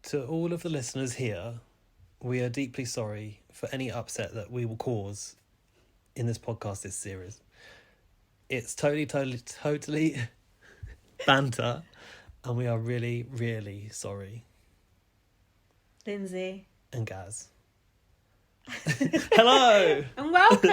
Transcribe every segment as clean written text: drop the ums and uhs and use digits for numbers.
to all of the listeners here, we are deeply sorry for any upset that we will cause in this podcast, this series. It's totally banter, and we are really, really sorry. Lindsay. And Gaz. Hello! And welcome!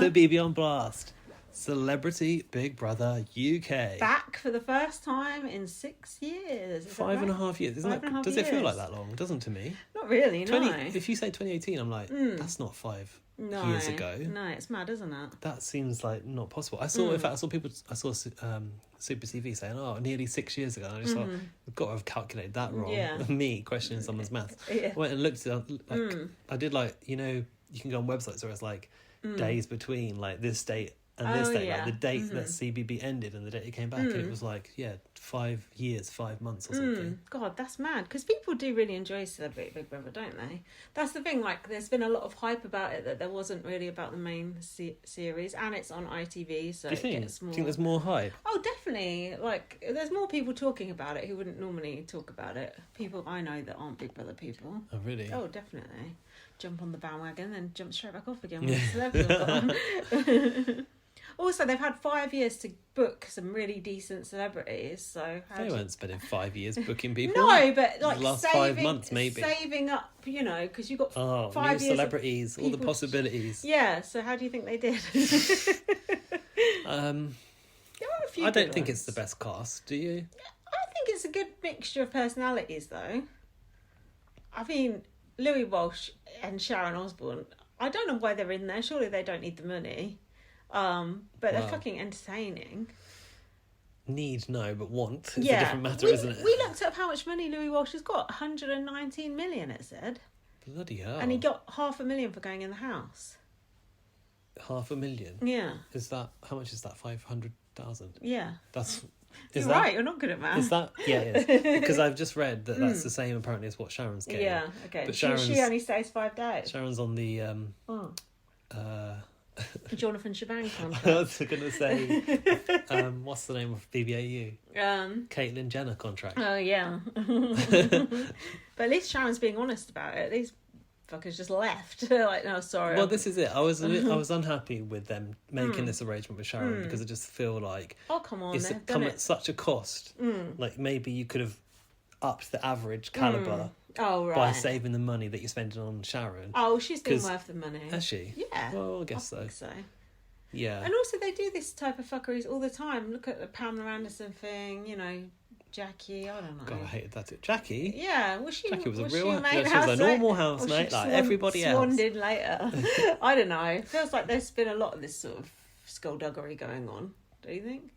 to BB on Blast, Celebrity Big Brother UK. Back for the first time in 6 years. Is 5.5 years. Does it feel like that long? It doesn't to me. Not really, no. If you say 2018, I'm like, that's not 5 years ago. No, it's mad, isn't it? That seems like not possible. I saw Super TV saying, nearly 6 years ago. And I just thought, we've got to have calculated that wrong. Yeah. Me questioning someone's maths. Yeah. I went and looked at it, I did you can go on websites where it's like days between like this date and this date, like the date that CBB ended and the date it came back, and it was like 5 years, 5 months or something. God, that's mad, because people do really enjoy Celebrity Big Brother, don't they? That's the thing, like there's been a lot of hype about it that there wasn't really about the main series, and it's on ITV, so do you it gets more... think there's more hype? Oh, definitely. Like there's more people talking about it who wouldn't normally talk about it. People I know that aren't Big Brother people. Oh, really? Oh, definitely. Jump on the bandwagon and jump straight back off again when the celebs are gone. Also, they've had 5 years to book some really decent celebrities, so... They weren't spending 5 years booking people. No, but like the last 5 months, maybe. Saving up, because you've got 5 new years celebrities, all the possibilities. Yeah, so how do you think they did? I don't think it's the best cast, do you? I think it's a good mixture of personalities, though. I mean, Louis Walsh and Sharon Osbourne, I don't know why they're in there. Surely they don't need the money. But they're fucking entertaining. Need, no, but want. It's a different matter, isn't it? We looked up how much money Louis Walsh has got. 119 million, it said. Bloody hell. And he got 500,000 for going in the house. 500,000? Yeah. Is that, how much is that? 500,000? Yeah. You're right, you're not good at math. Is that, yeah, it is. Because I've just read that that's the same apparently as what Sharon's getting. Yeah, okay. But she only stays 5 days. Sharon's on the, Jonathan Shebang contract. I was going to say, what's the name of BBAU? Caitlyn Jenner contract. Oh, yeah. But at least Sharon's being honest about it. These fuckers just left. Like, no, sorry. Well, this is it. I was unhappy with them making this arrangement with Sharon because I just feel like... Oh, come on. It's come at such a cost. Like, maybe you could have upped the average calibre by saving the money that you're spending on Sharon. Oh, she's been worth the money. Has she? Yeah. Well, I guess I think so. Yeah. And also they do this type of fuckeries all the time. Look at the Pamela Anderson thing, Jackie, I don't know. God, I hated that too. Jackie? Yeah, Jackie was a she a normal housemate like everybody else. Swanned in later. I don't know. It feels like there's been a lot of this sort of skullduggery going on. Do you think?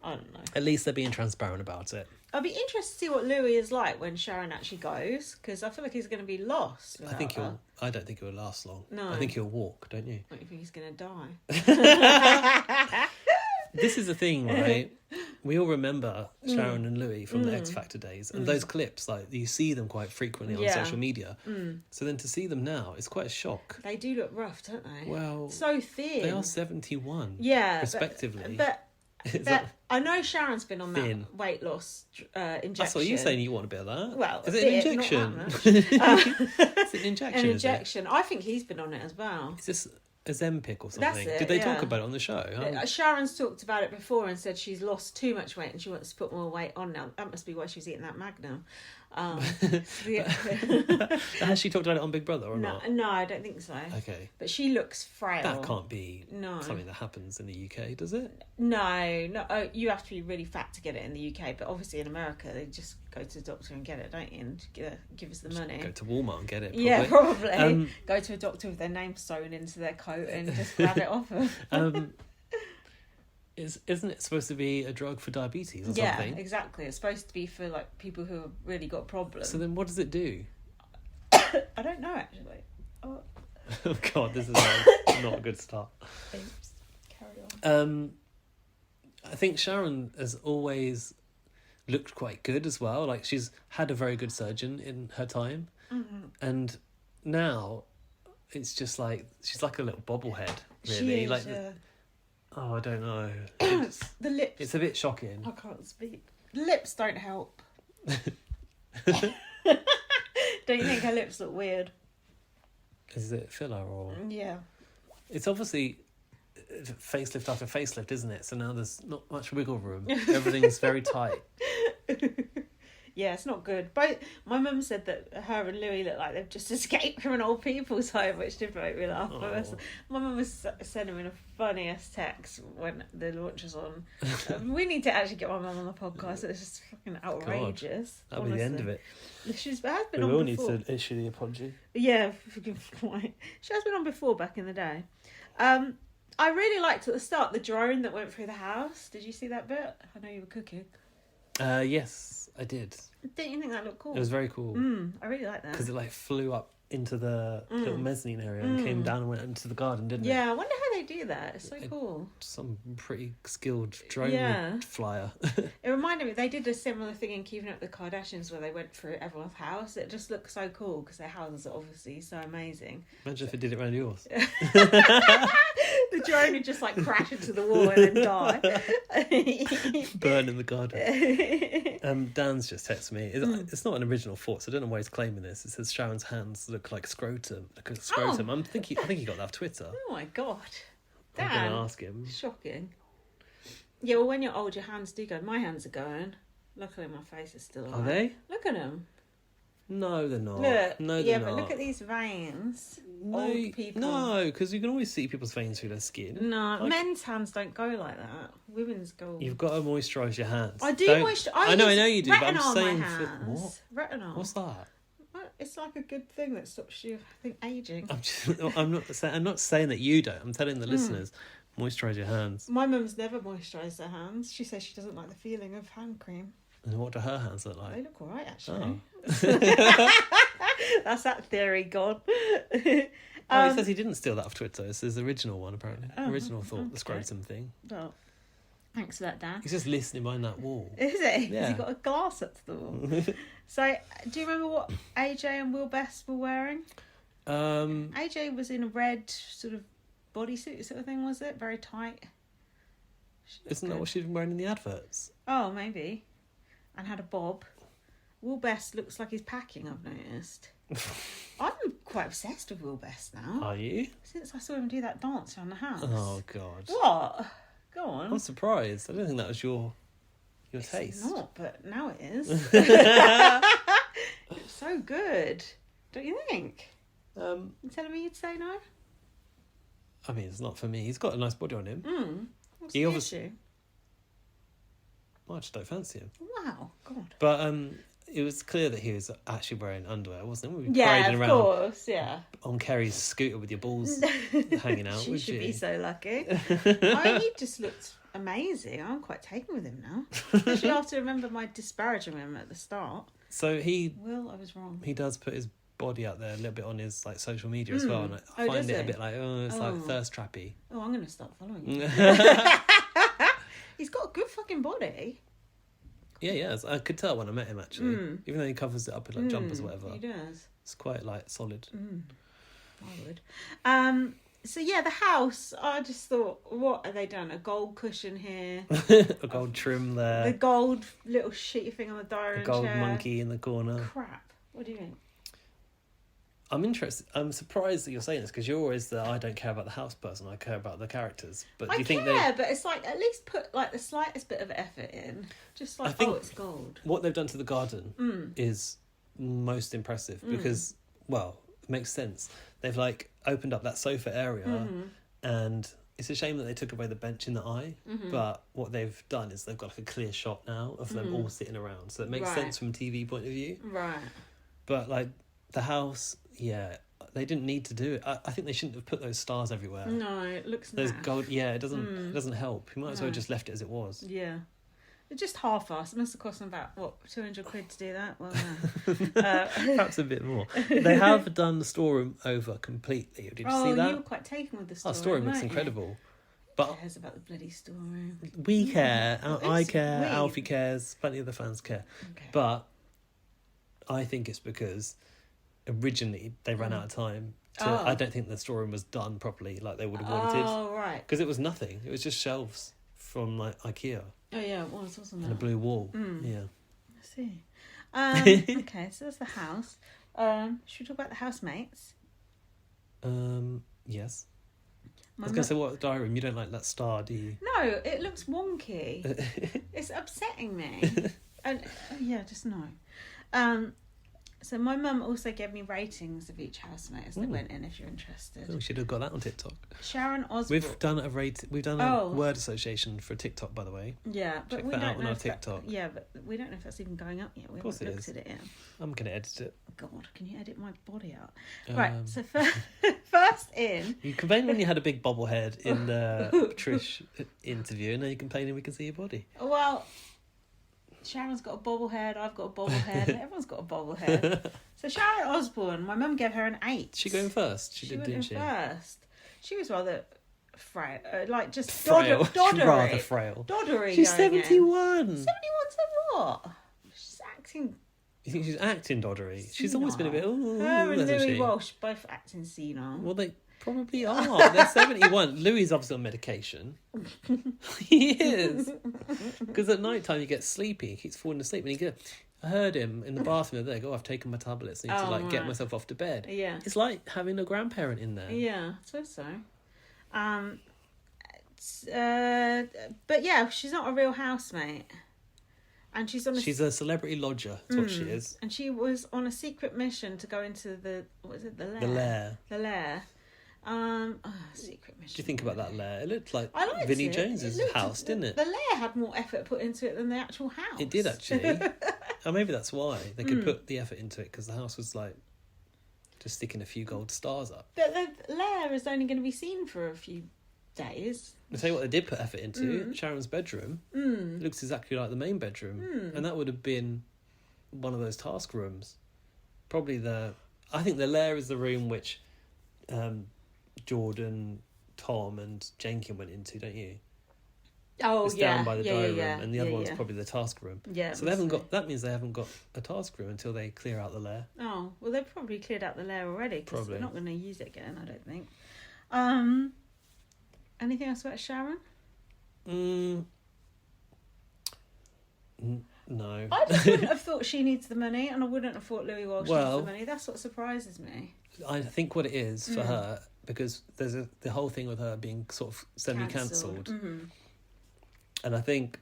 I don't know. At least they're being transparent about it. I'll be interested to see what Louis is like when Sharon actually goes, because I feel like he's going to be lost. I don't think he'll last long. No. I think he'll walk, don't you? Don't you think he's going to die? This is the thing, right? We all remember Sharon and Louis from the X Factor days, and those clips, like you see them quite frequently on social media. So then to see them now, it's quite a shock. They do look rough, don't they? Well, so thin. They are 71. Yeah, respectively. But I know Sharon's been on that weight loss injection. That's what you're saying. You want a bit of that? Well, is it an injection? Is it an injection? An injection. I think he's been on it as well. Is this Ozempic or something? That's it, Did they talk about it on the show? Sharon's talked about it before and said she's lost too much weight and she wants to put more weight on now. That must be why she's eating that Magnum. Has she talked about it on Big Brother or not? No, I don't think so. Okay. But she looks frail. That can't be something that happens in the UK, does it? No. Oh, you have to be really fat to get it in the UK, but obviously in America they just go to the doctor and get it, don't you? And give us the money. Go to Walmart and get it. Probably. Yeah, probably. Go to a doctor with their name sewn into their coat and just grab it off them. Isn't it supposed to be a drug for diabetes or something? Yeah, exactly. It's supposed to be for like people who have really got problems. So then what does it do? I don't know, actually. Oh God, this is not a good start. Oops. Carry on. I think Sharon has always looked quite good as well. Like she's had a very good surgeon in her time. And now it's just like she's like a little bobblehead, really. She is, like I don't know. The lips. It's a bit shocking. I can't speak. The lips don't help. Don't you think her lips look weird? Is it filler or? Yeah. It's obviously facelift after facelift, isn't it? So now there's not much wiggle room. Everything's very tight. Yeah, it's not good. But my mum said that her and Louis look like they've just escaped from an old people's home, which did make me laugh. My mum was sending me the funniest text when the launch was on. We need to actually get my mum on the podcast. It's just fucking outrageous. That'll be the end of it. She has been We on will before. need to issue the apology. Yeah, she has been on before back in the day. I really liked at the start the drone that went through the house. Did you see that bit? I know you were cooking. Yes, I did. Didn't you think that looked cool? It was very cool. I really like that. Because it like flew up into the little mezzanine area and came down and went into the garden, didn't it? Yeah, I wonder how they do that. It's so cool. Some pretty skilled drone flyer. It reminded me, they did a similar thing in Keeping Up with the Kardashians where they went through everyone's house. It just looks so cool because their houses are obviously so amazing. Imagine if it did it around yours. The drone would just like crash into the wall and then die. Burn in the garden. Dan's just texted me. It's not an original thought, so I don't know why he's claiming this. It says Sharon's hands look like scrotum. Like a scrotum. I think he got that off Twitter. Oh my god. I'm Dan. going to ask him. Shocking. Yeah, well, when you're old, your hands do go. My hands are going. Luckily, my face is still alive. Are they? Look at them. No, they're not. Look. No, they're yeah, not. but look at these veins. No, Old people. No, because you can always see people's veins through their skin. No, Like, men's hands don't go like that. Women's go. you've got to moisturise your hands. I do moisturise. I know you do, but I'm retinol on saying my hands. what? Retinol. What's that? Well, it's like a good thing that stops you, I think, aging. I'm not saying that you don't. I'm telling the listeners, moisturise your hands. My mum's never moisturised her hands. She says she doesn't like the feeling of hand cream. And what do her hands look They like? look all right, actually. Oh. That's that theory gone. He says he didn't steal that off Twitter. It's his original one, apparently. Original thought, the scrotum thing. Well, thanks for that, Dan. He's just listening behind that wall. Is he? Yeah. Has he got a glass up to the wall? So, do you remember what AJ and Will Best were wearing? AJ was in a red sort of bodysuit sort of thing, was it? Very tight. Isn't that what she's been wearing in the adverts? Oh, maybe. And had a bob. Will Best looks like he's packing, I've noticed. I'm quite obsessed with Will Best now. Are you? Since I saw him do that dance around the house. Oh, God. What? Go on. I'm surprised. I don't think that was your taste. It's not, but now it is. It's so good. Don't you think? You telling me you'd say no? I mean, it's not for me. He's got a nice body on him. What's He the obviously- issue? I just don't fancy him. Wow, God. But it was clear that he was actually wearing underwear, wasn't it? We were Yeah, parading of around course, yeah. on Kerry's scooter with your balls hanging out. She would should you? be so lucky. He just looked amazing. I'm quite taken with him now. Especially after remember my disparaging him at the start. So I was wrong. he does put his body out there a little bit on his like social media as well, and I Oh, find does it a he? bit like it's like thirst trappy. Oh, I'm going to start following him. He's got a good fucking body. Yeah, I could tell when I met him actually. Even though he covers it up with like jumpers or whatever. He does. It's quite like solid. I would. So yeah, the house, I just thought, what have they done? A gold cushion here. A gold trim The there. gold little shitty thing on the A dining gold chair. monkey in the corner. Crap. What do you think? I'm interested. I'm surprised that you're saying this because you're always the I don't care about the house person. I care about the characters. But do I you think care, but it's like at least put like the slightest bit of effort in. Just like, I think it's gold. what they've done to the garden is most impressive because, well, it makes sense. They've like opened up that sofa area and it's a shame that they took away the bench in the eye, but what they've done is they've got like a clear shot now of them all sitting around. So it makes sense from a TV point of view. Right. But like the house, yeah, they didn't need to do it. I think they shouldn't have put those stars everywhere. No, it looks Those naff. gold, yeah, it doesn't help. You might as well just left it as it was. Yeah. It's just half-assed. It must have cost them about, what, 200 quid to do that? Well, no. Perhaps a bit more. They have done the storeroom over completely. Did you see that? You were quite taken with the storeroom. Our storeroom looks weren't you? incredible. Who But cares about the bloody storeroom? we care. I care. we. Alfie cares. Plenty of the fans care. Okay. But I think it's because originally they ran out of time. I don't think the storeroom was done properly like they would have wanted. Oh, right. Because it was nothing. It was just shelves from like IKEA Oh, yeah, it was, wasn't it? and a blue wall. Yeah. I see. Okay, so that's the house. Should we talk about the housemates? Yes. I My was going to say, what diary room? You don't like that star, do you? No, it looks wonky. It's upsetting me. And yeah, just no. So my mum also gave me ratings of each housemate as they went in. If you're interested, We should have got that on TikTok. Sharon Osbourne. We've done a word association for TikTok, by the way. Yeah, but Check we that don't out on know our if that- TikTok. yeah, but we don't know if that's even going up yet. We course haven't it looked is. at it yet. I'm going to edit it. God, can you edit my body out? Right. So Um, first in. You complained when you had a big bobblehead in the Trish interview, and now you're complaining we can see your body. Well, Sharon's got a bobblehead. I've got a bobblehead. Everyone's got a bobblehead. So Sharon Osbourne, my mum gave her an 8. She go in first. She did, went didn't in she? first. She was rather frail, like just Frail. doddery. Rather frail. Doddery. She's going in. 71. 71 to what? She's acting. You think she's acting doddery? She's always been a bit. Ooh, Her and hasn't Louis she? Walsh both acting senile. Well, they probably are. They're 71. Louis is obviously on medication. He is. Because at night time he gets sleepy. He keeps falling asleep. And I heard him in the bathroom the other day go, I've taken my tablets. I need to get right. myself off to bed. Yeah. It's like having a grandparent in there. Yeah, I suppose so. But yeah, she's not a real housemate. And she's on She's a celebrity lodger. That's what she is. And she was on a secret mission to go into the lair? The lair. The lair. Secret mission. What do you think about that lair? It looked like I liked Vinnie it. Jones's It looked- house, didn't it? The lair had more effort put into it than the actual house. It did actually. Or maybe that's why they could put the effort into it, because the house was like just sticking a few gold stars up. But the lair is only going to be seen for a few days. I'll tell you what they did put effort into. Sharon's bedroom. It looks exactly like the main bedroom. And that would have been one of those task rooms. Probably I think the lair is the room which Jordan, Tom and Jenkin went into, don't you? Oh, It's yeah. down by the diary room, yeah, and the other yeah, one's yeah. probably the task room. Yeah. So that means they haven't got a task room until they clear out the lair. Oh, well, they've probably cleared out the lair already, because Probably. they're not going to use it again, I don't think. Anything else about Sharon? No. I just wouldn't have thought she needs the money, and I wouldn't have thought Louis Walsh needs Well- the money. That's what surprises me. I think what it is for her, because there's the whole thing with her being sort of semi-cancelled. Mm-hmm. And I think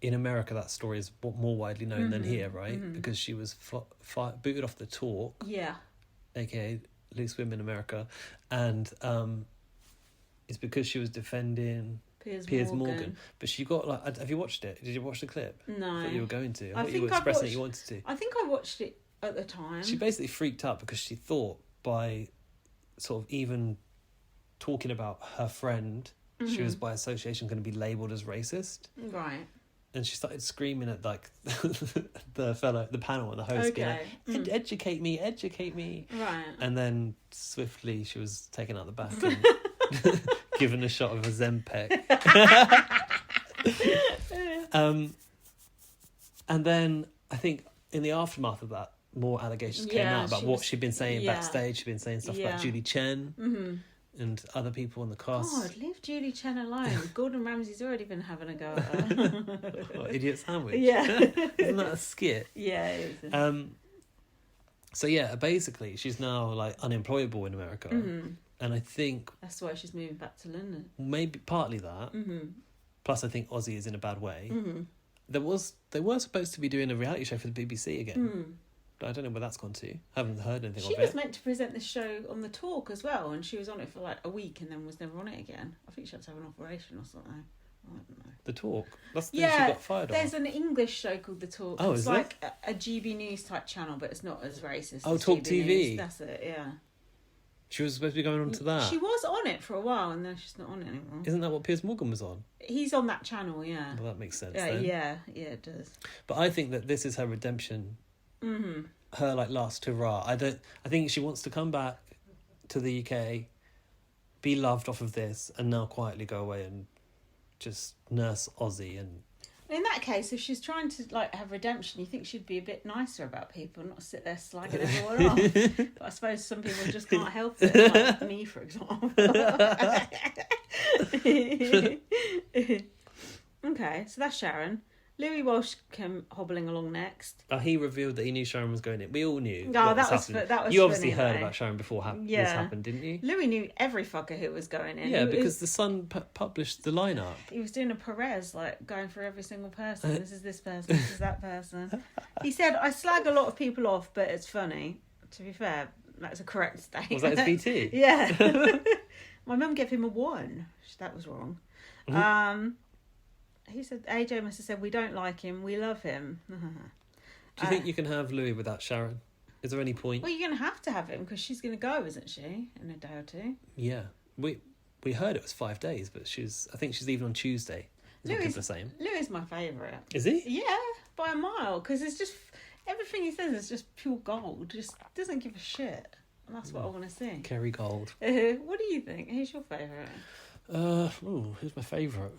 in America that story is more widely known than here, right? Because she was booted off the talk, Yeah. aka Loose Women in America, and it's because she was defending Piers Morgan. But she got have you watched it? Did you watch the clip? No. That you were going to. I I thought you think were I've expressing that watched- you wanted to. I think I watched it at the time. She basically freaked out because she thought by sort of even talking about her friend, she was by association going to be labelled as racist. Right. And she started screaming at like the panel and the host, Okay. being like, educate me. Right. And then swiftly she was taken out the back and given a shot of Ozempic. And then I think in the aftermath of that, more allegations came Yeah, out about she what was- she'd been saying yeah. backstage. She'd been saying stuff Yeah. about Julie Chen and other people in the cast. God, leave Julie Chen alone. Gordon Ramsay's already been having a go at her. What, Idiot Sandwich? Yeah. Isn't that a skit? Yeah, it is. So yeah, basically she's now like unemployable in America. And I think That's why she's moving back to London. maybe partly that. Plus I think Ozzy is in a bad way. They were supposed to be doing a reality show for the BBC again. But I don't know where that's gone to. Haven't heard anything She of was it. meant to present this show on The Talk as well, and she was on it for like a week and then was never on it again. I think she had to have an operation or something. I don't know. The Talk. That's the thing Yeah, she got fired there's on. an English show called The Talk. Oh, it's is like a GB News type channel, but it's not as racist. Oh, as Talk GB TV. News. That's it, yeah. She was supposed to be going on to that. She was on it for a while, and then she's not on it anymore. Isn't that what Piers Morgan was on? He's on that channel, yeah. Well, that makes sense Yeah, then. yeah, it does. But I think that this is her redemption. Her like last hurrah. I think she wants to come back to the UK, be loved off of this, and now quietly go away and just nurse Ozzy. And In that case, if she's trying to like have redemption, you think she'd be a bit nicer about people, not sit there slagging everyone off. But I suppose some people just can't help it, like me, for example. Okay, so that's Sharon. Louis Walsh came hobbling along next. He revealed that he knew Sharon was going in. We all knew. Oh, what that was happening. that was. You obviously funny, heard though. about Sharon before this Yeah. happened, didn't you? Louis knew every fucker who was going in. Yeah, because the Sun published the lineup. He was doing a Perez, like going for every single person. This is this person. This is that person. He said, "I slag a lot of people off, but it's funny." To be fair, that's a correct statement. Was that his VT? Yeah. My mum gave him a 1. That was wrong. Mm-hmm. He said, AJ must have said, "We don't like him, we love him." Do you think you can have Louis without Sharon? Is there any point? Well, you're going to have him because she's going to go, isn't she, in a day or two? Yeah. We heard it was 5 days, but I think she's leaving on Tuesday. Is what people are saying. Louis is my favourite. Is he? Yeah, by a mile, because it's just, everything he says is just pure gold. Just doesn't give a shit. And that's what I want to see. Kerry Gold. What do you think? Who's your favourite? Who's my favourite?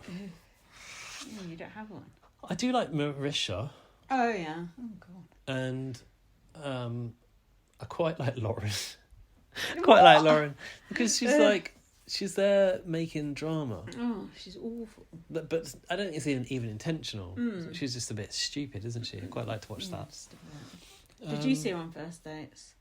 You don't have one. I do like Marisha. Oh, yeah. Oh, God. And I quite like Lauren. Quite like Lauren. Because she's there making drama. Oh, she's awful. But I don't think it's even intentional. She's just a bit stupid, isn't she? I quite like to watch that. Just a bit. Did you see her on First Dates?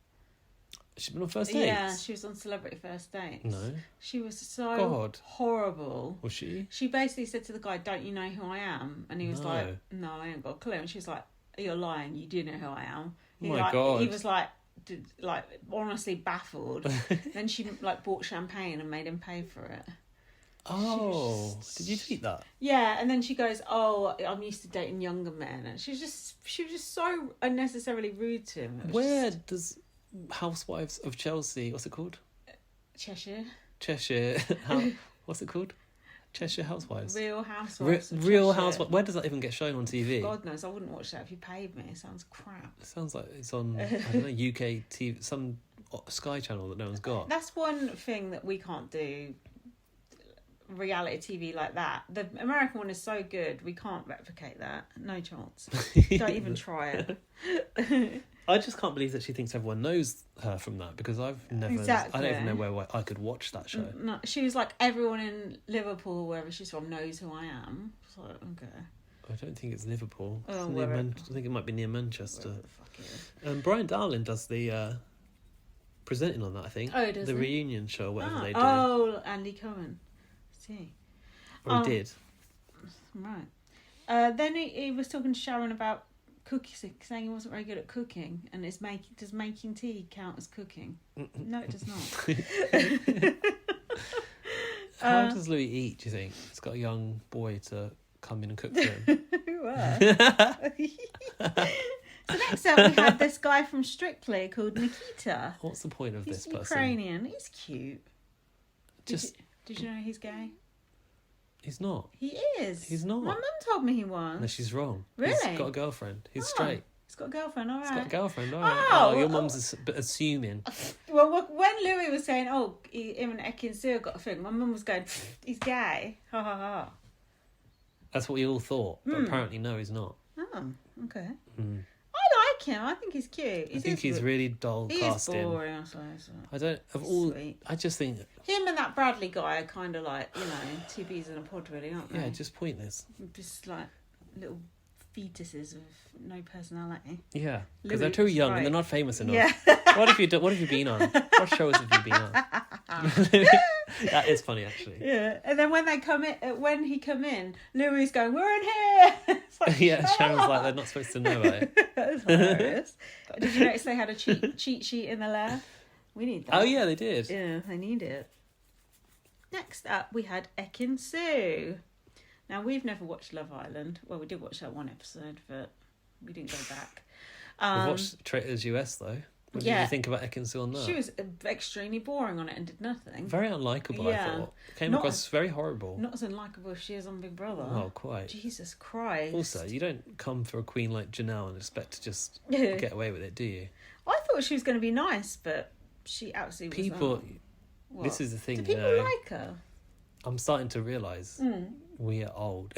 She's been on first dates? Yeah, she was on Celebrity First Dates. No. She was so horrible. Was she? She basically said to the guy, "Don't you know who I am?" And he was like, "No, I ain't got a clue." And she was like, "You're lying. You do know who I am." God. He was like honestly baffled. Then she bought champagne and made him pay for it. Oh, did you tweet that? Yeah, and then she goes, "Oh, I'm used to dating younger men," and she was just so unnecessarily rude to him. Where does Housewives of Chelsea? What's it called? Cheshire. What's it called? Cheshire Housewives. Real Housewives. Real Housewives. Where does that even get shown on TV? God knows, I wouldn't watch that if you paid me. It sounds crap. It sounds like it's on I don't know, UK TV, some Sky channel that no one's got. That's one thing that we can't do. Reality TV like that. The American one is so good, we can't replicate that. No chance. Don't even try it. I just can't believe that she thinks everyone knows her from that, because I've never. Exactly. I don't even know where I could watch that show. No, she was like, everyone in Liverpool, wherever she's from, knows who I am. So okay. I don't think it's Liverpool. Oh, I think it might be near Manchester. The fuck it is. Brian Dowling does the presenting on that. I think. Oh, does the he? reunion show, or whatever they do. Oh, Andy Cohen. See. Or he did. Right. Then he was talking to Sharon about cooking, saying he wasn't very good at cooking, and does making tea count as cooking? No, it does not. How does Louis eat, do you think? He's got a young boy to come in and cook for him. So next up we had this guy from Strictly called Nikita. What's the point of this He's person? Ukrainian. He's cute. Did you know he's gay? He's not. He is. He's not. My mum told me he was. No, she's wrong. Really? He's got a girlfriend. He's straight. He's got a girlfriend, all right. He's got a girlfriend, all right. Oh, your mum's assuming. Well, when Louis was saying, him and Ekin Su got a thing, my mum was going, he's gay. Ha ha ha. That's what we all thought, but apparently no, he's not. Oh, okay. Mm. I like him. I think he's cute. I think he's really dull casting. He is boring, I suppose. I don't, of all, Sweet. I just think... Him and that Bradley guy are kind of like, two bees in a pod, really, aren't they? Yeah, just pointless. Just like little fetuses with no personality. Yeah, because Louis they're too was young right. and they're not famous enough. Yeah. What have you been on? What shows have you been on? That is funny, actually. Yeah, and then when he come in, Louis going, "We're in here." It's like, Yeah, Sharon's like, they're not supposed to know it. That was hilarious. Did you notice they had a cheat sheet in the lair? We need that. Oh yeah, they did. Yeah, they need it. Next up, we had Ekin Su. Now, we've never watched Love Island. Well, we did watch that one episode, but we didn't go back. We've watched Traitors US, though. What did you think about Ekin Su on that? She was extremely boring on it and did nothing. Very unlikable, I thought. Came across very horrible. Not as unlikable as she is on Big Brother. Oh, quite. Jesus Christ. Also, you don't come for a queen like Janelle and expect to just get away with it, do you? I thought she was going to be nice, but she absolutely was not. This is the thing, Do people like her? I'm starting to realise we are old.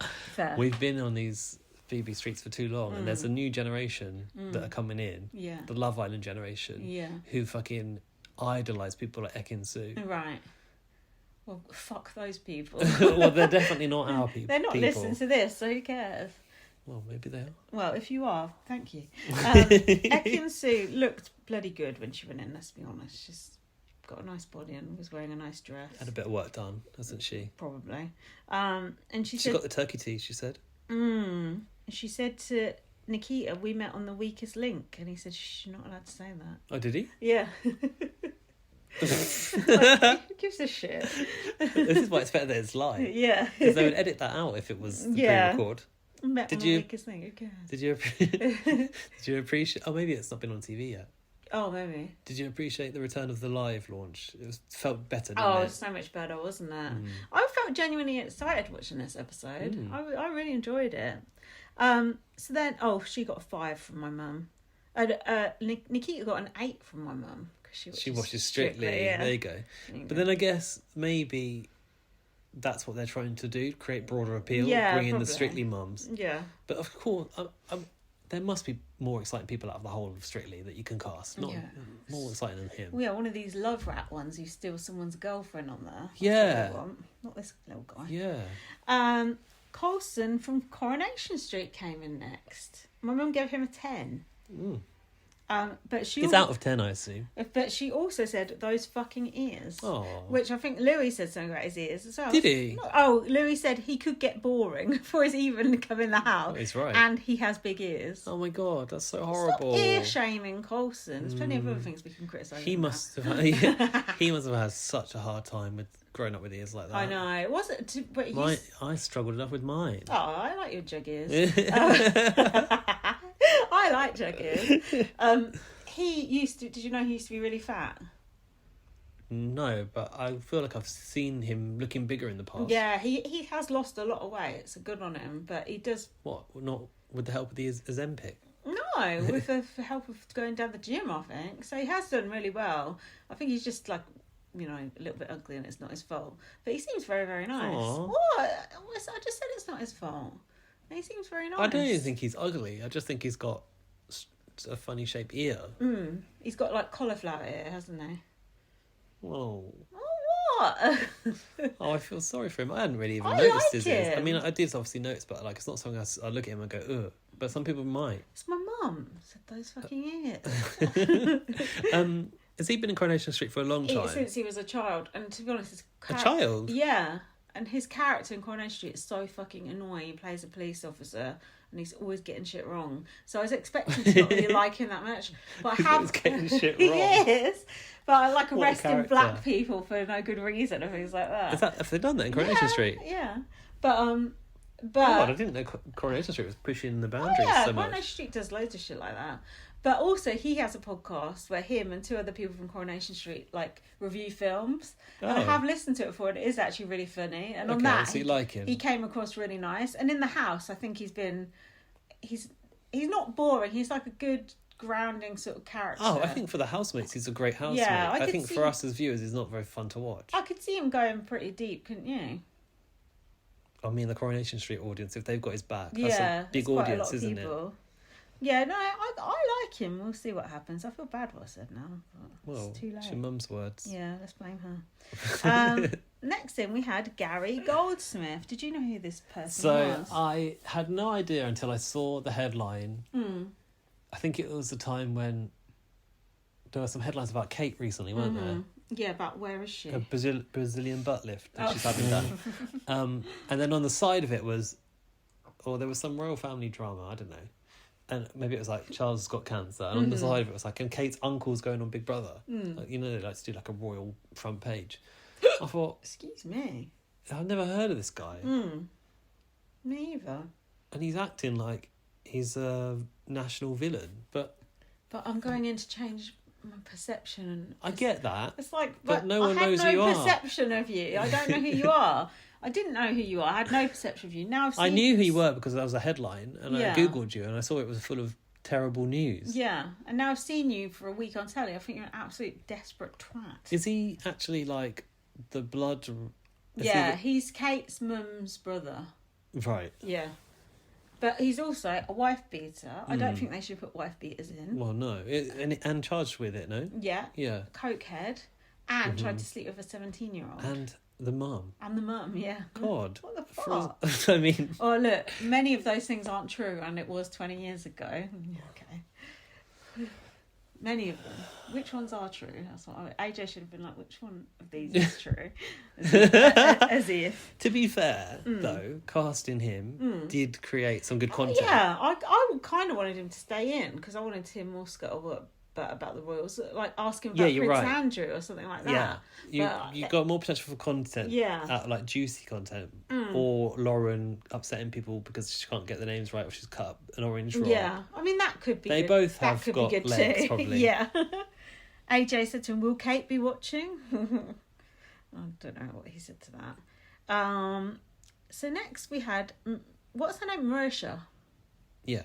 Fair. We've been on these Phoebe streets for too long, and there's a new generation that are coming in, the Love Island generation, who fucking idolise people like Ekin Su. Right. Well, fuck those people. Well, they're definitely not our people. They're not listening to this, so who cares? Well, maybe they are. Well, if you are, thank you. Ekin Sue looked bloody good when she went in, let's be honest. She's got a nice body and was wearing a nice dress. Had a bit of work done, hasn't she? Probably. And she She's said... got the turkey teeth, she said. She said to Nikita, we met on the weakest link. And he said, you're not allowed to say that. Oh, did he? Yeah. Like, who gives a shit? This is why it's better that it's live. Yeah. Because they would edit that out if it was the pre-record. Met on the weakest link, who cares? Did you appreciate... Oh, maybe it's not been on TV yet. Oh, maybe. Did you appreciate the return of the live launch? It felt better, didn't it it? was so much better, wasn't it? I felt genuinely excited watching this episode. I really enjoyed it. So then, she got a 5 from my mum. Nikita got an 8 from my mum. She watches Strictly. Yeah. There you go. But then I guess maybe that's what they're trying to do, create broader appeal, bring in the Strictly mums. Yeah. But of course, there must be more exciting people out of the whole of Strictly that you can cast. Not more exciting than him. Well, yeah, one of these love rat ones who steals someone's girlfriend on there. Yeah. Not this little guy. Yeah. Coulson from Coronation Street came in next. My mum gave him a 10. But It's out of 10, I assume. But she also said those fucking ears. Oh. Which I think Louis said something about his ears as well. Did he? Louis said he could get boring before he's even come in the house. Oh, he's right. And he has big ears. Oh my god, that's so horrible. Stop ear shaming Coulson. There's plenty of other things we can criticise. He must have had such a hard time with growing up with ears like that. I know. It wasn't. But I struggled enough with mine. Oh, I like your jug ears. I like jug ears. He used to... Did you know he used to be really fat? No, but I feel like I've seen him looking bigger in the past. Yeah, he has lost a lot of weight. It's good on him, but he does... What? Not with the help of the Ozempic? No, with the help of going down the gym, I think. So he has done really well. I think he's just like, a little bit ugly and it's not his fault. But he seems very, very nice. Aww. What? I just said it's not his fault. He seems very nice. I don't even think he's ugly. I just think he's got a funny shaped ear. He's got like cauliflower ear, hasn't he? Whoa. Oh, what? I feel sorry for him. I hadn't really even I noticed like his ears. him. I mean, I did obviously notice, but it's not something I look at him and go, ugh. But some people might. It's my mum said those fucking ears. Has he been in Coronation Street for a long time? Since he was a child. And to be honest, a child? Yeah. And his character in Coronation Street is so fucking annoying. He plays a police officer and he's always getting shit wrong. So I was expecting to not really like him that much. But I have... He's getting shit He wrong. is. But I like What a arresting character. black people for no good reason and things like that. Have they done that in Coronation Street? Yeah. But... Oh God, I didn't know Coronation Street was pushing the boundaries so much. Coronation Street does loads of shit like that. But also, he has a podcast where him and 2 other people from Coronation Street review films. And I have listened to it before, and it is actually really funny. And on that, so you like him. He came across really nice. And in the house, I think he's not boring. He's like a good grounding sort of character. Oh, I think for the housemates, he's a great housemate. Yeah, I think for us as viewers, he's not very fun to watch. I could see him going pretty deep, couldn't you? I mean, the Coronation Street audience, if they've got his back, that's Yeah, a big it's quite audience, a lot of isn't people. it? Yeah, no, I like him. We'll see what happens. I feel bad what I said now. But Well, it's too late. it's your mum's words. Yeah, let's blame her. Next in, we had Gary Goldsmith. Did you know who this person was? I had no idea until I saw the headline. I think it was the time when there were some headlines about Kate recently, weren't there? Yeah, but where is she? A Brazilian butt lift that she's having done. And then on the side of it was, there was some royal family drama, I don't know. And maybe it was like Charles has got cancer. And on the side of it was like, and Kate's uncle's going on Big Brother. Like, they like to do like a royal front page. I thought, Excuse me. I've never heard of this guy. Me either. And he's acting like he's a national villain. But I'm going in to change my perception. And I get that. It's like, but no one knows who you are. I had no perception of you. I don't know who you are. I didn't know who you are. I had no perception of you. Now I've seen I knew who you were because that was a headline. And Yeah. I Googled you and I saw it was full of terrible news. Yeah. And now I've seen you for a week on telly. I think you're an absolute desperate twat. Is he actually like the blood... He's Kate's mum's brother. Right. Yeah. But he's also a wife beater. I don't think they should put wife beaters in. Well, no. And charged with it, no? Yeah. Yeah. Cokehead. And tried to sleep with a 17-year-old. And The mum. And the mum, yeah. God. What the fuck? I mean... Oh, look, many of those things aren't true, and it was 20 years ago. Okay. Many of them. Which ones are true? That's what AJ should have been like, which one of these is true? As if. To be fair, though, casting him did create some good content. Yeah, I kind of wanted him to stay in, because I wanted to hear more scuttlebutt about the royals, like asking about Prince Andrew or something like that. Yeah, you got more potential for content. Yeah, out of, like, juicy content, or Lauren upsetting people because she can't get the names right, or she's cut up an orange roll. Yeah, I mean that could be. They good. both that have could got be good legs, too. probably. Yeah. AJ said to him, "Will Kate be watching?" I don't know what he said to that. So next we had what's her name, Marisha. Yeah.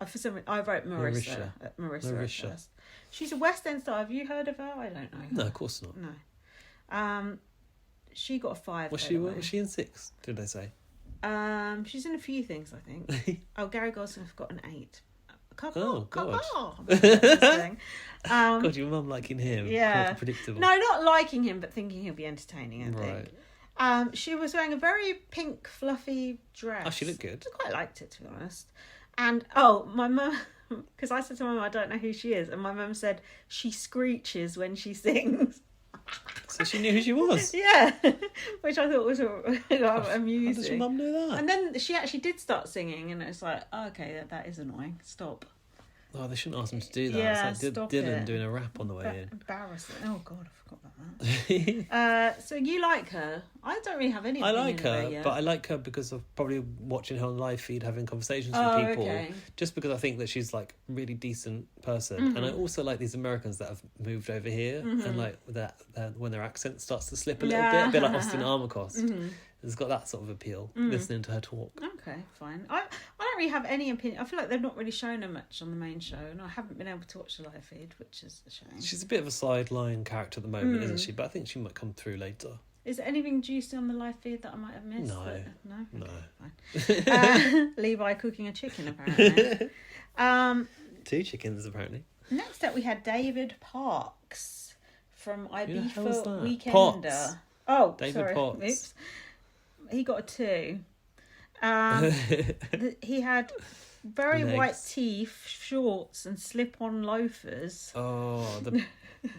For some reason, I wrote Marissa. Marissa. First. She's a West End star. Have you heard of her? I don't know. No, of course not. No. She got a 5. Was she in 6? Did they say? She's in a few things, I think. Gary Goldsmith got an 8. Oh, God. God, your mum liking him. Yeah. Predictable. No, not liking him, but thinking he'll be entertaining, I think. She was wearing a very pink, fluffy dress. Oh, she looked good. I quite liked it, to be honest. And, my mum... Because I said to my mum, I don't know who she is. And my mum said, she screeches when she sings. So she knew who she was? Yeah. Which I thought was amusing. How does your mum know that? And then she actually did start singing. And it's like, okay, that is annoying. Stop. Oh, they shouldn't ask him to do that. Yeah, it's like Dylan doing a rap on the way in. Embarrassing. Oh, God, I forgot about that. So you like her? I don't really have any opinion I like her, yet. but I like her because of probably watching her on live feed, having conversations with people. Okay. Just because I think that she's like a really decent person. And I also like these Americans that have moved over here and like that when their accent starts to slip a little bit, a bit like Austin Armacost. It's got that sort of appeal, listening to her talk. Okay, fine. I don't really have any opinion. I feel like they've not really shown her much on the main show, and I haven't been able to watch the live feed, which is a shame. She's a bit of a sideline character at the moment, isn't she? But I think she might come through later. Is there anything juicy on the live feed that I might have missed? No. Okay, fine. Levi cooking a chicken, apparently. 2 chickens, apparently. Next up, we had David Parks from Ibiza Weekender. Potts. Oh, David sorry. Potts. Oops. He got a 2. He had very white teeth, shorts, and slip-on loafers. Oh,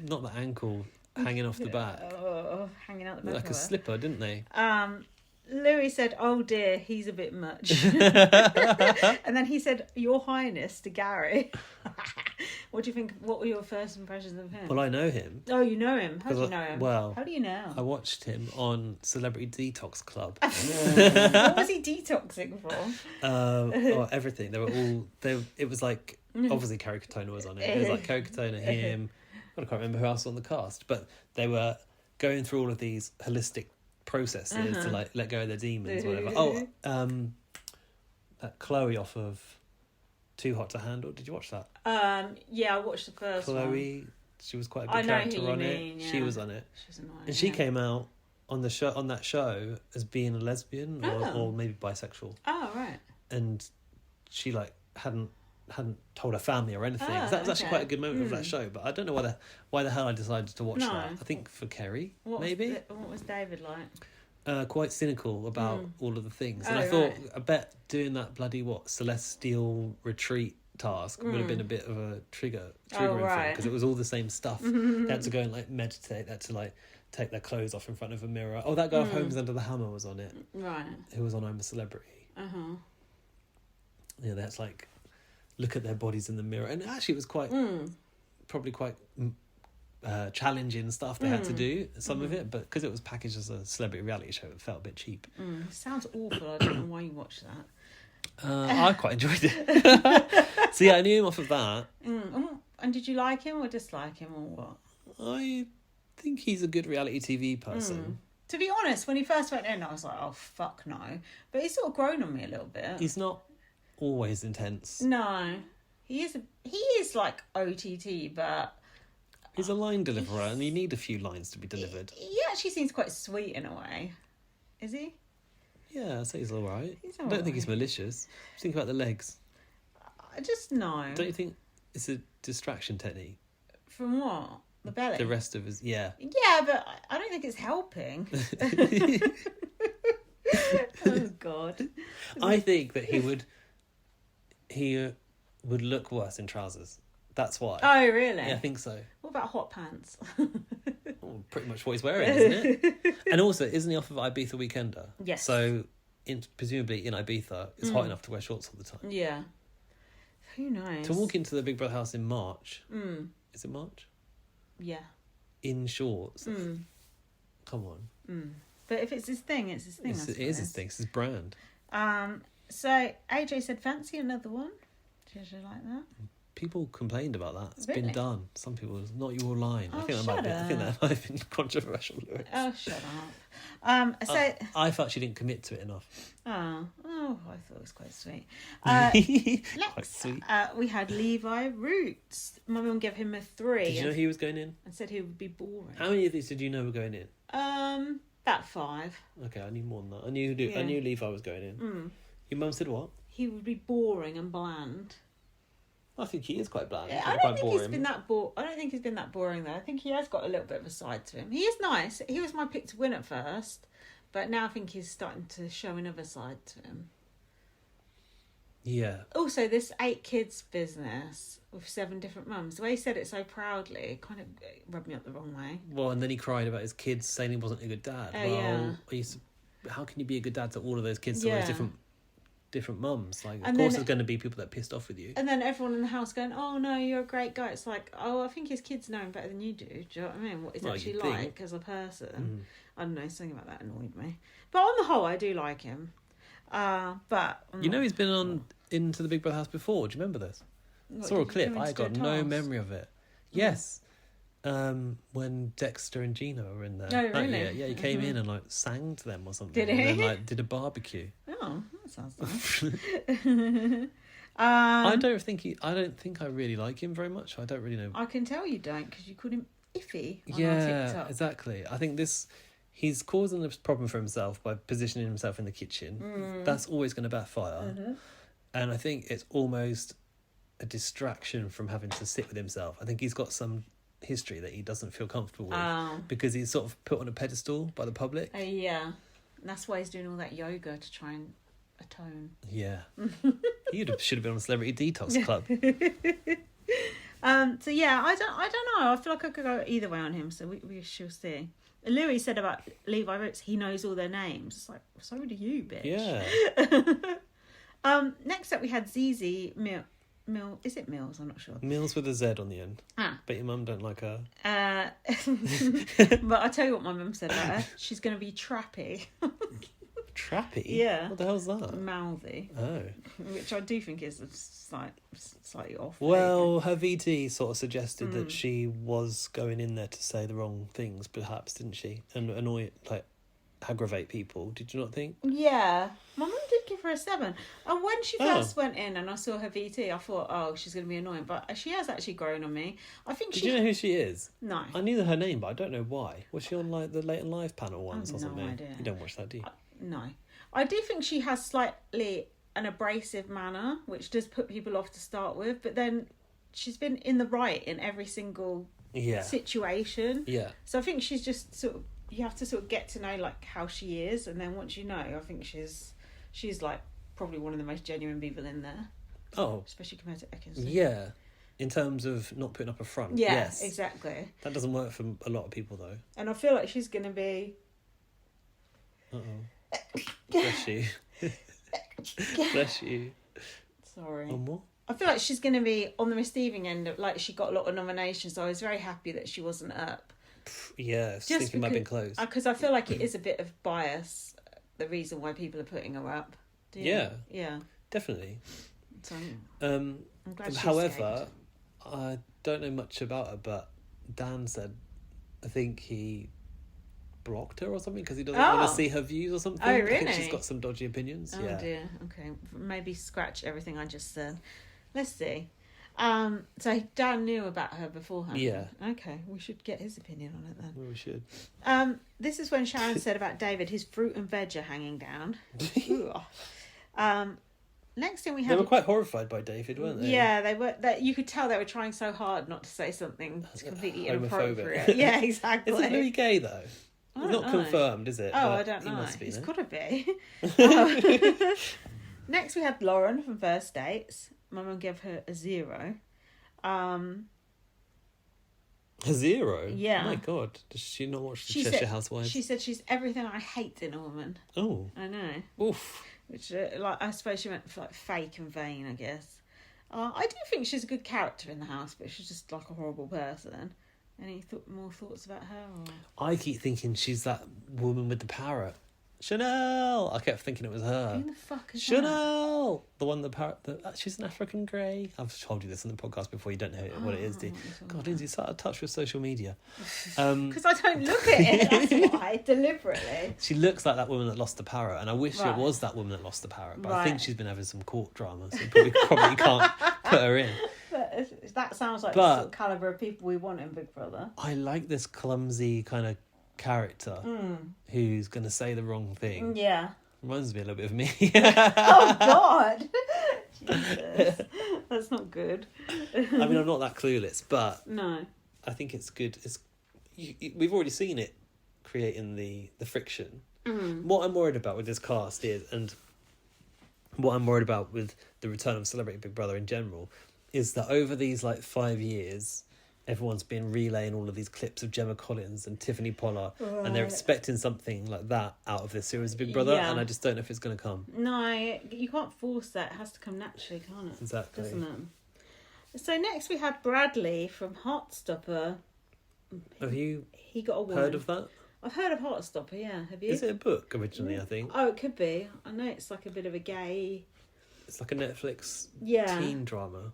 not the ankle hanging off the back. Oh, hanging out the back. Like a slipper, didn't they? Louis said, "Oh dear, he's a bit much." And then he said, "Your Highness," to Gary. What do you think? What were your first impressions of him? Well, I know him. Oh, you know him? How do you know him? Well, how do you know? I watched him on Celebrity Detox Club. What was he detoxing from? Everything. They were all. It was like obviously Kerry Katona was on it. It was like Kerry Katona, him. I can't remember who else was on the cast, but they were going through all of these holistic processes to like let go of their demons, whatever. That Chloe off of Too Hot to Handle. Did you watch that? Yeah, I watched the first one. Chloe, she was quite a big character on it. Yeah. She was on it. She's annoying. And she came out on that show as being a lesbian or maybe bisexual. Oh, right. And she like hadn't told her family or anything. That was actually quite a good moment of that show, but I don't know why the hell I decided to watch that. I think for Kerry, maybe. What was David like? Quite cynical about all of the things. And I thought, I bet doing that bloody celestial retreat task would have been a bit of a triggering thing, because it was all the same stuff. They had to go and like meditate, they had to like take their clothes off in front of a mirror. Oh, that guy of Homes Under the Hammer was on it. Right. Who was on I'm a Celebrity. Yeah, that's like look at their bodies in the mirror, and actually it was probably quite challenging stuff they had to do, some of it, but because it was packaged as a celebrity reality show, it felt a bit cheap. Sounds awful. I don't know why you watched that. I quite enjoyed it. So yeah, I knew him off of that. And did you like him or dislike him or what? I think he's a good reality TV person. To be honest, when he first went in, I was like, oh fuck no, but he's sort of grown on me a little bit. He's not always intense. No, he is like OTT, but he's a line deliverer, and you need a few lines to be delivered. He actually seems quite sweet in a way. Is he? Yeah, I'd say he's all right. I don't think he's malicious. Think about the legs. I just know. Don't you think it's a distraction technique? From what? the belly. The rest of his, yeah. Yeah, but I don't think it's helping. Oh God. I think that he would look worse in trousers. That's why. Oh really? Yeah, I think so. What about hot pants? Well, pretty much what he's wearing, isn't it? And also, isn't he off of Ibiza Weekender? Yes. So, presumably in Ibiza, it's hot enough to wear shorts all the time. Yeah. Who knows? To walk into the Big Brother house in March. Is it March? Yeah. In shorts. Come on. But if it's his thing, it's his thing. It is his thing. It's his brand. So AJ said, fancy another one? Did you like that? People complained about that. It's Really? been done. Some people, it's not your line. Oh, I think that might have been controversial, Lewis. Oh, shut up. I felt she didn't commit to it enough. I thought it was quite sweet. Quite sweet. We had Levi Roots. My mum gave him a 3. Did you know he was going in? And said he would be boring. How many of these did you know were going in? About 5. Okay, I knew more than that. I knew Levi was going in. Your mum said what? He would be boring and bland. I think he is quite bland. I don't think he's been that I don't think he's been that boring though. I think he has got a little bit of a side to him. He is nice. He was my pick to win at first, but now I think he's starting to show another side to him. Yeah. Also, this 8 kids business with 7 different mums. The way he said it so proudly kind of rubbed me up the wrong way. Well, and then he cried about his kids saying he wasn't a good dad. How can you be a good dad to all of those kids? To all those different mums? Like, of course, there's going to be people that are pissed off with you. And then everyone in the house going, "Oh no, you're a great guy." It's like, oh, I think his kids know him better than you do. Do you know what I mean? What he's actually like as a person. I don't know. Something about that annoyed me. But on the whole, I do like him. But he's been into the Big Brother house before. Do you remember this? I saw a clip. I got no memory of it. Yes. When Dexter and Gina were in there. Oh, really? Yeah, he came in and sang to them or something. Did he? And then, did a barbecue. Oh, that sounds nice. I don't think I really like him very much. I don't really know. I can tell you don't, because you called him iffy on our Yeah, TikTok. exactly. I think he's causing a problem for himself by positioning himself in the kitchen. That's always going to backfire. And I think it's almost a distraction from having to sit with himself. I think he's got some history that he doesn't feel comfortable with because he's sort of put on a pedestal by the public. Yeah. And that's why he's doing all that yoga to try and atone. Yeah. He should have been on Celebrity Detox Club. So yeah, I don't know. I feel like I could go either way on him, so we shall see. Louis said about Levi Roots, he knows all their names. It's like, so do you, bitch. Yeah. Next up we had Zizi is it Mills? I'm not sure. Mills with a Z on the end. But your mum don't like her. But I'll tell you what my mum said about her. She's going to be trappy. Trappy? Yeah. What the hell's that? Mouthy. Oh. Which I do think is slightly off. Well, her VT sort of suggested that she was going in there to say the wrong things, perhaps, didn't she? And aggravate people. Did you not think? Yeah. My mum did give her a 7. And when she first went in and I saw her VT, I thought, oh, she's going to be annoying. But she has actually grown on me. I think Did you know who she is? No. I knew her name, but I don't know why. Was she on like the Late and Live panel once or something? No idea. You don't watch that, do you? No. I do think she has slightly an abrasive manner, which does put people off to start with. But then she's been in the right in every single situation. Yeah. So I think she's just sort of, you have to sort of get to know like how she is, and then once you know, I think she's like probably one of the most genuine people in there. Oh. Especially compared to Ekin. Yeah. In terms of not putting up a front. Yeah, yes. exactly. That doesn't work for a lot of people though. And I feel like she's going to be... Uh-oh. Bless you. Bless you. Sorry. One more? I feel like she's going to be on the receiving end of, like, she got a lot of nominations, so I was very happy that she wasn't up. Yeah, just thinking might have been close. Because I feel like it is a bit of bias, the reason why people are putting her up. Yeah. Yeah. Definitely. So, I'm glad however, I don't know much about her, but Dan said, I think he blocked her or something because he doesn't want to see her views or something. Oh, really? I think she's got some dodgy opinions. Oh, dear. Okay. Maybe scratch everything I just said. Let's see. So Dan knew about her beforehand. Yeah. Okay, we should get his opinion on it then. Well, we should. This is when Sharon said about David, his fruit and veg are hanging down. Next thing we They had... were quite horrified by David, weren't they? Yeah, they were. You could tell they were trying so hard not to say something completely inappropriate. Homophobic. Yeah, exactly. Isn't Louis gay, though? It's not know. confirmed, is it? Oh, But I don't know. He must be, He's no? got to be. Oh. Next, we had Lauren from First Dates. My mum gave her a 0. A 0? Yeah. Oh my God. Does she not watch the She Cheshire said- Housewives? She said she's everything I hate in a woman. Oh. I know. Oof. Which, I suppose she meant like fake and vain, I guess. I do think she's a good character in the house, but she's just like a horrible person. Any more thoughts about her? Or... I keep thinking she's that woman with the parrot. Chanel! I kept thinking it was her. Who the fuck is that? Chanel! The one, the parrot. She's an African grey. I've told you this on the podcast before. You don't know what it is, do you? God, Lindsay, start a touch with social media. Because I don't look at it, that's why, deliberately. She looks like that woman that lost the parrot, and I wish Right. it was that woman that lost the parrot, but I Right. think she's been having some court drama, so probably can't put her in. But that sounds like But- the sort of calibre of people we want in Big Brother. I like this clumsy kind of character who's going to say the wrong thing. Yeah. Reminds me a little bit of me. Oh, God! Jesus. That's not good. I mean, I'm not that clueless, but No. I think it's good. We've already seen it creating the friction. What I'm worried about with this cast is, and what I'm worried about with the return of Celebrity Big Brother in general, is that over these 5 years, everyone's been relaying all of these clips of Gemma Collins and Tiffany Pollard, and they're Right. expecting something like that out of this series of Big Brother, Yeah. and I just don't know if it's going to come. No, you can't force that. It has to come naturally, can't it? Exactly. Doesn't it? So next we had Bradley from Heartstopper. Have you He got a 1. heard of that? I've heard of Heartstopper, yeah. Have you? Is it a book originally, I think? Oh, it could be. I know it's like a bit of a gay... It's like a Netflix Yeah. teen drama.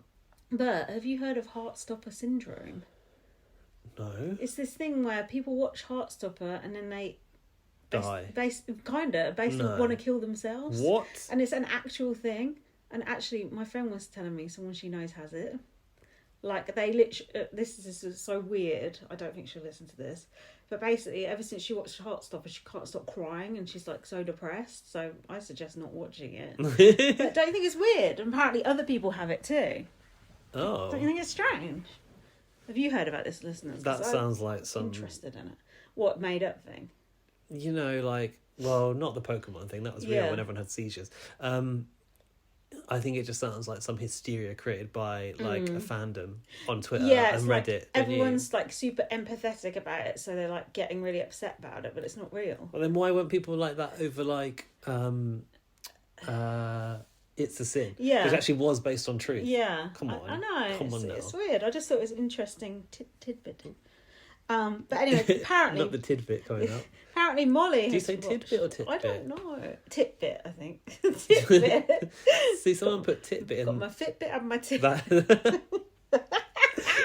But have you heard of Heartstopper syndrome? No. It's this thing where people watch Heartstopper and then they Die. basically No. want to kill themselves. What? And it's an actual thing. And actually, my friend was telling me someone she knows has it. Like, they literally... this is so weird. I don't think she'll listen to this. But basically, ever since she watched Heartstopper, she can't stop crying and she's, so depressed. So I suggest not watching it. But don't you think it's weird? And apparently other people have it too. Oh. Don't you think it's strange? Have you heard about this, listeners? 'Cause That I'm sounds like some... interested in it. What, made up thing? You know, well, not the Pokemon thing. That was real Yeah. when everyone had seizures. I think it just sounds like some hysteria created by, a fandom on Twitter Yeah, and it's Reddit. everyone's super empathetic about it, so they're getting really upset about it, but it's not real. Well, then why weren't people like that over, It's a Sin? Yeah. Which actually was based on truth. Yeah, Come on. I know. Come on now. It's weird. I just thought it was an interesting tidbit. But anyway, apparently, Not the tidbit coming up. apparently Molly. Do you has say watched- tidbit or titbit? I don't know. Titbit, I think. Titbit. See, someone put titbit Got in my Fitbit and my Titbit. that.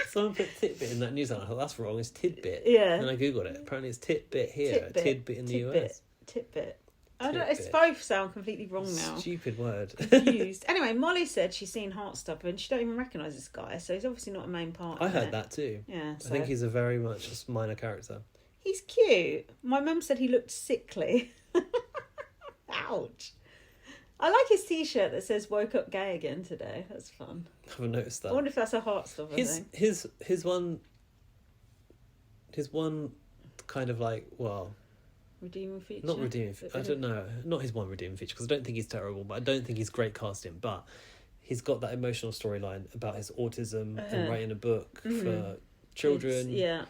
Someone put titbit in that news and I thought that's wrong. It's tidbit. Yeah. And I googled it. Apparently it's titbit here, tidbit in the US. Titbit. I don't. It's Titbit. both sound completely wrong now. Stupid word. Confused. Anyway, Molly said she's seen Heartstopper and she don't even recognise this guy, so he's obviously not a main part. I in heard it. that too. Yeah, I think he's a very much a minor character. he's cute. My mum said he looked sickly. Ouch. I like his T-shirt that says "Woke up gay again today." That's fun. I haven't noticed I that. wonder if that's a Heartstopper thing. His one kind of Redeeming feature. not redeeming. I don't know. Not his one redeeming feature because I don't think he's terrible, but I don't think he's great casting. But he's got that emotional storyline about his autism and writing a book for children. Yeah.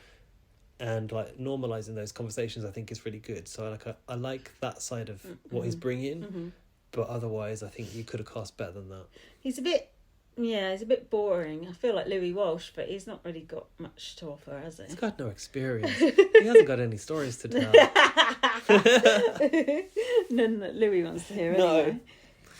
And normalizing those conversations, I think is really good. So I like that side of what he's bringing, but otherwise, I think you could have cast better than that. He's a bit boring. I feel like Louis Walsh, but he's not really got much to offer, has he? He's got no experience. He hasn't got any stories to tell. None that Louis wants to hear No. anyway.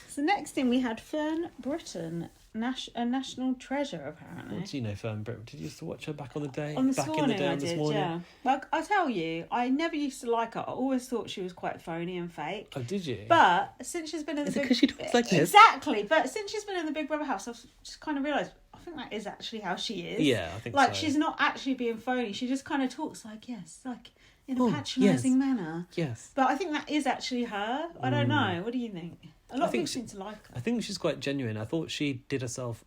So next thing we had Fern Britton, a national treasure apparently. What do you know, Fern Britt? Did you used to watch her back on the day? On this back morning, in the day I on this did, morning? yeah. Well, I tell you, I never used to like her. I always thought she was quite phony and fake. Oh, did you? But since she's been in Is the it 'cause she talks like this? Exactly. But since she's been in the Big Brother house, I've just kind of realised I think that is actually how she is. Yeah, I think like so. she's not actually being phony. She just kind of talks like in a Oh, patronising yes. manner. Yes. But I think that is actually her. I don't know. What do you think? A lot of people seem to like her. I think she's quite genuine. I thought she did herself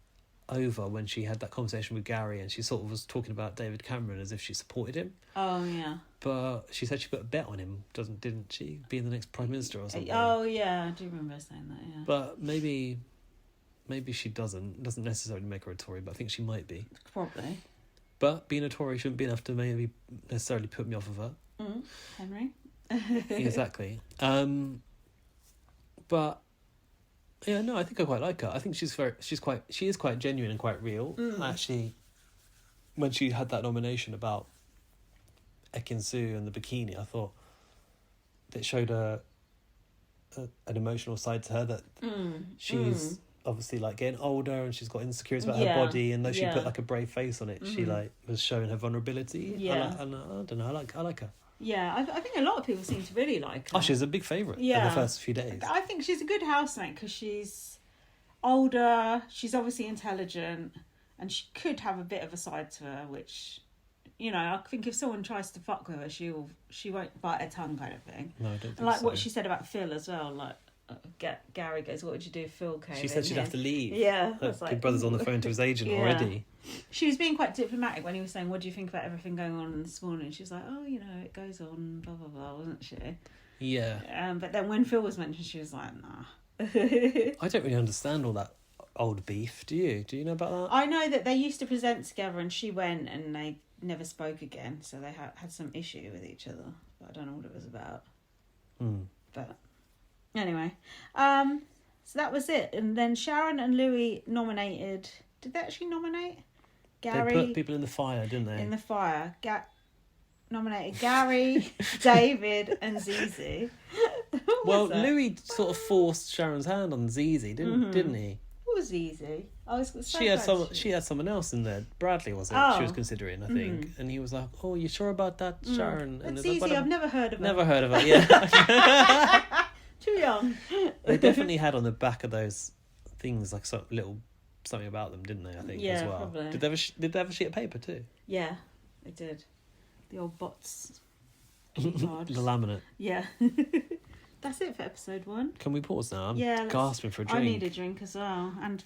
over when she had that conversation with Gary, and she sort of was talking about David Cameron as if she supported him. Oh yeah. But she said she put a bet on him, didn't she? Being the next Prime Minister or something. Oh yeah, I do remember her saying that, yeah. But maybe she doesn't necessarily make her a Tory, but I think she might be. Probably. But being a Tory shouldn't be enough to maybe necessarily put me off of her. Henry. Exactly. But yeah, no, I think I quite like her. I think she is quite genuine and quite real. Actually, when she had that nomination about Ekin-Su and the bikini, I thought it showed an emotional side to her, that she's obviously like getting older and she's got insecurities about her body, and though she put like a brave face on it, she like was showing her vulnerability. Yeah. I don't know, I like her. Yeah, I think a lot of people seem to really like her. Oh, she's a big favourite in the first few days. I think she's a good housemate because she's older, she's obviously intelligent, and she could have a bit of a side to her, which, you know, I think if someone tries to fuck with her, she won't bite her tongue, kind of thing. No, I don't think and like so. what she said about Phil as well, like Gary goes, "What would you do if Phil came?" She said she'd have to leave. Yeah, that's Big Brother's on the phone to his agent already. She was being quite diplomatic when he was saying, "What do you think about everything going on this morning?" She was like, "Oh, you know, it goes on, blah blah blah," wasn't she? Yeah. But then when Phil was mentioned, she was like, "Nah." I don't really understand all that old beef. Do you? Do you know about that? I know that they used to present together, and she went, and they never spoke again. So they had some issue with each other. But I don't know what it was about. But anyway, so that was it. And then Sharon and Louis nominated. Did they actually nominate Gary? They put people in the fire, didn't they? In the fire. Nominated Gary, David, and Zizi. Well, Louis sort of forced Sharon's hand on Zizi, didn't he? What was Zizi? I was so She had someone else in there. Bradley was it? She was considering, I think, and he was like, "Oh, you sure about that, Sharon?" And Zizi, like, I've never heard of her. Never heard of her. Yeah. Too young. They definitely had on the back of those things like something about them, didn't they? I think as well. Probably. Did they have a sheet of paper too? Yeah, they did. The old bots. The laminate. Yeah. That's it for episode 1. Can we pause now? I'm Yeah, gasping for a drink. I need a drink as well, and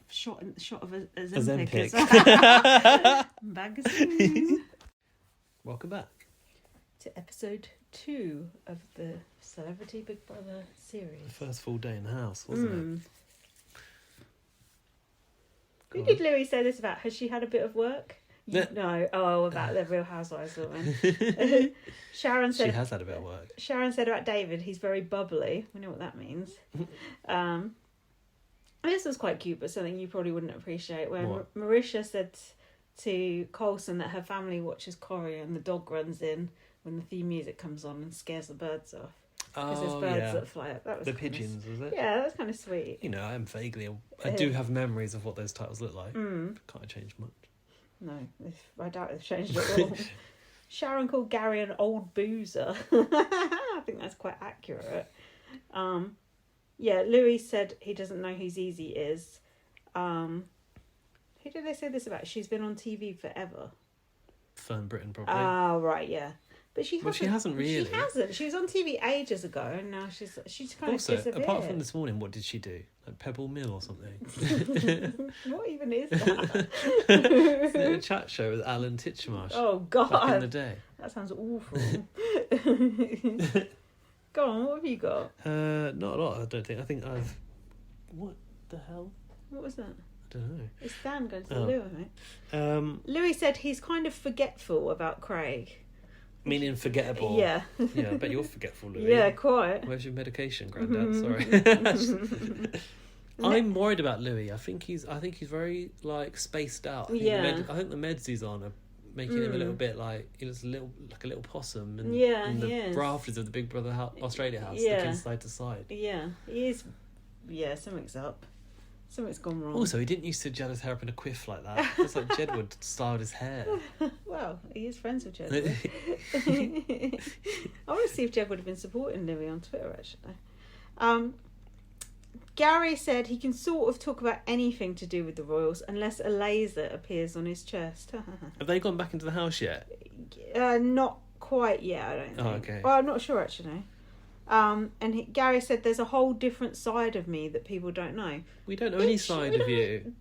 shot of a Ozempic. Ozempic. As well. Magazine. Welcome back to episode 2 of the Celebrity Big Brother series. The first full day in the house, wasn't it? Who did Louis say this about? Has she had a bit of work? No. Oh, about the Real Housewives woman. Sharon said she has had a bit of work. Sharon said about David, he's very bubbly. We know what that means. This was quite cute, but something you probably wouldn't appreciate. When Marisha said to Coulson that her family watches Corrie and the dog runs in when the theme music comes on and scares the birds off. Because there's birds that fly up. That was the pigeons, was it? Yeah, that's kind of sweet. You know, I do have memories of what those titles look like. Can't change much. No, I doubt they've changed at all. Sharon called Gary an old boozer. I think that's quite accurate. Louis said he doesn't know who Zizi is. Who did they say this about? She's been on TV forever. Fern Britain, probably. Oh, right, yeah. But she hasn't really. She hasn't. She was on TV ages ago, and now she's kind of disappeared. Apart from this morning, what did she do? Like Pebble Mill or something? What even is that? A chat show with Alan Titchmarsh. Oh, God. Back in the day. That sounds awful. Go on, what have you got? Not a lot, I don't think. I think I've... What the hell? What was that? I don't know. It's Dan going to the loo, mate. Louis Louis said he's kind of forgetful about Craig. Meaning forgettable. Yeah. Yeah, I bet you're forgetful, Louis. Yeah, quite. Where's your medication, Grandad? Sorry. I'm worried about Louis. I think he's very like spaced out. I think the meds he's on are making him a little bit like he looks like a little possum in the rafters of the Big Brother Australia house, looking side to side. Yeah, he is. Yeah, something's up. Something's gone wrong. Also, he didn't used to gel his hair up in a quiff like that. It's like Jedward styled his hair. Well, he is friends with Jedward. I want to see if Jedward would have been supporting Louis on Twitter, actually. Gary said he can sort of talk about anything to do with the royals unless a laser appears on his chest. Have they gone back into the house yet? Not quite yet, I don't think. Oh, okay. Well, I'm not sure actually. Gary said there's a whole different side of me that people don't know. We don't know any side of you.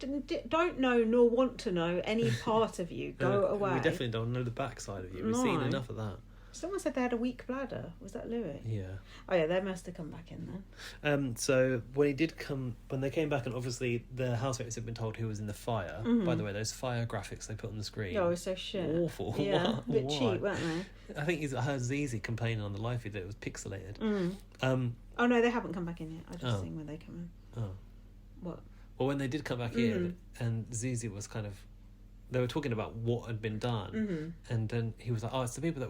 Don't know nor want to know any part of you. Go away. We definitely don't know the back side of you. We've seen enough of that. Someone said they had a weak bladder. Was that Louis? Yeah. Oh yeah, they must have come back in then. So when they came back, and obviously the housemates had been told who was in the fire. Mm-hmm. By the way, those fire graphics they put on the screen. Oh, it was so shit. Awful. Yeah, a bit Why? cheap, weren't they? I think I heard Zeze complaining on the live feed that it was pixelated. Oh no, they haven't come back in yet. I just seen when they come in. Oh. What? Well, when they did come back in, and Zeze was kind of, they were talking about what had been done, and then he was like, "Oh, it's the people that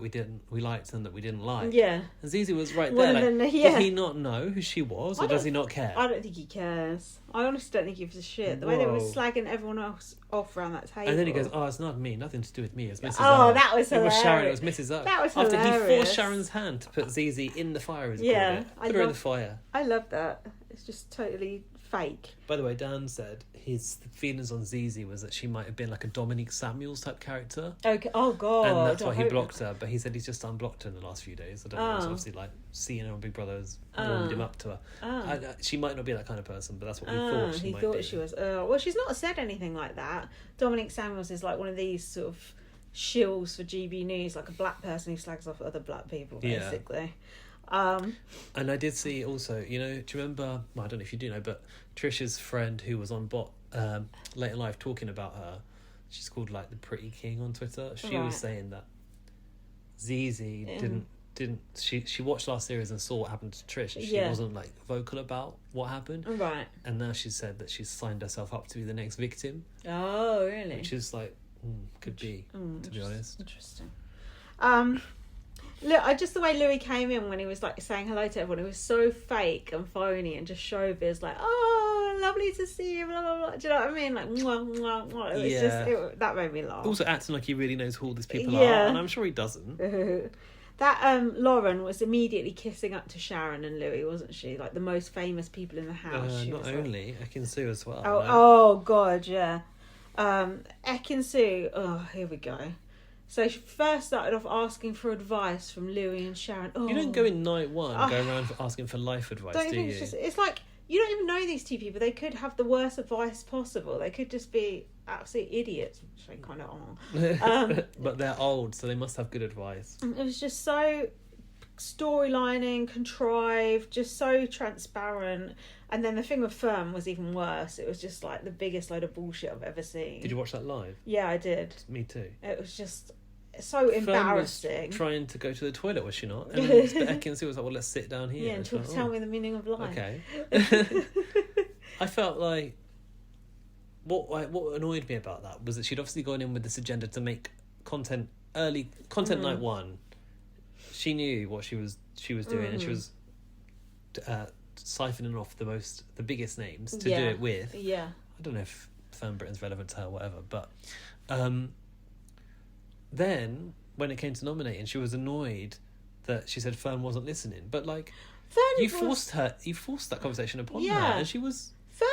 we liked and that we didn't like." Yeah. And Zeze was right Well, there. then, Like, yeah. Did he not know who she was, or does he not care? I don't think he cares. I honestly don't think he gives a shit. The way they were Whoa. slagging everyone else off around that table. And then he goes, "Oh, it's not me. Nothing to do with me. It's Mrs. Oh, O." that was It was Sharon. It hilarious. was Mrs. O. That was After he hilarious. forced Sharon's hand to put Zeze in the fire, as he Yeah, called it. Put her in the fire. I love that. It's just totally fake. By the way, Dan said his feelings on Zeze was that she might have been like a Dominique Samuels type character. Okay. Oh god. And that's why I he hope blocked her. But he said he's just unblocked her in the last few days. I don't know. It's obviously like seeing her on Big Brother has warmed him up to her. She might not be that kind of person, but that's what we thought she might be. She was. Well, she's not said anything like that. Dominique Samuels is like one of these sort of shills for GB News, like a black person who slags off other black people, basically. And I did see also, do you remember, well, I don't know if you do know, but Trisha's friend who was on Late in Life talking about her, she's called like the Pretty King on Twitter. She was saying that Zeze didn't she watched last series and saw what happened to Trish. She wasn't like vocal about what happened. Right. And now she said that she's signed herself up to be the next victim. Oh, really? Which is like, could be, to be honest. Interesting. Look, just the way Louis came in when he was like saying hello to everyone, it was so fake and phony and just showbiz, like, oh, lovely to see you, blah, blah, blah. Do you know what I mean? Like, mwah, mwah, mwah. It was just, that made me laugh. Also acting like he really knows who all these people are, and I'm sure he doesn't. That Lauren was immediately kissing up to Sharon and Louis, wasn't she? Like the most famous people in the house. Not only, Ekin-Su as well. Oh god, yeah. Ekin-Su, here we go. So she first started off asking for advice from Louis and Sharon. You don't go in night one, go around asking for life advice, do you? It's like, you don't even know these two people. They could have the worst advice possible. They could just be absolute idiots, which they kind of are. But they're old, so they must have good advice. It was just so storylining, contrived, just so transparent. And then the thing with Firm was even worse. It was just like the biggest load of bullshit I've ever seen. Did you watch that live? Yeah, I did. Me too. It was just so embarrassing. Firm was trying to go to the toilet, was she not? And Ekin-Su was like, well, let's sit down here. Yeah, and tell me the meaning of life. Okay. I felt like what annoyed me about that was that she'd obviously gone in with this agenda to make content night one. She knew what she was doing, and she was siphoning off the biggest names to do it with. Yeah. I don't know if Firm Britain's relevant to her or whatever, but then when it came to nominating, she was annoyed that she said Fern wasn't listening. But like, you forced that conversation upon her, and she was. Fern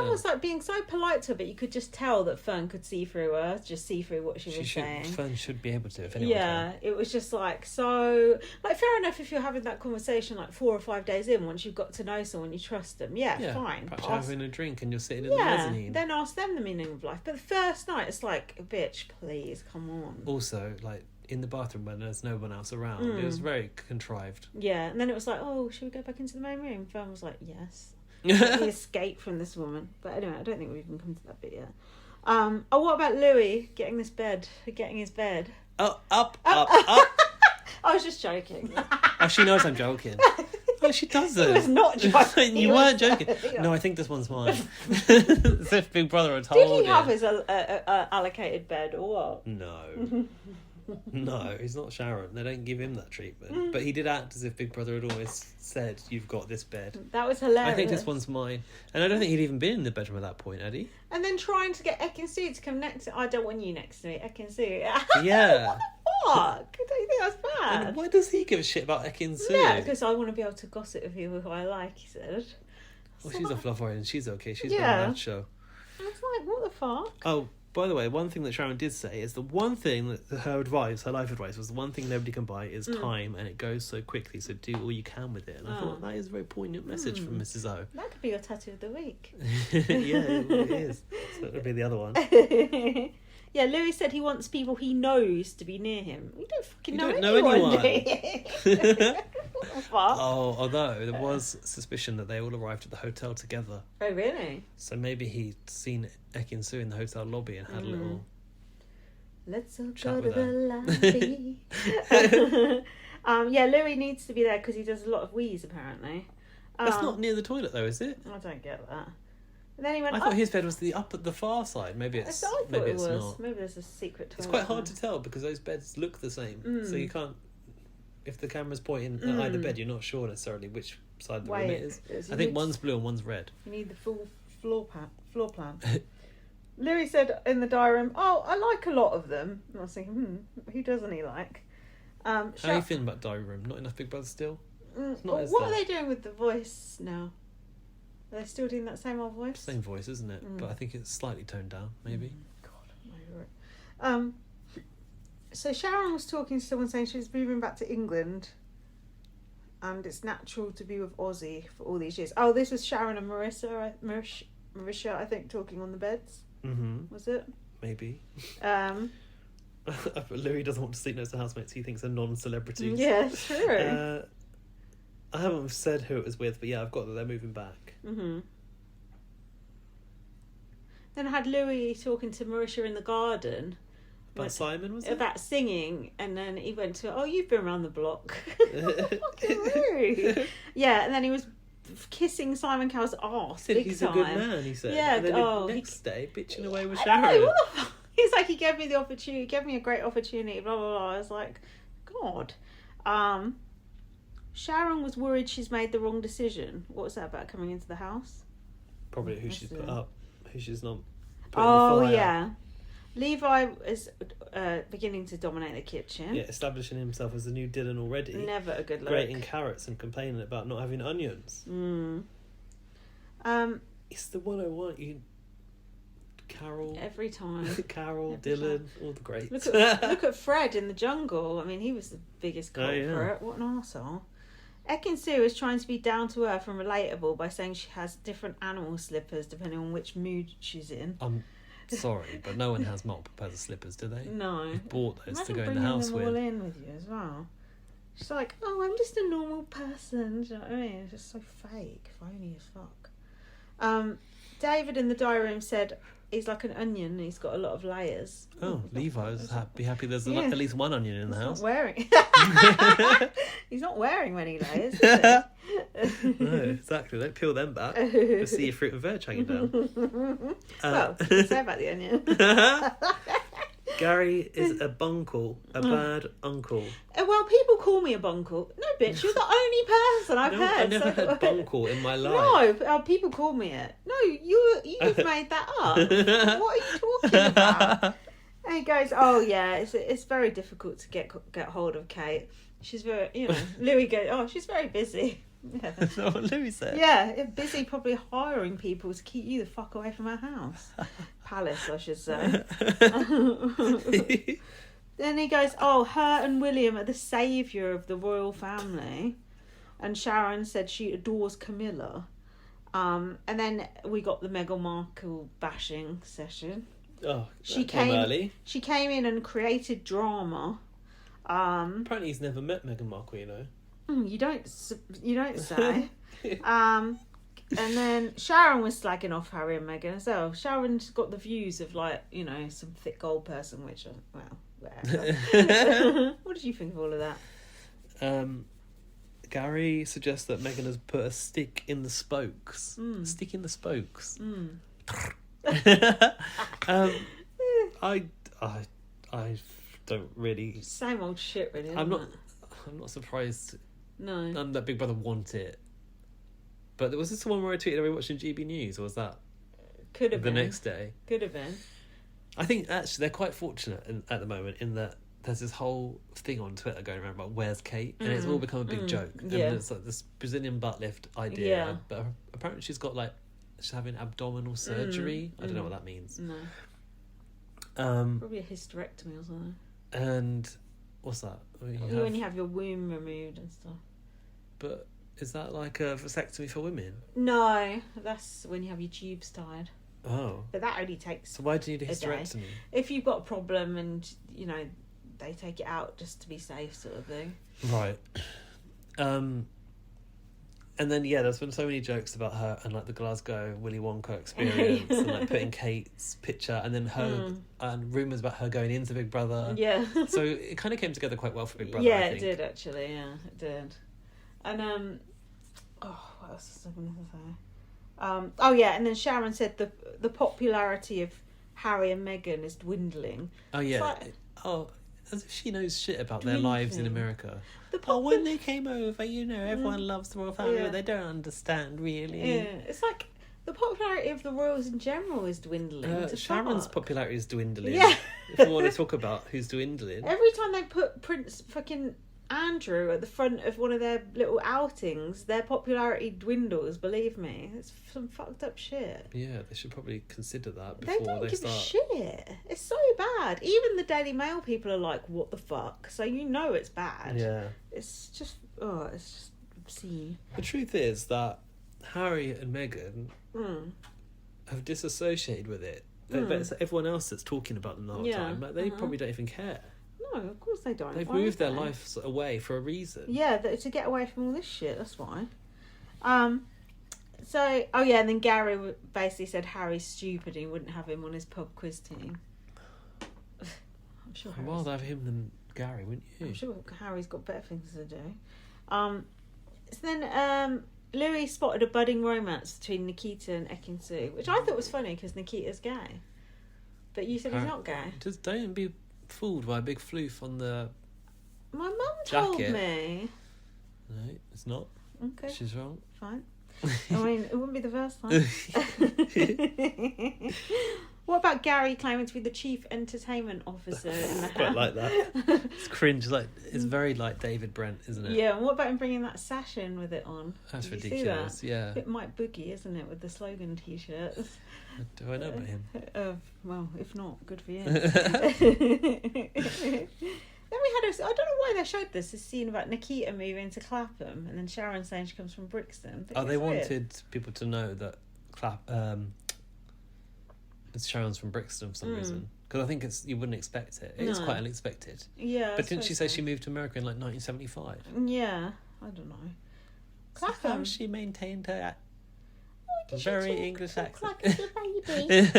was like being so polite to her, but you could just tell that Fern could see through her, just see through what she was saying. Fern should be able to, if anyone can. It was just like, so, like, fair enough if you're having that conversation like 4 or 5 days in, once you've got to know someone, you trust them. Yeah, fine. Perhaps you're having a drink and you're sitting in the mezzanine. Then ask them the meaning of life. But the first night, it's like, bitch, please, come on. Also, like, in the bathroom when there's no one else around, it was very contrived. Yeah, and then it was like, oh, should we go back into the main room? Fern was like, yes. He escaped from this woman. But anyway, I don't think we've even come to that bit yet. What about Louis getting his bed? Up. I was just joking. Oh, she knows I'm joking. No, she doesn't. He was not joking. You weren't joking. No, I think this one's mine. As if Big Brother had told Did he have his allocated bed or what? No. No, he's not Sharon. They don't give him that treatment. But he did act as if Big Brother had always said, you've got this bed. That was hilarious. I think this one's mine. And I don't think he'd even been in the bedroom at that point, had he? And then trying to get Ekin-Su to come next to... I don't want you next to me, Ekin-Su. Yeah. What the fuck? Don't you think that's bad? And why does he give a shit about Ekin-Su? Yeah, because I want to be able to gossip with people who I like, he said. Well, she's a Florian. She's okay. She's Yeah. got a mad show. I was like, what the fuck? Oh, by the way, one thing that Sharon did say is the one thing that her life advice was the one thing nobody can buy is time, and it goes so quickly, so do all you can with it. And I thought that is a very poignant message from Mrs. O. That could be your tattoo of the week. Yeah, it is. So that would be the other one. Yeah, Louis said he wants people he knows to be near him. We don't fucking You know don't know anyone. anyone. What the fuck? Oh, although there was suspicion that they all arrived at the hotel together. Oh, really? So maybe he'd seen Ekin Su in the hotel lobby and had a little... Let's all Chat go to with the lobby. Yeah, Louis needs to be there because he does a lot of wheeze, apparently. That's not near the toilet, though, is it? I don't get that. And then he went I up. thought his bed was up at the far side. Maybe I it's thought maybe it it's was. not. Maybe there's a secret toilet. It's quite hard there. to tell because those beds look the same. So you can't... If the camera's pointing at either bed, you're not sure necessarily which side of the room it is. I think one's blue and one's red. You need the full floor plan. Louis said in the diary room, "Oh, I like a lot of them." And I was thinking, who doesn't he like? How are you feeling about diary room? Not enough Big Brother still? What are they doing with the voice now? Are they still doing that same old voice? Same voice, isn't it? But I think it's slightly toned down, maybe. God, I'm over it. So Sharon was talking to someone saying she was moving back to England, and it's natural to be with Ozzy for all these years. Oh, this was Sharon and Marisha, I think, talking on the beds. Mm-hmm. Was it? Maybe. Um, But Louis doesn't want to sleep next to housemates. He thinks they're non-celebrities. yeah, true. I haven't said who it was with, but yeah, I've got that they're moving back. Mm-hmm. Then I had Louis talking to Marisha in the garden. About Simon, was it? About singing, and then he went to, "Oh, you've been around the block." Fucking rude. Yeah, and then he was kissing Simon Cowell's arse. He said big he's time. a good man, he said. Yeah, and then oh, the next day, bitching away with I Sharon. know, what the fuck? He's like, he gave me the opportunity, gave me a great opportunity, blah, blah, blah. I was like, God. Sharon was worried she's made the wrong decision. What was that about coming into the house? Probably who That's she's it. put up, who she's not put in the fire. Yeah. Levi is beginning to dominate the kitchen. Yeah, establishing himself as the new Dylan already. Never a good look. Grating carrots and complaining about not having onions. It's the 101. Carol. Every time. Carol, Every Dylan, time. all the greats. Look at Fred in the jungle. I mean, he was the biggest culprit. Oh, yeah. What an arsehole. Ekin Su is trying to be down to earth and relatable by saying she has different animal slippers depending on which mood she's in. I'm sorry, but no one has multiple pairs of slippers, do they? No. You bought those Imagine to go in the bringing house them with. all in with you as well. She's like, "Oh, I'm just a normal person." Do you know what I mean? It's just so fake, phony as fuck. David in the diary room said he's like an onion and he's got a lot of layers. Oh, Levi's happy there's Yeah. at least one onion in the He's house. not wearing. He's not wearing many layers. Is he? No, exactly. Don't peel them back. You'll see your fruit and veg hanging down. Well, what can you say about the onion? Gary is a bunkle, a bad uncle. Well, people call me a bunkle. No, bitch, you're the only person I've No, heard. I never so- heard bunkle in my life. No, people call me it. No, you've made that up. What are you talking about? And he goes, "Oh yeah, it's very difficult to get hold of Kate. She's very, Louis goes, oh, she's very busy." Yeah. That's not what Louis said. Yeah, busy probably hiring people to keep you the fuck away from her house. Palace, I should say. Then he goes, "Oh, her and William are the saviour of the royal family." And Sharon said she adores Camilla. And then we got the Meghan Markle bashing session. Oh, She that came early. She came in and created drama. Apparently he's never met Meghan Markle, you know. You don't say. And then Sharon was slagging off Harry and Meghan as well. Sharon's got the views of some thick old person, which whatever. What did you think of all of that? Gary suggests that Meghan has put a stick in the spokes. Stick in the spokes. I don't really. Same old shit, really. I'm not surprised. No. None that Big Brother want it. But was this the one where I tweeted are we watching GB News, or was that Could have been the next day? Could have been. I think actually they're quite fortunate at the moment in that there's this whole thing on Twitter going around about where's Kate, and it's all become a big joke. And it's like this Brazilian butt lift idea, but apparently she's having abdominal surgery. I don't know what that means. No. Probably a hysterectomy or something. And what's that? When you have your womb removed and stuff. But is that like a vasectomy for women? No, that's when you have your tubes tied. Oh. But that only takes. So why do you need a hysterectomy? If you've got a problem and they take it out just to be safe, sort of thing. Right. And then there's been so many jokes about her and like the Glasgow Willy Wonka experience and like putting Kate's picture and then her and rumours about her going into Big Brother. Yeah. So it kind of came together quite well for Big Brother. Yeah, I think. It did actually. Yeah, it did. And what else was I going to say? And then Sharon said the popularity of Harry and Meghan is dwindling. Oh yeah. As if she knows shit about their lives in America. When they came over, everyone loves the royal family, but they don't understand, really. Yeah, it's like the popularity of the royals in general is dwindling. Sharon's popularity is dwindling. Yeah. If you want to talk about who's dwindling. Every time they put Prince fucking Andrew at the front of one of their little outings, their popularity dwindles, believe me. It's some fucked up shit. Yeah, they should probably consider that before they don't give start. A shit. It's so bad. Even the Daily Mail people are like, what the fuck? So it's bad. Yeah. It's just obscene. The truth is that Harry and Meghan have disassociated with it. But it's everyone else that's talking about them the whole time. Like, they probably don't even care. No, of course they don't. They've moved their lives away for a reason. Yeah, to get away from all this shit, that's why. And then Gary basically said Harry's stupid, he wouldn't have him on his pub quiz team. I'm sure I'd rather have him than Gary, wouldn't you? I'm sure Harry's got better things to do. So then Louis spotted a budding romance between Nikita and Ekin-Su, which I thought was funny because Nikita's gay. But you said he's not gay. Just don't be fooled by a big floof on the My mum jacket. told me. No, it's not. Okay. She's wrong. Fine. I mean, it wouldn't be the first time. What about Gary claiming to be the chief entertainment officer in the house? Quite like that. It's cringe. It's very like David Brent, isn't it? Yeah, and what about him bringing that sash in with it on? That's Did ridiculous. You see that? Yeah. A bit Mike Boogie, isn't it, with the slogan T-shirts? Do I know about him? Well, if not, good for you. Then we had I don't know why they showed this scene about Nikita moving to Clapham and then Sharon saying she comes from Brixton. They wanted people to know that Sharon's from Brixton for some reason. Because I think you wouldn't expect it. It's quite unexpected. Yeah. But didn't she say she moved to America in like 1975? Yeah, I don't know. Clapham. So how she maintained her very English accent. Like a baby.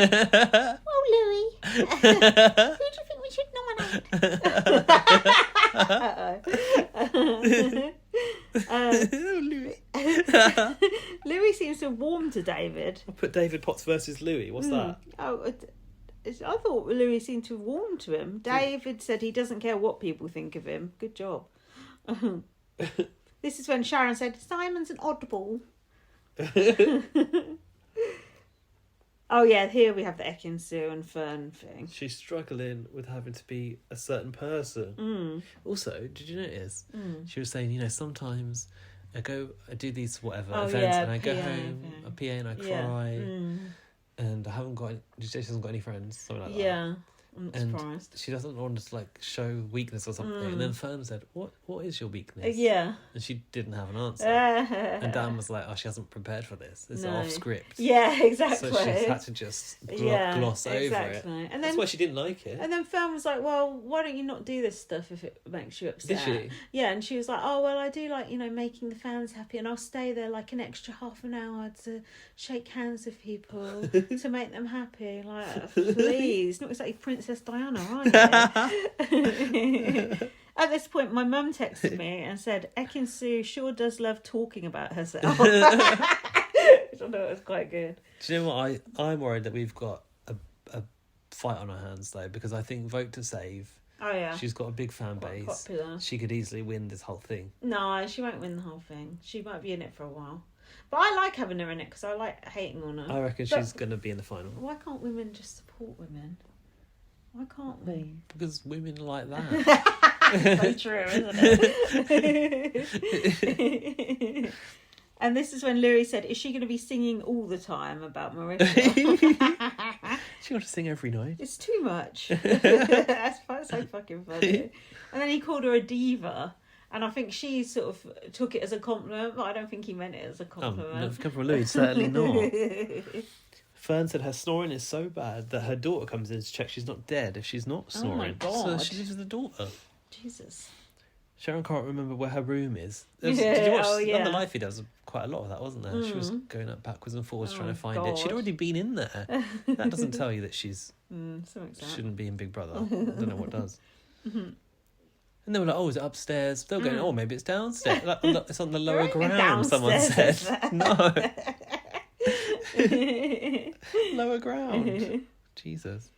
Oh, Louis. Who do you think we should nominate? Louis seems to have warmed to David. I put David Potts versus Louis. What's that? I thought Louis seemed to have warmed to him. David said he doesn't care what people think of him. Good job. This is when Sharon said, Simon's an oddball. Oh yeah, here we have the Ekin-Su and Fern thing. She's struggling with having to be a certain person. Also, did you notice? She was saying, sometimes I do these events and I go home, I PA and I cry, and I haven't got. She hasn't got any friends, something like that. Yeah. I'm not surprised. She doesn't want to show weakness or something. And then Fern said, "What is your weakness?" Yeah. And she didn't have an answer. And Dan was like, "Oh, she hasn't prepared for this. It's off script." Yeah, exactly. So she's had to just gloss over it. And then, that's why she didn't like it. And then Fern was like, "Well, why don't you not do this stuff if it makes you upset?" Did she? Yeah, and she was like, "Oh, well, I do making the fans happy, and I'll stay there an extra half an hour to shake hands with people to make them happy." Like, please, not exactly Princess Diana, are you? At this point, my mum texted me and said, Ekin-Su sure does love talking about herself. Which I thought was quite good. Do you know what? I'm worried that we've got a fight on our hands, though, because I think Vote to Save. Oh, yeah. She's got a big fan base. Popular. She could easily win this whole thing. No, she won't win the whole thing. She might be in it for a while. But I like having her in it because I like hating on her. I reckon she's going to be in the final. Why can't women just support women? Why can't we? Because women are like that. So true, isn't it? And this is when Louis said, is she going to be singing all the time about Marisha? She got to sing every night. It's too much. That's so fucking funny. And then he called her a diva. And I think she sort of took it as a compliment, but I don't think he meant it as a compliment. No, come from Louis, certainly not. Fern said her snoring is so bad that her daughter comes in to check she's not dead if she's not snoring. Oh my God. So she lives with the daughter. Jesus. Sharon can't remember where her room is. Yeah, Did you watch oh, yeah. On the Life? There was quite a lot of that, wasn't there? She was going up backwards and forwards trying to find it. She'd God. already been in there. That doesn't tell you that she's Something's that. shouldn't be in Big Brother. I don't know what does. And they were like, oh, is it upstairs? They were going, oh, maybe it's downstairs. Like, look, it's on the lower ground, someone said. No. Lower ground. Jesus.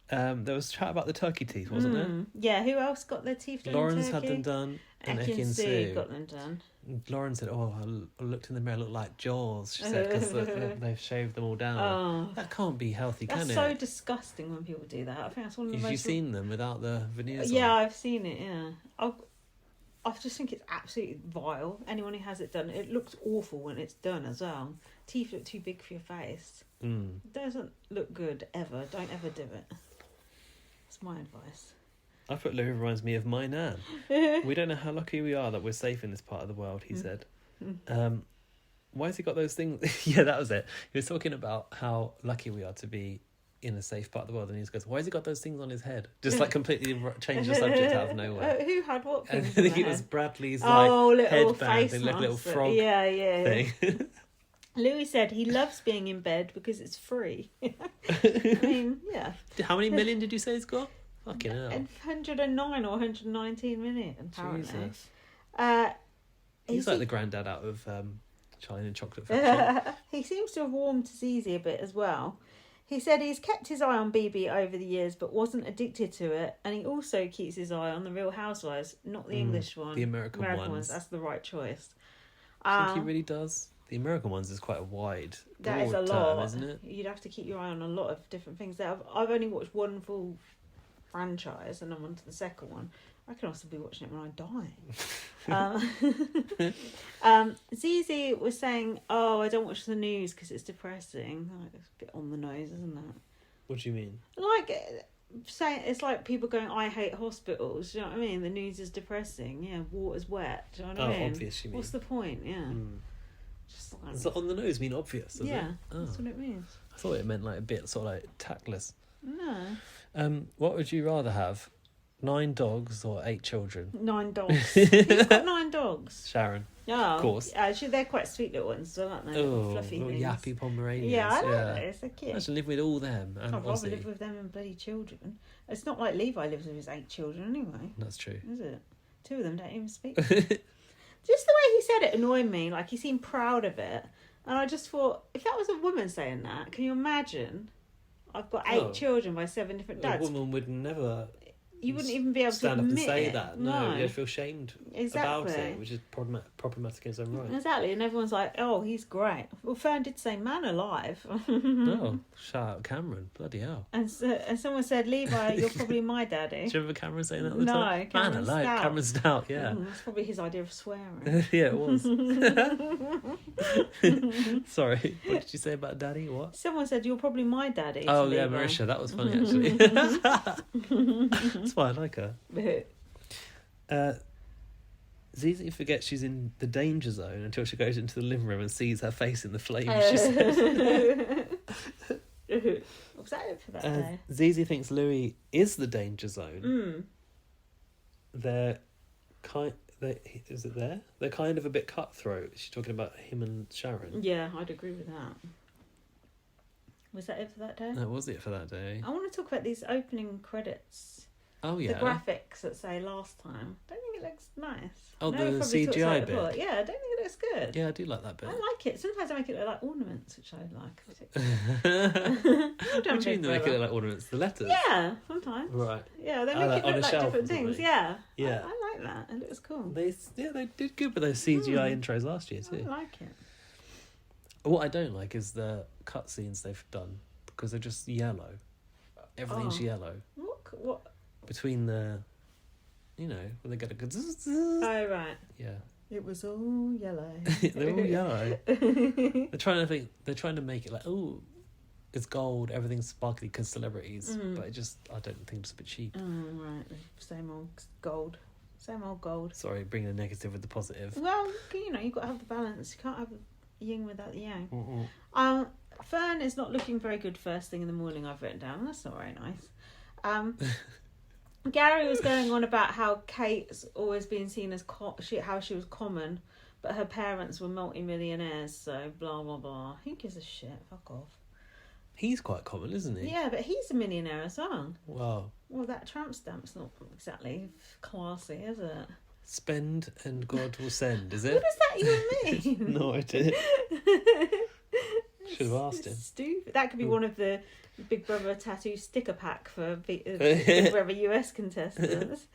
There was chat about the turkey teeth, wasn't there? Yeah, who else got their teeth done? Lauren's had them done, and Eki Eki and Sue got them done. Lauren said, oh, I looked in the mirror, looked like Jaws, she said, because they've shaved them all down. Oh, That can't be healthy, can that's it? so disgusting when people do that. I think that's one of the Have most... you seen them without the veneers Yeah, on? I've seen it, yeah. I just think it's absolutely vile. Anyone who has it done, it looks awful when it's done as well. Teeth look too big for your face. It doesn't look good, ever. Don't ever do it. That's my advice. I thought Louis reminds me of my nan. We don't know how lucky we are that we're safe in this part of the world, he said. Why has he got those things? Yeah, that was it. He was talking about how lucky we are to be in a safe part of the world, and he just goes, why has he got those things on his head? Just like completely change the subject out of nowhere. Who had what And things I on think their it was head? Bradley's little headband face thing, like a little mask. frog Yeah. thing. Louis said he loves being in bed because it's free. I mean, yeah. How many million did you say he's got? Fucking hell. 109 or 119 million, apparently. Jesus. He's like the granddad out of Charlie and the Chocolate Factory. He seems to have warmed to Zizi a bit as well. He said he's kept his eye on BB over the years but wasn't addicted to it, and he also keeps his eye on the Real Housewives, not the English one. The American ones. That's the right choice. I think he really does. The American ones is quite a wide, That is broad a term, lot, isn't it? You'd have to keep your eye on a lot of different things. I've only watched one full franchise, and I'm on to the second one. I can also be watching it when I die. Zizi was saying, "Oh, I don't watch the news because it's depressing." Like, it's a bit on the nose, isn't it? What do you mean? Like saying it's like people going, "I hate hospitals." Do you know what I mean? The news is depressing. Yeah, water's wet. Do you know what I mean? Obvious. You mean? What's the point? Yeah. Just like, Does on the nose mean obvious? Does yeah, it? Oh. that's what it means. I thought it meant like a bit sort of like tactless. No. What would you rather have? 9 dogs or 8 children? 9 dogs. Who's got 9 dogs? Sharon. Oh, Of course. Actually, they're quite sweet little ones, so aren't they? Little fluffy little things. yappy Pomeranians. Yeah, I like those. They're cute. Imagine live with all them and I'd rather Ozzy. live with them and bloody children. It's not like Levi lives with his 8 children anyway, That's true. is it? 2 of them don't even speak. Just the way he said it annoyed me. Like, he seemed proud of it. And I just thought, if that was a woman saying that, can you imagine? I've got 8 children by 7 different A dads. woman would never You wouldn't even be able stand to up and admit say it. that. No, you'd feel shamed about Exactly. it, which is problematic in its own right. Exactly, and everyone's like, "Oh, he's great." Well, Fern did say "man alive," Oh, shout out Cameron. Bloody hell. and someone said, "Levi, you're probably my daddy." Do you remember Cameron saying that all the No, time? Cameron Man alive, Stout. Cameron Stout, yeah. That's probably his idea of swearing. Yeah, it was. Sorry, what did you say about daddy? What? Someone said, "You're probably my daddy." Oh, to yeah, Levi. Marisha. That was funny, actually. That's why I like her. Zizi forgets she's in the danger zone until she goes into the living room and sees her face in the flames, she said. Was that it for that day? Zizi thinks Louis is the danger zone. They're is it there? They're kind of a bit cutthroat. She's talking about him and Sharon. Yeah, I'd agree with that. Was that it for that day? That was it for that day. I want to talk about these opening credits. Oh, yeah. The graphics that say last time. Don't think it looks nice. Oh, I know the we probably talked about CGI it before. bit? Yeah, I don't think it looks good. Yeah, I do like that bit. I like it. Sometimes I make it look like ornaments, which I like. What do you mean they make it look like ornaments? The letters? Yeah, sometimes. Right. Yeah, they Oh, make like it on look a like shelf different or things. something. Yeah. Yeah. I like that. It looks they cool. They did good with those CGI intros last year I too. like it. What I don't like is the cutscenes they've done because they're just yellow. everything's yellow. What? Between the, when they get a good zzz, Oh, right. yeah. It was all yellow. They're all yellow. They're trying to make it like, oh, it's gold, everything's sparkly because celebrities, but I don't think it's a bit cheap. Oh, right. Same old gold. Sorry, bringing the negative with the positive. Well, you've got to have the balance. You can't have the yin without the yang. Mm-mm. Fern is not looking very good first thing in the morning, I've written down. That's not very nice. Gary was going on about how Kate's always been seen as how she was common, but her parents were multi-millionaires, so blah, blah, blah. Who gives a shit? Fuck off. He's quite common, isn't he? Yeah, but he's a millionaire as well. Wow. Well, that tramp stamp's not exactly classy, is it? Spend and God will send, is it? What does that even mean? No idea. Should have asked him. Stupid. That could be one of the Big Brother tattoo sticker pack for Big Brother US contestants.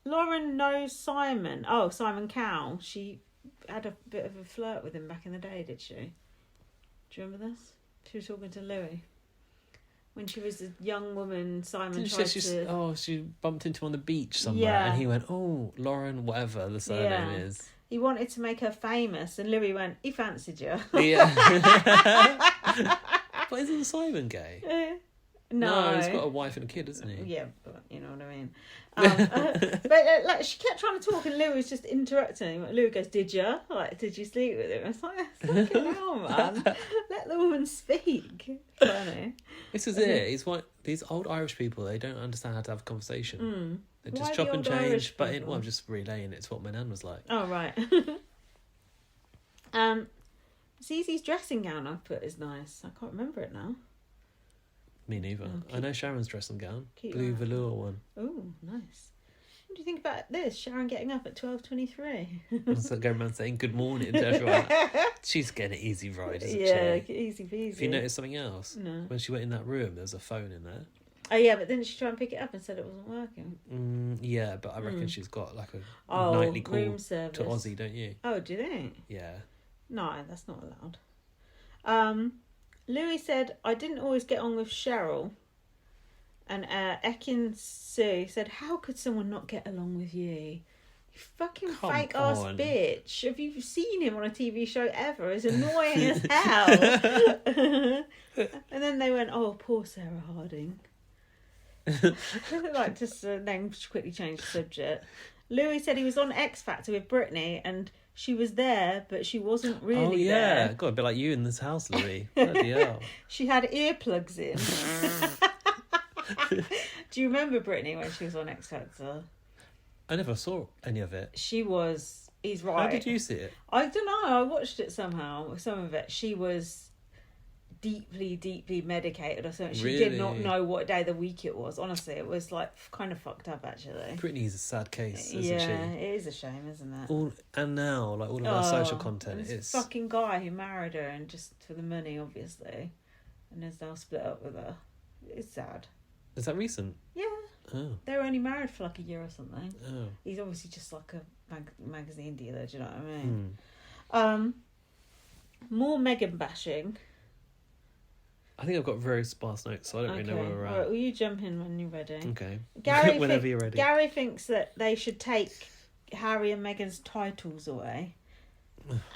Lauren knows Simon. Oh, Simon Cowell. She had a bit of a flirt with him back in the day, did she? Do you remember this? She was talking to Louis. When she was a young woman, Simon tried to... she bumped into him on the beach somewhere, and he went, oh, Lauren, whatever the surname is. He wanted to make her famous, and Louis went, he fancied you. Yeah. But isn't Simon gay? No, he's got a wife and a kid, isn't he? Yeah, but you know what I mean. But she kept trying to talk, and Louis was just interrupting. Louis goes, "Did you? Did you sleep with him?" I was like, "Fucking hell, man! Let the woman speak." Funny. This is it. It's these old Irish people. They don't understand how to have a conversation. They just chop and change. But I'm just relaying it to what my nan was like. Oh right. Zizi's dressing gown I put is nice. I can't remember it now. Me neither. I know Sharon's dressing gown. Cute Blue velour one. Oh, nice. What do you think about this? Sharon getting up at 12:23. So going around saying good morning to everyone. She's getting an easy ride, isn't she? Yeah, easy peasy. Have you noticed something else? No. When she went in that room, there was a phone in there. Oh yeah, but didn't she try and pick it up and said it wasn't working? Yeah, but I reckon she's got like a room nightly call service to Aussie, don't you? Oh, do they? Yeah. No, that's not allowed. Louis said, I didn't always get on with Cheryl. And Ekin Sue said, how could someone not get along with you? You fucking fake ass bitch. Have you seen him on a TV show ever? He's annoying as hell. And then they went, oh, poor Sarah Harding. Then quickly changed the subject. Louis said he was on X Factor with Brittany and she was there, but she wasn't really there. God, a bit like you in this house, Louis. Bloody hell. She had earplugs in. Do you remember Brittany when she was on X Factor? I never saw any of it. She was... He's right. How did you see it? I don't know. I watched it somehow. Some of it. She was deeply medicated or something. She did not know what day of the week it was. Honestly, it was kind of fucked up actually. Brittany's a sad case, isn't she? Yeah, it is a shame, isn't it? And now, all of our social content is is... fucking guy who married her and just for the money, obviously, and is now split up with her. It's sad. Is that recent? Yeah. Oh. They were only married for a year or something. Oh. He's obviously just like a magazine dealer, do you know what I mean? More Meghan bashing. I think I've got very sparse notes, so I don't really know where we're at. Right, well, you jump in when you're ready. Okay. Gary Whenever you're ready. Gary thinks that they should take Harry and Meghan's titles away.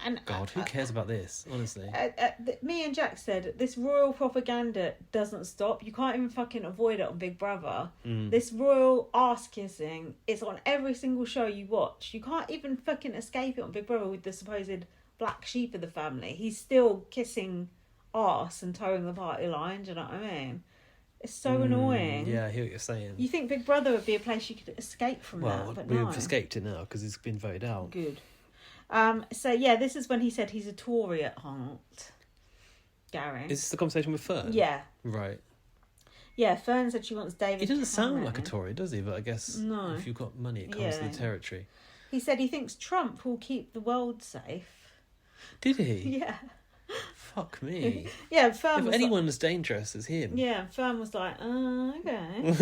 And God, who cares about this, honestly? Me and Jack said, this royal propaganda doesn't stop. You can't even fucking avoid it on Big Brother. This royal arse kissing, it's on every single show you watch. You can't even fucking escape it on Big Brother with the supposed black sheep of the family. He's still kissing arse and towing the party line, do you know what I mean? It's so annoying. Yeah, I hear what you're saying. You think Big Brother would be a place you could escape from that, but no. We've escaped it now because it's been voted out. Good. This is when he said he's a Tory at heart. Gary. Is this the conversation with Fern? Yeah. Right. Yeah, Fern said she wants David. He doesn't sound like a Tory, does he? But I guess no. If you've got money, it comes to the territory. He said he thinks Trump will keep the world safe. Did he? Yeah. Fuck me. Yeah, Fern if was anyone as dangerous as him. Yeah, Fern was like, okay.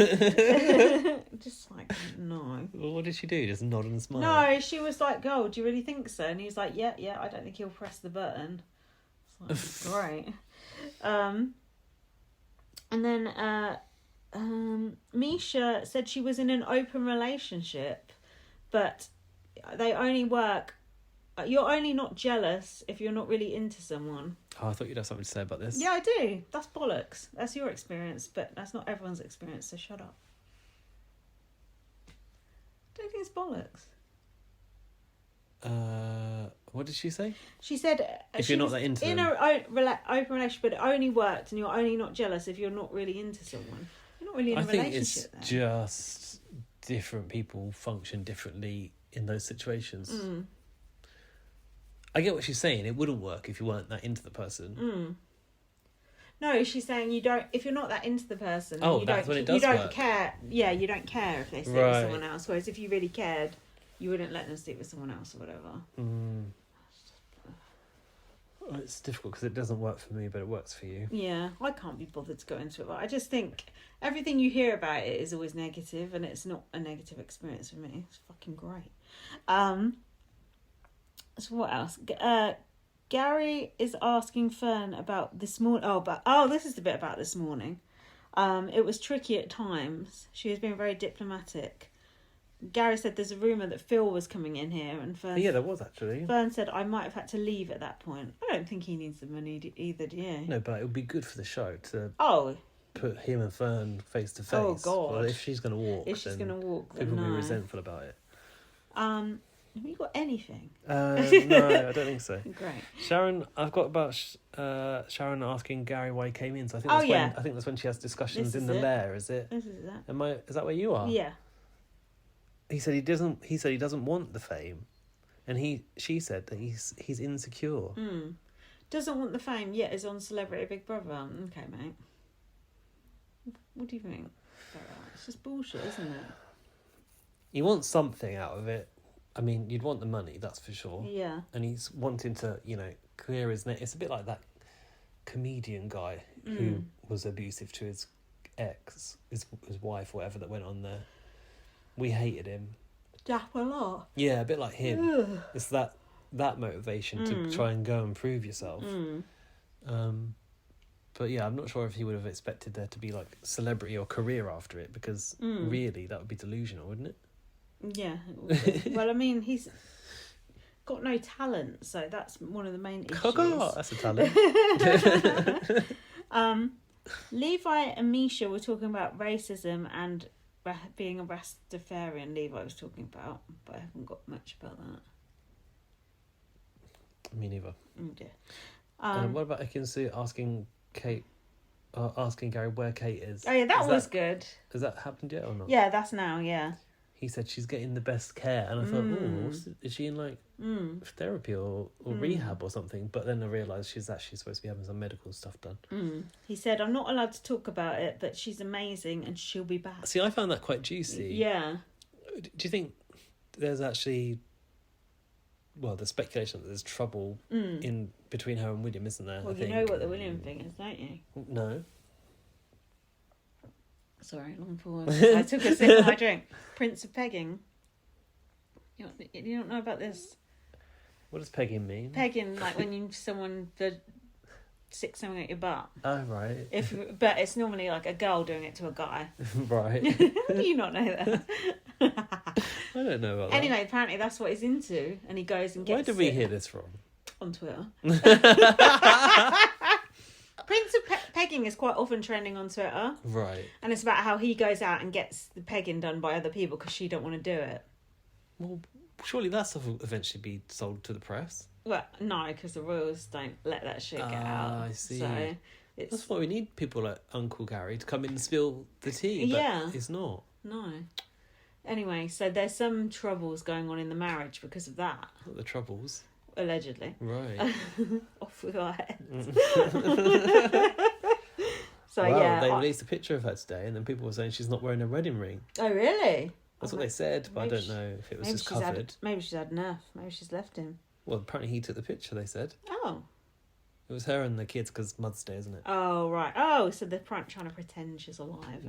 Just like, no. Well, what did she do? Just nod and smile? No, she was like, oh, do you really think so? And he was like, yeah, I don't think he'll press the button. It's like, great. And then Misha said she was in an open relationship, but they only work. You're only not jealous if you're not really into someone. Oh, I thought you'd have something to say about this. Yeah, I do. That's bollocks. That's your experience, but that's not everyone's experience, so shut up. I don't think it's bollocks. What did she say? She said if you're not that into in them. an open relationship, but it only worked, and you're only not jealous if you're not really into someone. You're not really in a relationship. I think it's then. just different people function differently in those situations. I get what she's saying. It wouldn't work if you weren't that into the person. No, she's saying you don't. If you're not that into the person, Oh, that's when it does You don't work. care. Yeah, you don't care if they sleep with someone else. Whereas if you really cared, you wouldn't let them sleep with someone else or whatever. It's difficult because it doesn't work for me, but it works for you. Yeah, I can't be bothered to go into it. But I just think everything you hear about it is always negative, and it's not a negative experience for me. It's fucking great. So what else? Gary is asking Fern about this morning. This is the bit about this morning. It was tricky at times. She was being very diplomatic. Gary said there's a rumour that Phil was coming in here, and Fern... Yeah, there was actually. Fern said, I might have had to leave at that point. I don't think he needs the money either, do you? No, but it would be good for the show to put him and Fern face to face. Oh, God. Well, if she's going to walk, people will be resentful about it. Have you got anything? No, I don't think so. Great. Sharon, I've got about Sharon asking Gary why he came in. So I think I think that's when she has discussions in the lair. Is it? This is that. Is that where you are? Yeah. He said he doesn't want the fame, and she said that he's insecure. Doesn't want the fame yet is on Celebrity Big Brother. Okay, mate. What do you think? It's just bullshit, isn't it? He wants something out of it. I mean, you'd want the money, that's for sure. Yeah. And he's wanting to, clear his net. It's a bit like that comedian guy who was abusive to his ex, his wife, or whatever, that went on there. We hated him. Dap a lot. Yeah, a bit like him. Ugh. It's that motivation to try and go and prove yourself. But yeah, I'm not sure if he would have expected there to be like celebrity or career after it, because really that would be delusional, wouldn't it? Yeah. Well, I mean, he's got no talent, so that's one of the main issues. That's a talent. Levi and Misha were talking about racism and being a Rastafarian. Levi was talking about, but I haven't got much about that. Me neither. Oh dear. What about Ekinsu asking Gary where Kate is? Oh yeah, that was good. Has that happened yet or not? Yeah, that's now. Yeah. He said she's getting the best care, and I thought, is she in like therapy or rehab or something? But then I realised she's actually supposed to be having some medical stuff done. He said, I'm not allowed to talk about it, but she's amazing and she'll be back. See, I found that quite juicy. Yeah. Do you think there's actually, there's speculation that there's trouble in between her and William, isn't there? Well, you know what the William thing is, don't you? No. Sorry, long pause. I took a sip of my drink. Prince of pegging. You don't know about this? What does pegging mean? Pegging, like when someone sticks something at your butt. Oh, right. But it's normally like a girl doing it to a guy. Right. How do you not know that? I don't know about that. Anyway, apparently that's what he's into, and he goes and gets. Where did we hear this from? On Twitter. Prince of pegging is quite often trending on Twitter. Right. And it's about how he goes out and gets the pegging done by other people because she don't want to do it. Well, surely that stuff will eventually be sold to the press. Well, no, because the royals don't let that shit get out. I see. So that's why we need people like Uncle Gary to come in and spill the tea. But yeah. It's not. No. Anyway, so there's some troubles going on in the marriage because of that. What the troubles? Allegedly. Right. Off with our heads. So they released a picture of her today, and then people were saying she's not wearing a wedding ring. Oh, really? That's what they said, but I don't know if it was just covered. Maybe she's had enough. Maybe she's left him. Well, apparently he took the picture, they said. Oh. It was her and the kids because Mother's Day, isn't it? Oh, right. Oh, so they're trying to pretend she's alive.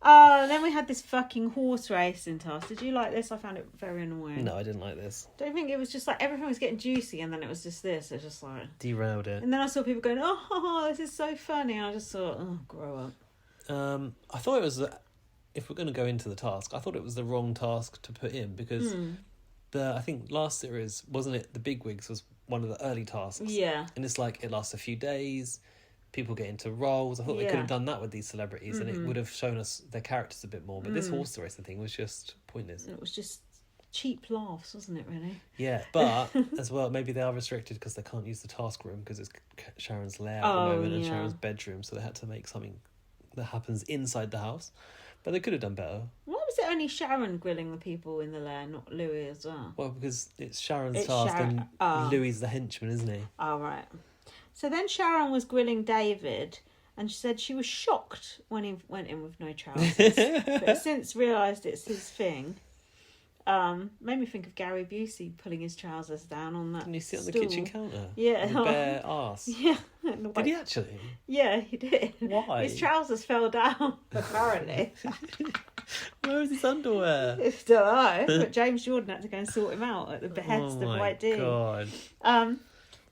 Oh, then we had this fucking horse racing task. Did you like this? I found it very annoying. No, I didn't like this. Don't you think it was just like everything was getting juicy and then it was just this? It was just like... Derailed it. And then I saw people going, oh, this is so funny. And I just thought, oh, grow up. I thought it was... if we're going to go into the task, I thought it was the wrong task to put in because I think last series, wasn't it, the Bigwigs was one of the early tasks. Yeah. And it's like, it lasts a few days, people get into roles. I thought they could have done that with these celebrities and it would have shown us their characters a bit more. But this horse racing thing was just pointless. It was just cheap laughs, wasn't it, really? Yeah, but as well, maybe they are restricted because they can't use the task room because it's Sharon's lair at the moment and Sharon's bedroom. So they had to make something that happens inside the house. But they could have done better. Why was it only Sharon grilling the people in the lair, not Louis as well? Well, because it's Sharon's task and Louis the henchman, isn't he? Oh, right. So then Sharon was grilling David and she said she was shocked when he went in with no trousers. But has since realised it's his thing. Made me think of Gary Busey pulling his trousers down on that Didn't he sit on the stool. kitchen counter? Yeah. With a bare arse? Yeah. Did he actually? Yeah, he did. Why? His trousers fell down, apparently. Where was his underwear? I don't know. But James Jordan had to go and sort him out at the behest of White D. Oh my God.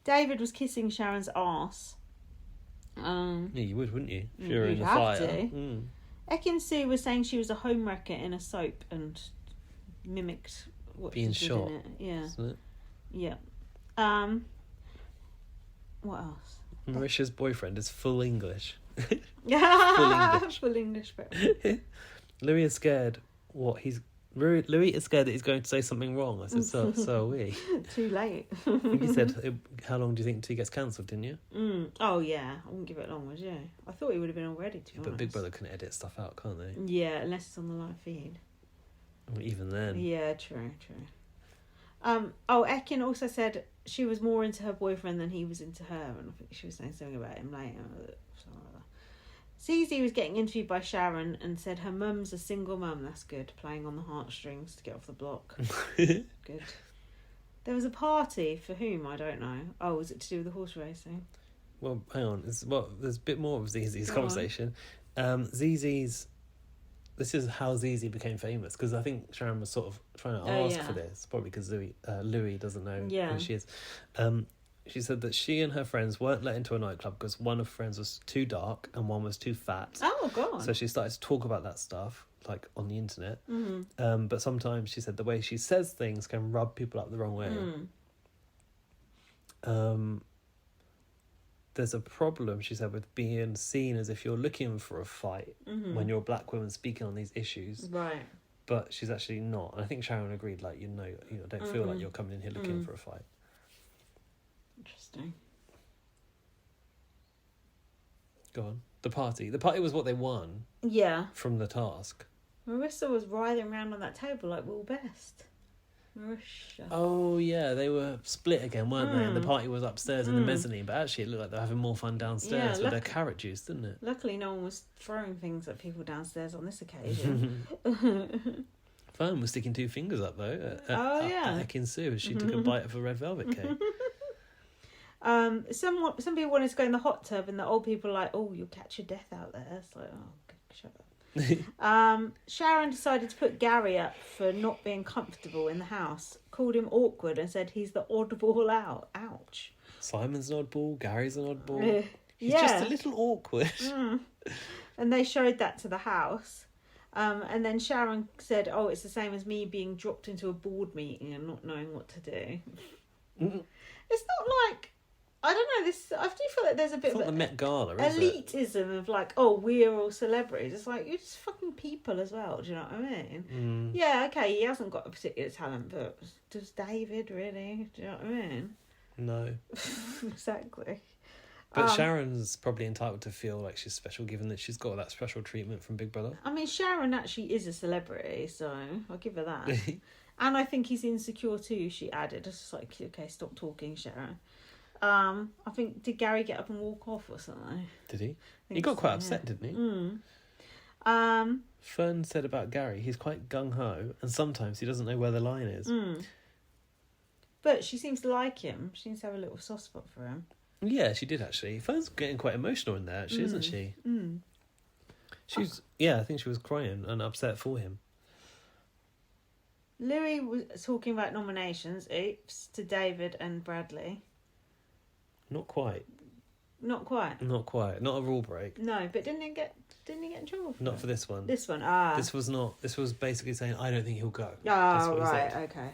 David was kissing Sharon's arse. Yeah, you would, wouldn't you? If you were in the have fire. to. Ekin Sue was saying she was a homewrecker in a soap and mimicked what being she did shot. in it. Yeah. Isn't it? Yeah. What else? Marisha's boyfriend is full English. Full English. Louis is scared. Louis is scared that he's going to say something wrong. I said, so are we. Too late. You said, how long do you think until he gets cancelled, didn't you? Oh, yeah. I wouldn't give it long, would you? I thought he would have been already, to be honest. But Big Brother can edit stuff out, can't they? Yeah, unless it's on the live feed. Well, even then. Yeah, true. Ekin also said she was more into her boyfriend than he was into her, and I think she was saying something about him later. Zizi was getting interviewed by Sharon and said her mum's a single mum. That's good. Playing on the heartstrings to get off the block. Good. There was a party for whom? I don't know. Oh, was it to do with the horse racing? Well, hang on. There's a bit more of Zizi's conversation. Zizi's... This is how Zizi became famous, because I think Sharon was sort of trying to ask for this, probably because Louis doesn't know who she is. She said that she and her friends weren't let into a nightclub because one of her friends was too dark and one was too fat. Oh, God. So she started to talk about that stuff, like, on the internet. Mm-hmm. But sometimes she said the way she says things can rub people up the wrong way. There's a problem, she said, with being seen as if you're looking for a fight when you're a black woman speaking on these issues. Right. But she's actually not. And I think Sharon agreed, like, don't feel like you're coming in here looking for a fight. Interesting. Go on. The party was what they won. Yeah. From the task. Marissa was writhing around on that table like Will Best. Marisha. Oh, yeah, they were split again, weren't they? And the party was upstairs in the mezzanine, but actually it looked like they were having more fun downstairs with their carrot juice, didn't it? Luckily, no one was throwing things at people downstairs on this occasion. Fern was sticking 2 fingers up, though, at Ekin Sue as she took a bite of a red velvet cake. Some people wanted to go in the hot tub, and the old people were like, "Oh, you'll catch your death out there." It's like, oh, shut up. Sharon decided to put Gary up for not being comfortable in the house, called him awkward and said he's the oddball out. Ouch. Simon's an oddball, Gary's an oddball. He's just a little awkward. And they showed that to the house. And then Sharon said, oh, it's the same as me being dropped into a board meeting and not knowing what to do. It's not like... I don't know, I do feel like there's a bit of the Met Gala, isn't it? Elitism of like, oh, we're all celebrities. It's like, you're just fucking people as well, do you know what I mean? Yeah, okay, he hasn't got a particular talent, but does David really? Do you know what I mean? No. Exactly. But Sharon's probably entitled to feel like she's special, given that she's got that special treatment from Big Brother. I mean, Sharon actually is a celebrity, so I'll give her that. And I think he's insecure too, she added. It's just like, okay, stop talking, Sharon. I think, did Gary get up and walk off or something? Did he? He got quite upset, didn't he? Fern said about Gary, he's quite gung-ho, and sometimes he doesn't know where the line is. But she seems to like him. She seems to have a little soft spot for him. Yeah, she did, actually. Fern's getting quite emotional in there, actually, isn't she? I think she was crying and upset for him. Louis was talking about nominations, oops, to David and Bradley. Not quite. Not quite. Not quite. Not a rule break. No, but didn't he get in trouble for Not for this one. This one, This was not. This was basically saying, I don't think he'll go. Oh, right, okay.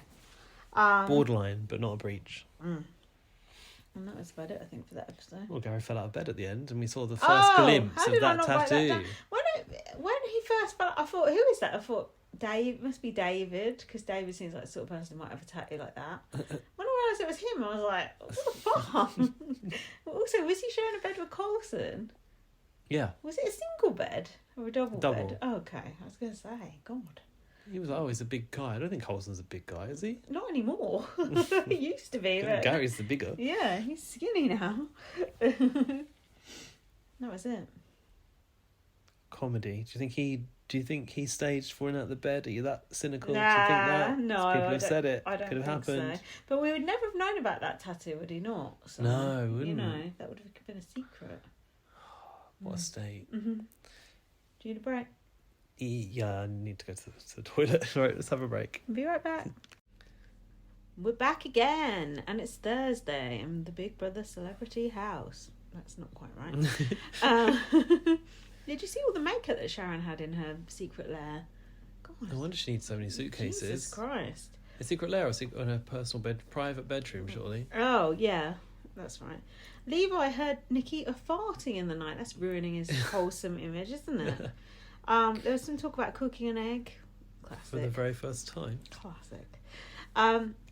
Borderline, but not a breach. And that was about it, I think, for that episode. Well, Gary fell out of bed at the end, and we saw the first glimpse of that tattoo. When he first fell out, I thought, who is that? I thought, Dave, must be David, because David seems like the sort of person who might have a tattoo like that. When I realised it was him, I was like, what the fuck? Also, was he sharing a bed with Coulson? Yeah. Was it a single bed or a double Double. bed? Oh, okay, I was going to say, God. He was he's a big guy. I don't think Coulson's a big guy, is he? Not anymore. He used to be. But... Gary's the bigger. Yeah, he's skinny now. That was it. Comedy. Do you think he staged falling out of the bed? Are you that cynical to Nah, think that? no. People have said it. I don't Could have think happened. so. But we would never have known about that tattoo, would he not? So, No, wouldn't. You know, that would have been a secret. What a state. Mm-hmm. Do you need a break? Yeah, I need to go to the toilet. Right, let's have a break. Be right back. We're back again, and it's Thursday in the Big Brother Celebrity House. That's not quite right. Did you see all the makeup that Sharon had in her secret lair? God, No wonder she needs so many suitcases. Jesus Christ. A secret lair or in her personal private bedroom, surely. Oh, yeah, that's right. Levi heard Nikita farting in the night. That's ruining his wholesome image, isn't it? There was some talk about cooking an egg. Classic. For the very first time. Classic.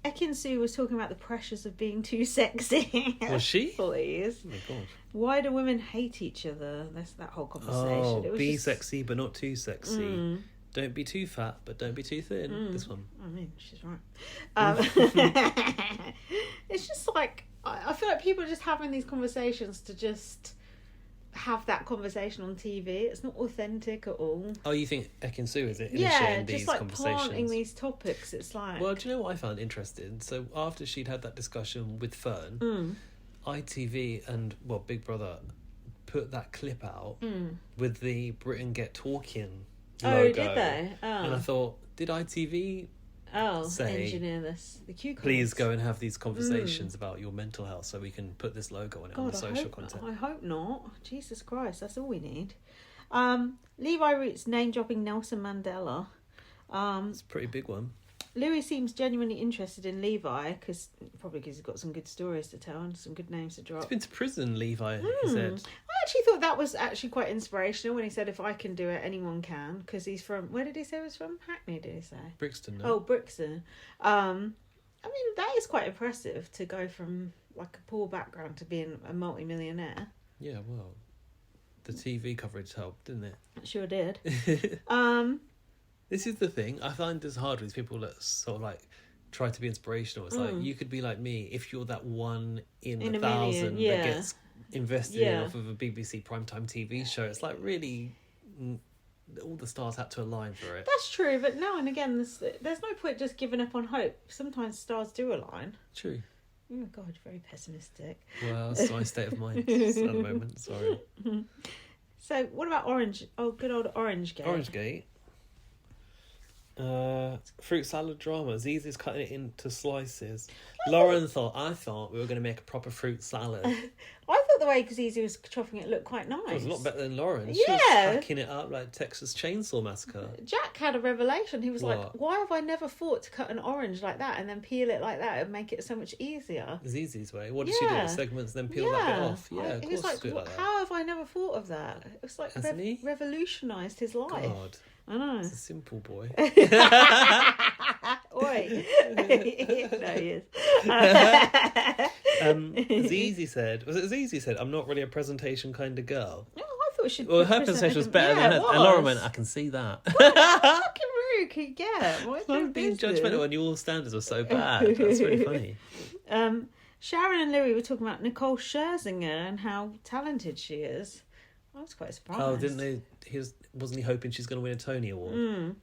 Ekin Sue was talking about the pressures of being too sexy. Was she? Please. Oh my God. Why do women hate each other? That's that whole conversation. Oh, It was be just... sexy but not too sexy. Don't be too fat but don't be too thin. This one. I mean, she's right. It's just like, I feel like people are just having these conversations to just have that conversation on TV. It's not authentic at all. Oh, you think Ekin Sue is it? Yeah, Initiating just these like conversations. planting these topics. It's like... Well, do you know what I found interesting? So after she'd had that discussion with Fern, ITV and Big Brother put that clip out with the Britain Get Talking logo. Oh, did they? Oh. And I thought, did ITV say, engineer this? The cue cards. please go and have these conversations about your mental health so we can put this logo on it on the social content? I hope not. Jesus Christ, that's all we need. Levi Roots name dropping Nelson Mandela. It's a pretty big one. Louis seems genuinely interested in Levi probably because he's got some good stories to tell and some good names to drop. He's been to prison, Levi, he said. I actually thought that was actually quite inspirational when he said, if I can do it, anyone can. Because he's from... Where did he say he was from? Hackney, did he say? Brixton, no? Oh, Brixton. I mean, that is quite impressive to go from like a poor background to being a multi-millionaire. Yeah, well, the TV coverage helped, didn't it? It sure did. This is the thing. I find this hard with people that sort of like try to be inspirational. It's like, you could be like me if you're that one in a thousand that gets invested in off of a BBC primetime TV show. It's like really... all the stars had to align for it. That's true, but now and again, there's no point just giving up on hope. Sometimes stars do align. True. Oh God, you're very pessimistic. Well, that's my state of mind at the moment. Sorry. So, what about Orange? Oh, good old Orange Gate. Orange Gate. Fruit salad drama. Zizi's cutting it into slices. I thought we were going to make a proper fruit salad. I thought the way Zizi was chopping it looked quite nice. It was a lot better than Lauren. Yeah. She was hacking it up like Texas Chainsaw Massacre. Jack had a revelation. He was What? like, why have I never thought to cut an orange like that and then peel it like that and make it so much easier? Zizi's way. What did she do? Segments, then peel that bit off. Yeah, of he course. was like, do it like that. how have I never thought of that? It was like Hasn't he? revolutionised his life. God. I know. He's a simple boy. Oi. No, he is. Zizi said, was it Zizi said, I'm not really a presentation kind of girl? No, I thought she'd... Well, her presentation was better than hers. And Lauren went, I can see that. How fucking rude can you get? Why I'm being judgmental when your standards were so bad. That's really funny. Sharon and Louis were talking about Nicole Scherzinger and how talented she is. I was quite surprised. Oh, didn't they? Wasn't he hoping she's going to win a Tony Award?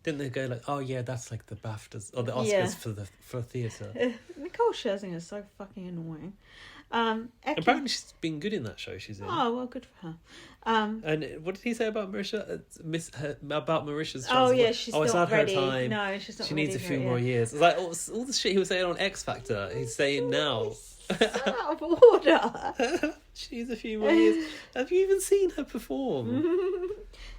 Didn't they go like, oh yeah, that's like the BAFTAs or the Oscars for theatre? Nicole Scherzinger is so fucking annoying. Apparently she's been good in that show she's in. Oh, well, good for her. And what did he say about Marisha? About Marisha's Oh, chances? yeah, she's it's not not ready. her time. No, she's not She ready needs a for few it more yet. years. It's like all the shit he was saying on X Factor, he's saying now. So out of order. She needs a few more years. Have you even seen her perform?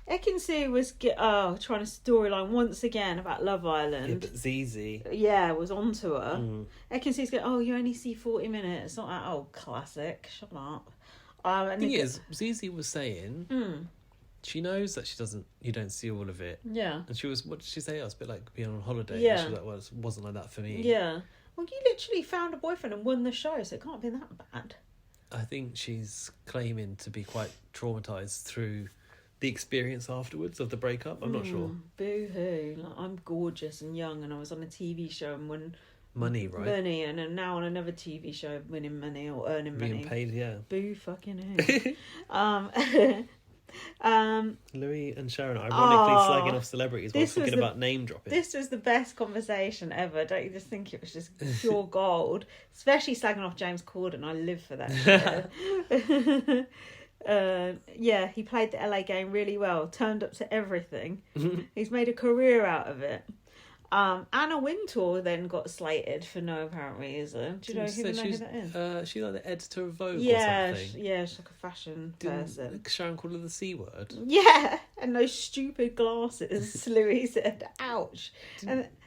Ekin-Su was trying to storyline once again about Love Yeah, Island. but Zizi. Yeah, was onto her. Mm. Ekin-Su's going, you only see 40 minutes. Not that old classic. Shut up. The thing is, Zizi was saying she knows that you don't see all of it. Yeah. And she was, what did she say? I was a bit like being on holiday. Yeah. And she was like, well, it wasn't like that for me. Yeah. Well, you literally found a boyfriend and won the show, so it can't be that bad. I think she's claiming to be quite traumatised through the experience afterwards of the breakup. I'm not sure. Boo-hoo. Like, I'm gorgeous and young, and I was on a TV show and won Money, right? money, and I'm now on another TV show winning money or earning money. Being paid, yeah. Boo fucking who. Louis and Sharon are ironically slagging off celebrities while this was talking about name dropping. This was the best conversation ever. Don't you just think it was just pure gold? Especially slagging off James Corden. I live for that shit. Yeah, he played the LA game really well. Turned up to everything. He's made a career out of it. Anna Wintour then got slated for no apparent reason. Do you know who that is? She's like the editor of Vogue or Yeah, something. she's like a fashion person. Sharon called her the C word. Yeah, and those stupid glasses. Louis said, "Ouch."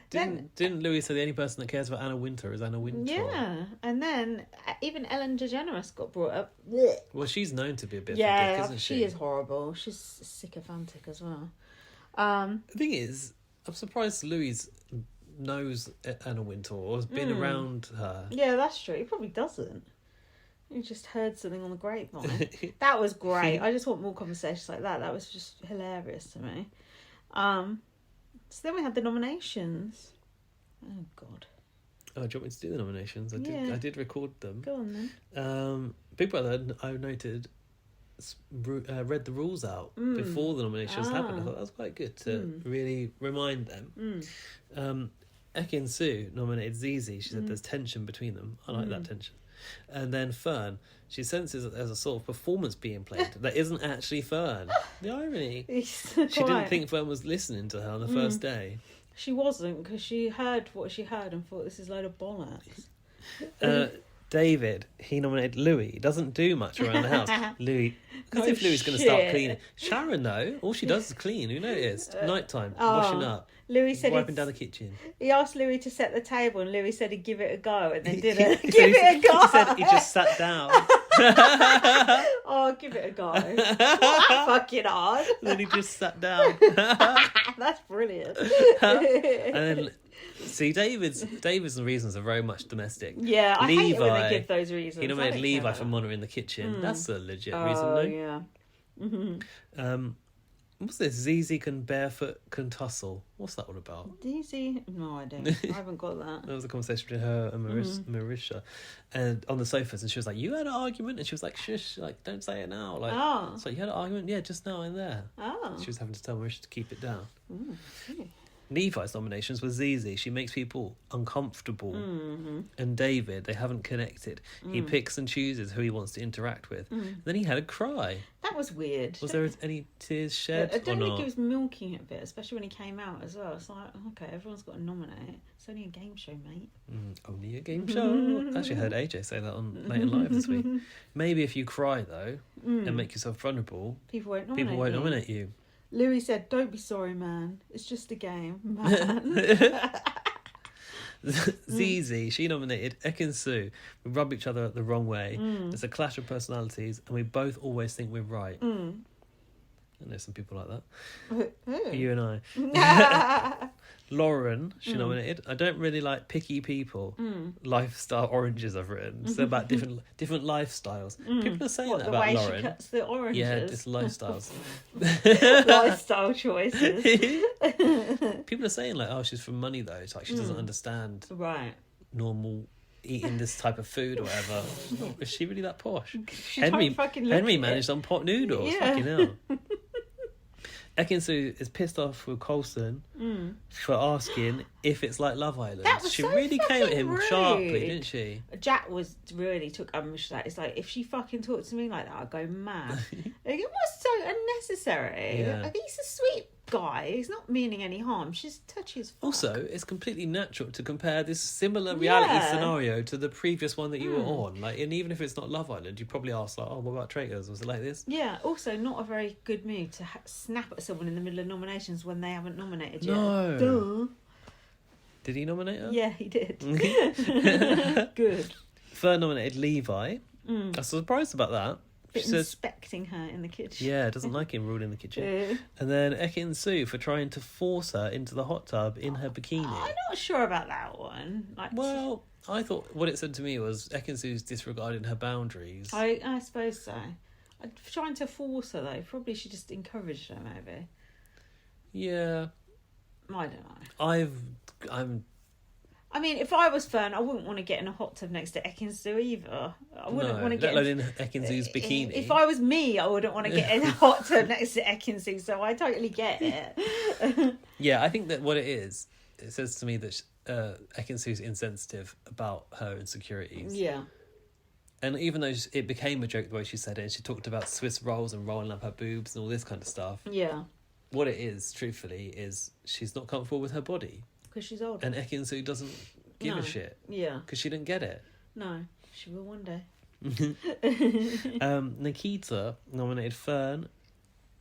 Didn't Louis say the only person that cares about Anna Wintour is Anna Wintour? Yeah, and then even Ellen DeGeneres got brought up. Well, she's known to be a bit of a Yeah, dick, isn't she? she is horrible. She's sycophantic as well. The thing is, I'm surprised Louis knows Anna Wintour or has been around her. Yeah, that's true. He probably doesn't. He just heard something on the grapevine. That was great. I just want more conversations like that. That was just hilarious to me. So then we had the nominations. Oh, God. Oh, do you want me to do the nominations? I did record them. Go on then. Big Brother, I noted, read the rules out before the nominations happened. I thought that was quite good to really remind them. Ekin-Su nominated Zizi. She said there's tension between them. I like that tension. And then Fern, she senses that there's a sort of performance being played that isn't actually Fern. The irony. She didn't think Fern was listening to her on the first day. She wasn't, because she heard what she heard and thought, this is a load of bollocks. David, he nominated Louis. He doesn't do much around the house. Louis, because if Louis is going to start cleaning. Sharon, though, all she does is clean. Who noticed? Nighttime, washing up. Louis said wiping down the kitchen. He asked Louis to set the table, and Louis said he'd give it a go, and then didn't. Give it a go. He said he just sat down. Oh, give it a go. That's fucking hard. Then he just sat down. That's brilliant. And then, see, David's reasons are very much domestic. Yeah, I hate it when they give those reasons. He nominated Levi for monitoring the kitchen. That's a legit reason, no? Yeah. Mm-hmm. What's this? Zizi can tussle. What's that all about? Zizi? No idea. I haven't got that. That was a conversation between her and Marisha, and on the sofas, and she was like, "You had an argument," and she was like, "Shush, like don't say it now." Like, it's like, you had an argument, yeah, just now and there. Oh. She was having to tell Marisha to keep it down. Okay. Levi's nominations was Zizi. She makes people uncomfortable. And David, they haven't connected. He picks and chooses who he wants to interact with. Then he had a cry. That was weird. Was there any tears shed? I don't or think not? he was milking it a bit, especially when he came out as well. It's like, okay, everyone's got to nominate. It's only a game show, mate. Only a game show. I actually heard AJ say that on Late and Live this week. Maybe if you cry though and make yourself vulnerable, people won't nominate you. Louis said, "Don't be sorry, man. It's just a game, man." Zizi, she nominated Ekin-Su. We rub each other the wrong way. There's a clash of personalities, and we both always think we're right. I know some people like that. You and I. Lauren, she nominated. I don't really like picky people. Lifestyle oranges, I've written. So about different lifestyles. People are saying that about Lauren. She cuts the oranges. Yeah, just lifestyles. Lifestyle choices. People are saying like, oh, she's from money though. It's like she doesn't understand normal eating this type of food or whatever. Is she really that posh? Henry managed on pot noodles. Yeah. Fucking hell. Ekin-Su is pissed off with Coulson for asking if it's like Love Island. That was she so really came at fucking him rude. sharply, didn't she? Jack really took umbrage to that. It's like, if she fucking talked to me like that, I'd go mad. Like, it was so unnecessary. Yeah. Like, he's a sweet guy. He's not meaning any harm. She's touchy as fuck. Also, it's completely natural to compare this similar reality Yeah. scenario to the previous one that you were on. Like, and even if it's not Love Island, you probably ask, like, oh, what about Traitors? Was it like this? Yeah, also not a very good move to snap at someone in the middle of nominations when they haven't nominated yet. No. Duh. Did he nominate her? Yeah, he did. Good. Fern nominated Levi. I was surprised about that. She says, Inspecting her in the kitchen. yeah, doesn't like him ruling the kitchen. And then Ekin-Su for trying to force her into the hot tub in her bikini. I'm not sure about that one. Like, Well, I thought what it said to me was Ekin-Su's disregarding her boundaries. I suppose so. I'm trying to force her though. Probably she just encouraged her. Maybe. Yeah, I don't know. I mean, if I was Fern, I wouldn't want to get in a hot tub next to Ekin-Su either. I wouldn't want to get let alone in Ekin-Su's bikini. If I was me, I wouldn't want to get in a hot tub next to Ekin-Su. So I totally get it. Yeah, I think that what it is, it says to me that Ekin-Su's insensitive about her insecurities. Yeah. And even though it became a joke the way she said it, and she talked about Swiss rolls and rolling up her boobs and all this kind of stuff. Yeah. What it is, truthfully, is she's not comfortable with her body. Because she's older. And Ekin-Su doesn't give a shit. Yeah. Because she didn't get it. No, she will one day. Nikita nominated Fern.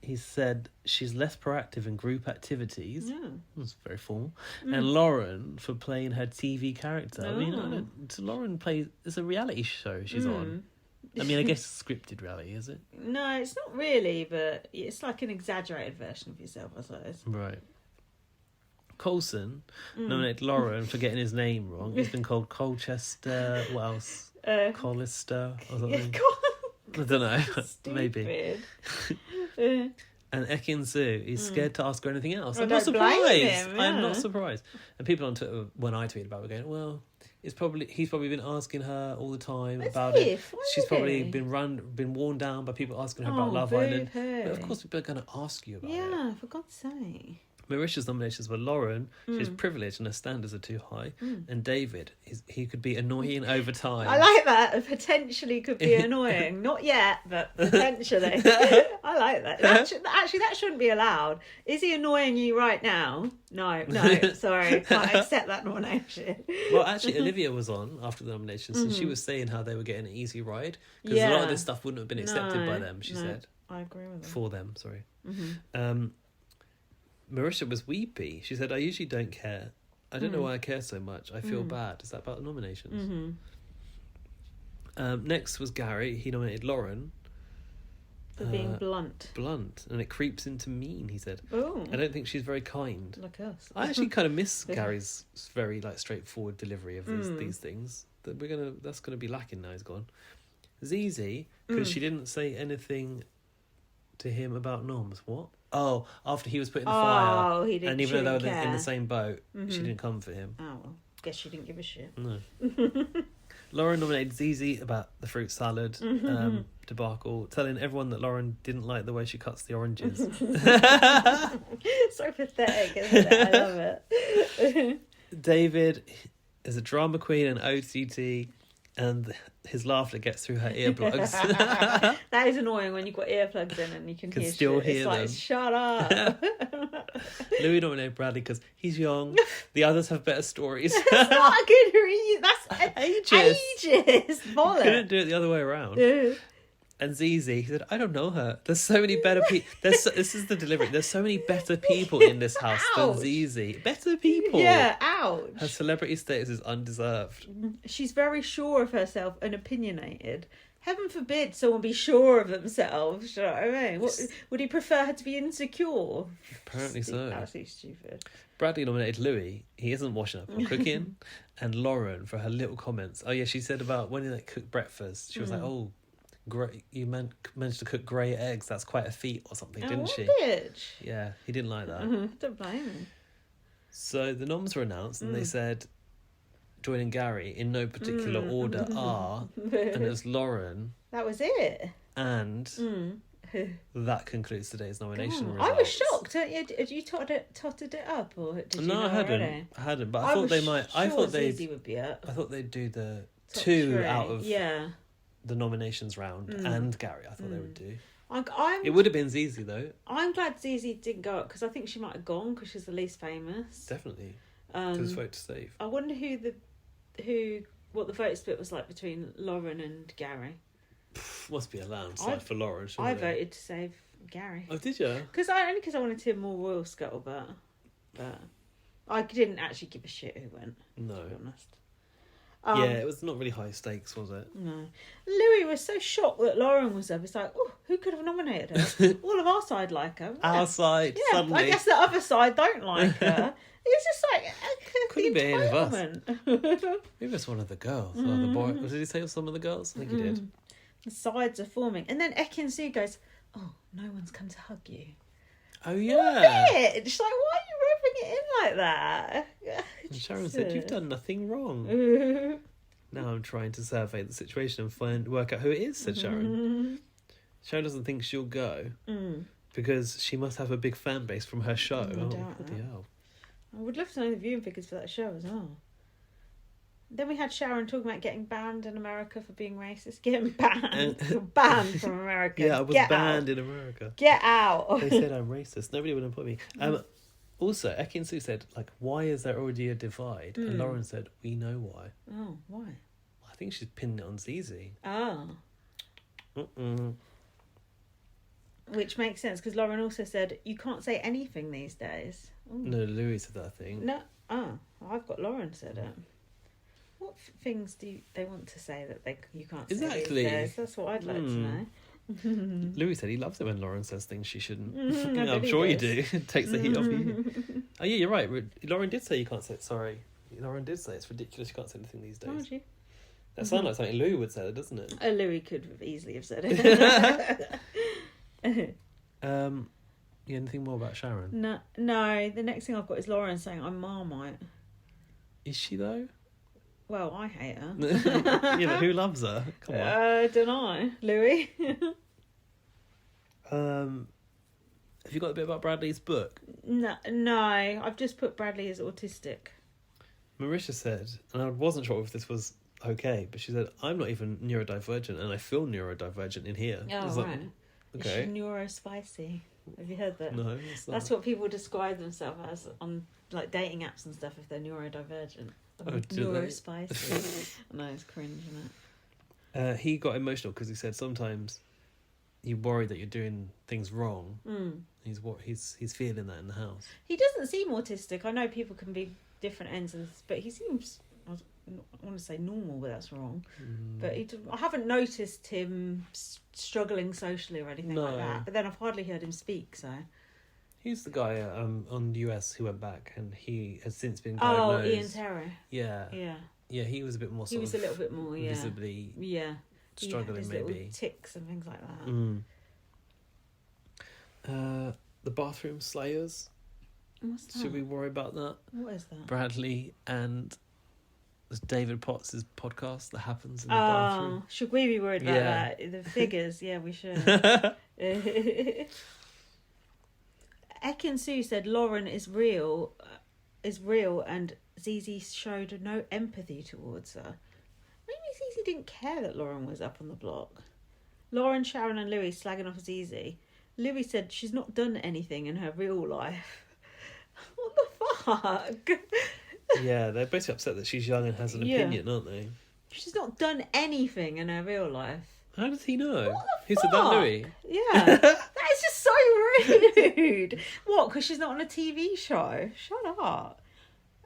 He said she's less proactive in group activities. Yeah. That's very formal. And Lauren for playing her TV character. I mean, Lauren plays... It's a reality show she's on. I mean, I guess scripted reality, is it? No, it's not really, but it's like an exaggerated version of yourself, I suppose. Right. Colson nominated Lauren for getting his name wrong. He's been called Colchester. What else? Collister or something. I don't know. Maybe. And Ekin-Su, he's scared to ask her anything else. I'm not surprised. Him, yeah. I'm not surprised. And people on Twitter, when I tweeted about it, were going, well, he's probably been asking her all the time about it. She's probably been worn down by people asking her about Love Island. But of course, people are going to ask you about it. Yeah, for God's sake. Marisha's nominations were Lauren, she's privileged and her standards are too high, and David, he could be annoying over time. I like that. Potentially could be annoying. Not yet, but potentially. I like that. Actually, that shouldn't be allowed. Is he annoying you right now? No, sorry. Can't accept that nomination. Well, actually, Olivia was on after the nominations, and she was saying how they were getting an easy ride, because a lot of this stuff wouldn't have been accepted by them, she said. I agree with her. For them, sorry. Marisha was weepy. She said, I usually don't care. I don't know why I care so much. I feel bad. Is that about the nominations? Next was Gary. He nominated Lauren. For being blunt. Blunt. And it creeps into mean, he said. Oh. I don't think she's very kind. Like us. I actually kind of miss Gary's very straightforward delivery of these things. That's gonna be lacking now he's gone. Zizi, because she didn't say anything to him about noms. What? Oh, after he was put in the fire. He didn't. And even though they were in the same boat, she didn't come for him. Oh, well. Guess she didn't give a shit. No. Lauren nominated Zizi about the fruit salad debacle, telling everyone that Lauren didn't like the way she cuts the oranges. So pathetic, isn't it? I love it. David is a drama queen and OTT, and his laughter gets through her earplugs. That is annoying when you've got earplugs in and you can hear still shit. hear It's them. like, shut up. Louis nominated Bradley because he's young. The others have better stories. That's not a good reason. That's ages. Bollocks. Couldn't do it the other way around. And Zizi, he said, I don't know her. There's so many better people. This is the delivery. There's so many better people in this house than Zizi. Better people. Yeah, ouch. Her celebrity status is undeserved. She's very sure of herself and opinionated. Heaven forbid someone be sure of themselves. Do you know what I mean? Would he prefer her to be insecure? Apparently so. Absolutely stupid. Bradley nominated Louis. He isn't washing up or cooking. And Lauren for her little comments. Oh, yeah, she said about when he cooked breakfast. She was like, oh, great, you managed to cook grey eggs. That's quite a feat or something, didn't she? Bitch. Yeah, he didn't like that. Don't blame him. So the noms were announced and they said, joining Gary in no particular order are, and it was Lauren. That was it. And that concludes today's nomination God, results. I was shocked. Had you totted it up, or did you No, know I hadn't. already? I hadn't, but I thought they might. I thought Zizi would be up. I thought they'd do the Top 2 3. out of yeah. the nominations round and Gary. I thought they would do. It would have been Zizi though. I'm glad Zizi didn't go up because I think she might have gone because she's the least famous. Definitely. Because vote to save. I wonder what the vote split was like between Lauren and Gary. Must be a landslide for Lauren. I voted to save Gary. Oh, did you? Because I wanted to hear more royal scuttlebutt, but I didn't actually give a shit who went. No. To be honest. Yeah, it was not really high stakes, was it? No. Louis was so shocked that Lauren was up. It's like, oh, who could have nominated her? All of our side like her. Our side, yeah, suddenly. I guess the other side don't like her. It's just like, couldn't be any of us. entitlement. Maybe it's one of the girls. Or the boy. Did he say it was some of the girls? I think he did. The sides are forming. And then Ekin Su goes, oh, no one's come to hug you. Oh, yeah. It's like, why are you rubbing it in like that? And Sharon said, you've done nothing wrong. Now I'm trying to survey the situation and work out who it is, said Sharon. Sharon doesn't think she'll go because she must have a big fan base from her show. Bloody hell. I would love to know the viewing figures for that show as well. Then we had Sharon talking about getting banned in America for being racist. Getting banned. You're banned from America. Yeah, I was banned in America. Get out. They said I'm racist. Nobody would employ me. Also, Ekin Su said, like, why is there already a divide? And Lauren said, we know why. Oh, why? I think she's pinning it on Zizi. Oh. Which makes sense, because Lauren also said, you can't say anything these days. Ooh. No, Louis said that thing. No. Oh, I've got Lauren said it. What things do they want to say that you can't say exactly. these days? That's what I'd like to know. Louis said he loves it when Lauren says things she shouldn't. I I'm sure you do. It takes the heat off you. Oh yeah, you're right. Lauren did say you can't say it. Sorry. Lauren did say it's ridiculous you can't say anything these days. Oh, she? That sounds like something Louis would say, doesn't it? Louis could have easily said it. Yeah, anything more about Sharon? No, the next thing I've got is Lauren saying I'm Marmite. Is she though? Well, I hate her. Yeah, but who loves her? Come on. Don't I? Louis? Have you got a bit about Bradley's book? No, I've just put Bradley as autistic. Marisha said, and I wasn't sure if this was okay, but she said, I'm not even neurodivergent and I feel neurodivergent in here. Oh, right. Like, okay. Is she neurospicy? Have you heard that? No, that's what people describe themselves as on like dating apps and stuff if they're neurodivergent. Neurospicy. I know, it's cringe, isn't it? He got emotional because he said sometimes you worry that you're doing things wrong. He's feeling that in the house. He doesn't seem autistic. I know people can be different ends of this, but he seems, I want to say normal, but that's wrong. But I haven't noticed him struggling socially or anything like that. But then I've hardly heard him speak, so. He's the guy on the US who went back and he has since been diagnosed. Oh, Ian Terry. Yeah. Yeah, he was a bit more He was a little bit more, visibly struggling, his maybe. Little tics and things like that. The bathroom slayers. What's that? Should we worry about that? What is that? Bradley and David Potts' podcast that happens in the bathroom. Should we be worried about that? The figures, yeah, we should. Ekin Su said Lauren is real, and Zizi showed no empathy towards her. Maybe Zizi didn't care that Lauren was up on the block. Lauren, Sharon and Louis slagging off Zizi. Louis said she's not done anything in her real life. What the fuck? Yeah, they're basically upset that she's young and has an opinion, aren't they? She's not done anything in her real life. How does he know? What the Who said that, fuck? Louis? Yeah. That is just so rude. What, because she's not on a TV show? Shut up.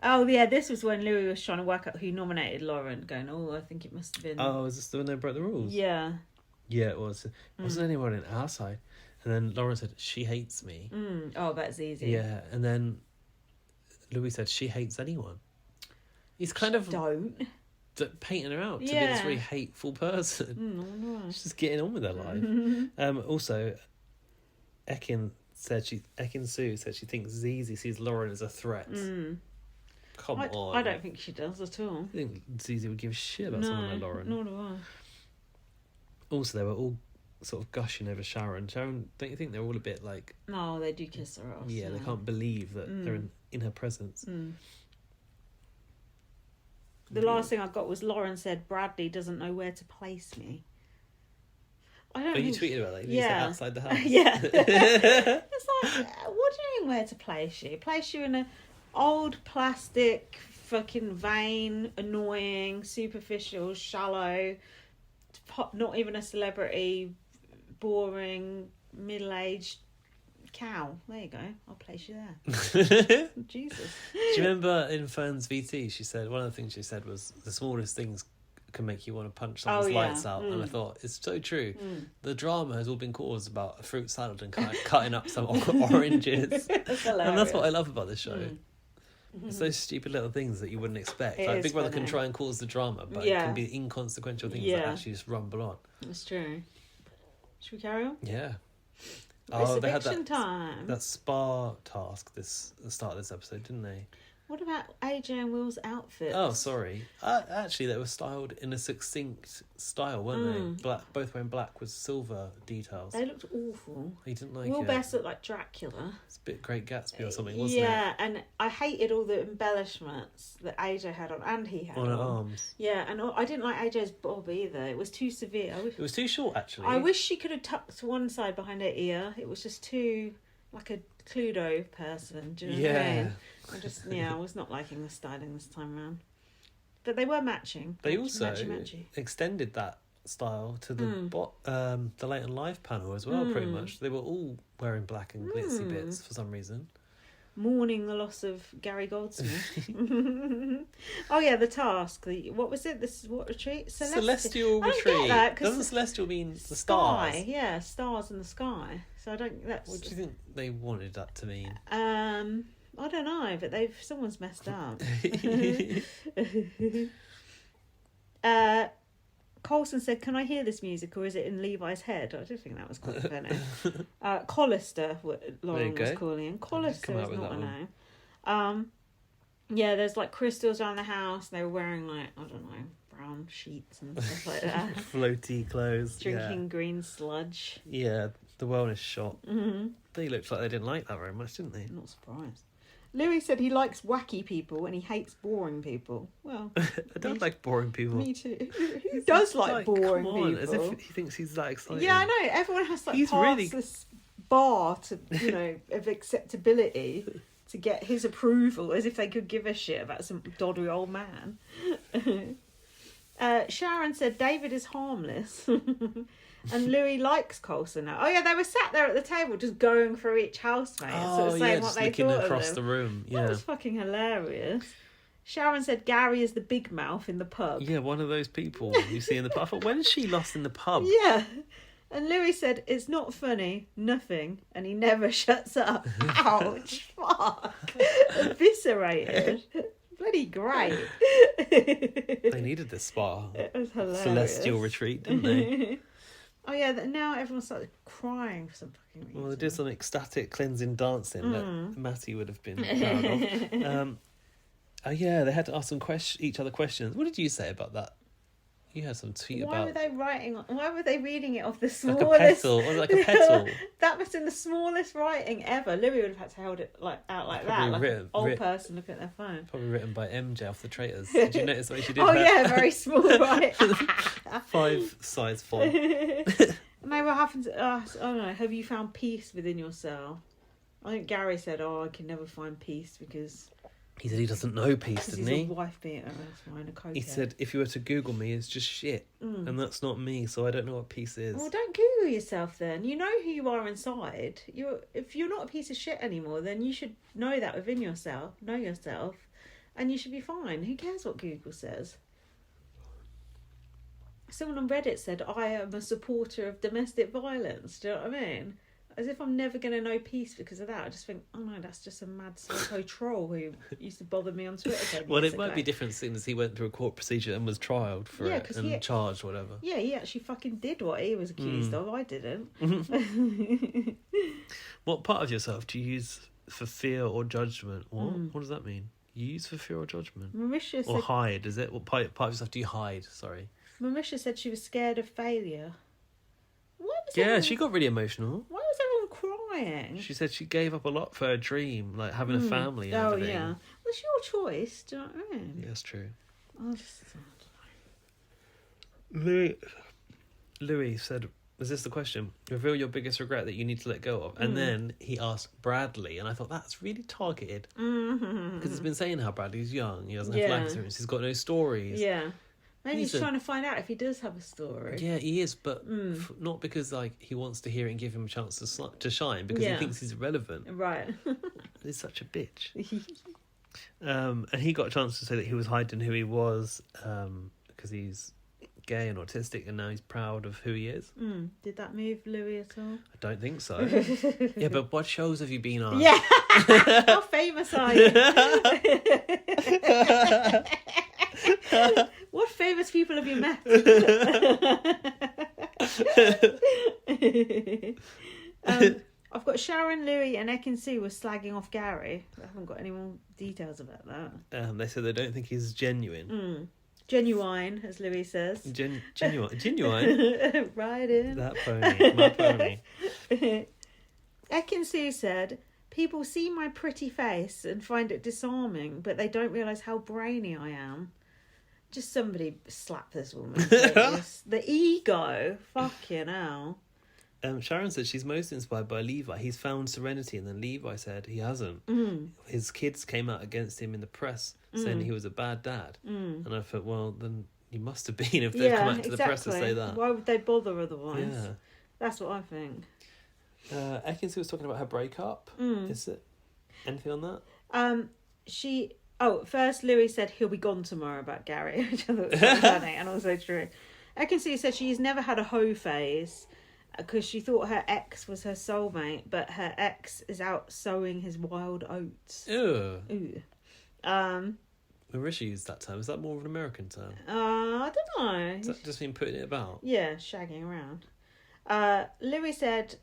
Oh, yeah, this was when Louis was trying to work out who nominated Lauren, going, I think it must have been... Oh, is this when they broke the rules? Yeah. Yeah, it was. Wasn't anyone in our side? And then Lauren said, she hates me. Oh, that's easy. Yeah, and then Louis said, she hates anyone. He's kind of... Don't. Painting her out to be this really hateful person. She's just getting on with her life. Also, Ekin Su said she thinks Zizi sees Lauren as a threat. Come on. I don't think she does at all. I think Zizi would give a shit about someone like Lauren. Nor do I. Also, they were all sort of gushing over Sharon. Sharon, don't you think they're all a bit like... No, they do kiss her ass. Yeah, they can't believe that they're in her presence. The last thing I got was Lauren said Bradley doesn't know where to place me. I don't. But you tweeted about that. You said outside the house. Yeah. It's like, what do you mean where to place you? Place you in an old plastic fucking vain, annoying, superficial, shallow, not even a celebrity, boring, middle-aged cow. There you go. I'll place you there. Jesus. Do you remember in Fern's VT, she said, one of the things she said was the smallest things can make you want to punch someone's lights out. And I thought, it's so true. The drama has all been caused about a fruit salad and cutting up some oranges. And that's what I love about this show. It's those stupid little things that you wouldn't expect. Like Big Brother can try and cause the drama, but it can be inconsequential things that actually just rumble on. It's true. Should we carry on? Yeah. They had that spa task the start of this episode, didn't they? What about AJ and Will's outfits? Oh, sorry. Actually, they were styled in a succinct style, weren't they? Black, both wearing black with silver details. They looked awful. You didn't like Will it? Best looked like Dracula. It's a bit Great Gatsby or something, wasn't it? Yeah, and I hated all the embellishments that AJ had on, and he had on. On her arms. Yeah, and I didn't like AJ's bob either. It was too severe. It was too short, actually. I wish she could have tucked one side behind her ear. It was just too, like a Cluedo person. Do you know what I mean? I was not liking the styling this time around. But they were matching. They also matchy. extended that style to the Late and Live panel as well, pretty much. They were all wearing black and glitzy bits for some reason. Mourning the loss of Gary Goldsmith. Oh yeah, the task. What was it? What retreat? Celestial I don't retreat. Get that, doesn't celestial mean the sky? stars? Yeah, stars in the sky. So I don't. What do you think they wanted that to mean? I don't know, but someone's messed up. Coulson said, "Can I hear this music, or is it in Levi's head?" I do think that was quite funny. Collister, what Lauren was calling him. Collister is not a name. Yeah, there's like crystals around the house. They were wearing like, I don't know, brown sheets and stuff like that. Floaty clothes. Drinking green sludge. Yeah, the wellness shot. They looked like they didn't like that very much, didn't they? Not surprised. Louis said he likes wacky people and he hates boring people. Well, I don't like boring people. Me too. Who does like boring people? As if he thinks he's that exciting. Yeah, I know. Everyone has to pass this bar to, of acceptability to get his approval, as if they could give a shit about some doddery old man. Sharon said David is harmless. And Louis likes Coulson now. Oh yeah, they were sat there at the table just going through each housemate and sort of saying what they thought across of them. the room. Yeah, that was fucking hilarious. Sharon said Gary is the big mouth in the pub. Yeah, one of those people you see in the pub. I thought, when is she lost in the pub? Yeah. And Louis said, it's not funny, nothing, and he never shuts up. Ouch, fuck. Eviscerated. Bloody great. They needed this spa. It was hilarious. Celestial retreat, didn't they? Oh yeah, now everyone started crying for some fucking reason. Well, they did some ecstatic cleansing dancing that Matty would have been proud of. Oh yeah, they had to ask some each other questions. What did you say about that? You had some tweet about... Why were they reading it off the smallest... Like a petal. Was it like a petal? That was in the smallest writing ever. Louis would have had to hold it out like that. Like an old person looking at their phone. Probably written by MJ off the Traitors. Did you notice what she did? Oh yeah, very small, right? 5 size font. And they were having to ask, I don't know, have you found peace within yourself? I think Gary said, I can never find peace because... He said he doesn't know peace, didn't he? He's a wife beater, that's why, and a cokehead. He said, if you were to Google me, it's just shit. And that's not me, so I don't know what peace is. Well, don't Google yourself then. You know who you are inside. If you're not a piece of shit anymore, then you should know that within yourself, know yourself, and you should be fine. Who cares what Google says? Someone on Reddit said, I am a supporter of domestic violence. Do you know what I mean? As if I'm never going to know peace because of that. I just think, oh no, that's just a mad psycho troll who used to bother me on Twitter. Well, it might be different seeing as he went through a court procedure and was trialed for it and charged, whatever. Yeah, he actually fucking did what he was accused of. I didn't. What part of yourself do you use for fear or judgment? What does that mean? You use for fear or judgment? Marisha or hide, is it? What part of yourself do you hide? Sorry. Marisha said she was scared of failure. Why everyone, she got really emotional. Why was everyone crying? She said she gave up a lot for her dream, like having a family and everything. Yeah. Well, it's your choice, do you know what I mean? Yeah, that's true. I don't know. Louis said, was this the question? Reveal your biggest regret that you need to let go of. And then he asked Bradley, and I thought that's really targeted. Because it's been saying how Bradley's young, he doesn't have life experience, he's got no stories. Yeah. Maybe he's trying to find out if he does have a story. Yeah, he is, but not because like he wants to hear it and give him a chance to shine, because he thinks he's irrelevant. Right. He's such a bitch. And he got a chance to say that he was hiding who he was because he's gay and autistic, and now he's proud of who he is. Did that move Louis at all? I don't think so. Yeah, but what shows have you been on? Yeah. How famous are you? What famous people have you met? I've got Sharon, Louis and Ekin-Su were slagging off Gary. I haven't got any more details about that. They said they don't think he's genuine. Genuine, as Louis says. Genuine? Right in. That pony. My pony. Ekin-Su said, people see my pretty face and find it disarming, but they don't realise how brainy I am. Just somebody slap this woman, please. The ego. Fucking hell. Sharon said she's most inspired by Levi. He's found serenity, and then Levi said he hasn't. His kids came out against him in the press saying he was a bad dad. And I thought, well, then you must have been if they've come out to the press to say that. Why would they bother otherwise? Yeah. That's what I think. Ekin-Su was talking about her breakup. Is it anything on that? First Louis said he'll be gone tomorrow about Gary, which I thought was quite funny and also true. Ekin-Su said she's never had a hoe phase because she thought her ex was her soulmate, but her ex is out sowing his wild oats. Ew. Ooh. Marisha used that term. Is that more of an American term? I don't know. Is that just been putting it about? Yeah, shagging around. Louis said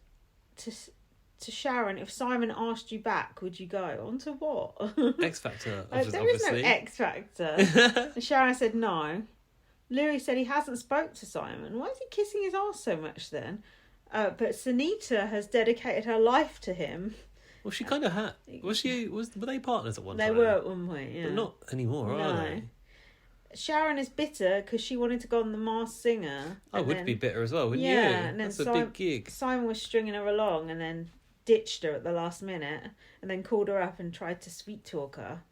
to Sharon, if Simon asked you back, would you go? On to what? X Factor, There obviously. is no X Factor. And Sharon said no. Louis said he hasn't spoke to Simon. Why is he kissing his arse so much then? But Sunita has dedicated her life to him. Well, she kind of had. Were they partners at one time? They were at one point, yeah. But not anymore, are they? Sharon is bitter because she wanted to go on The Masked Singer. I would be bitter as well, wouldn't you? And then That's a big gig. Simon was stringing her along and then ditched her at the last minute and then called her up and tried to sweet talk her.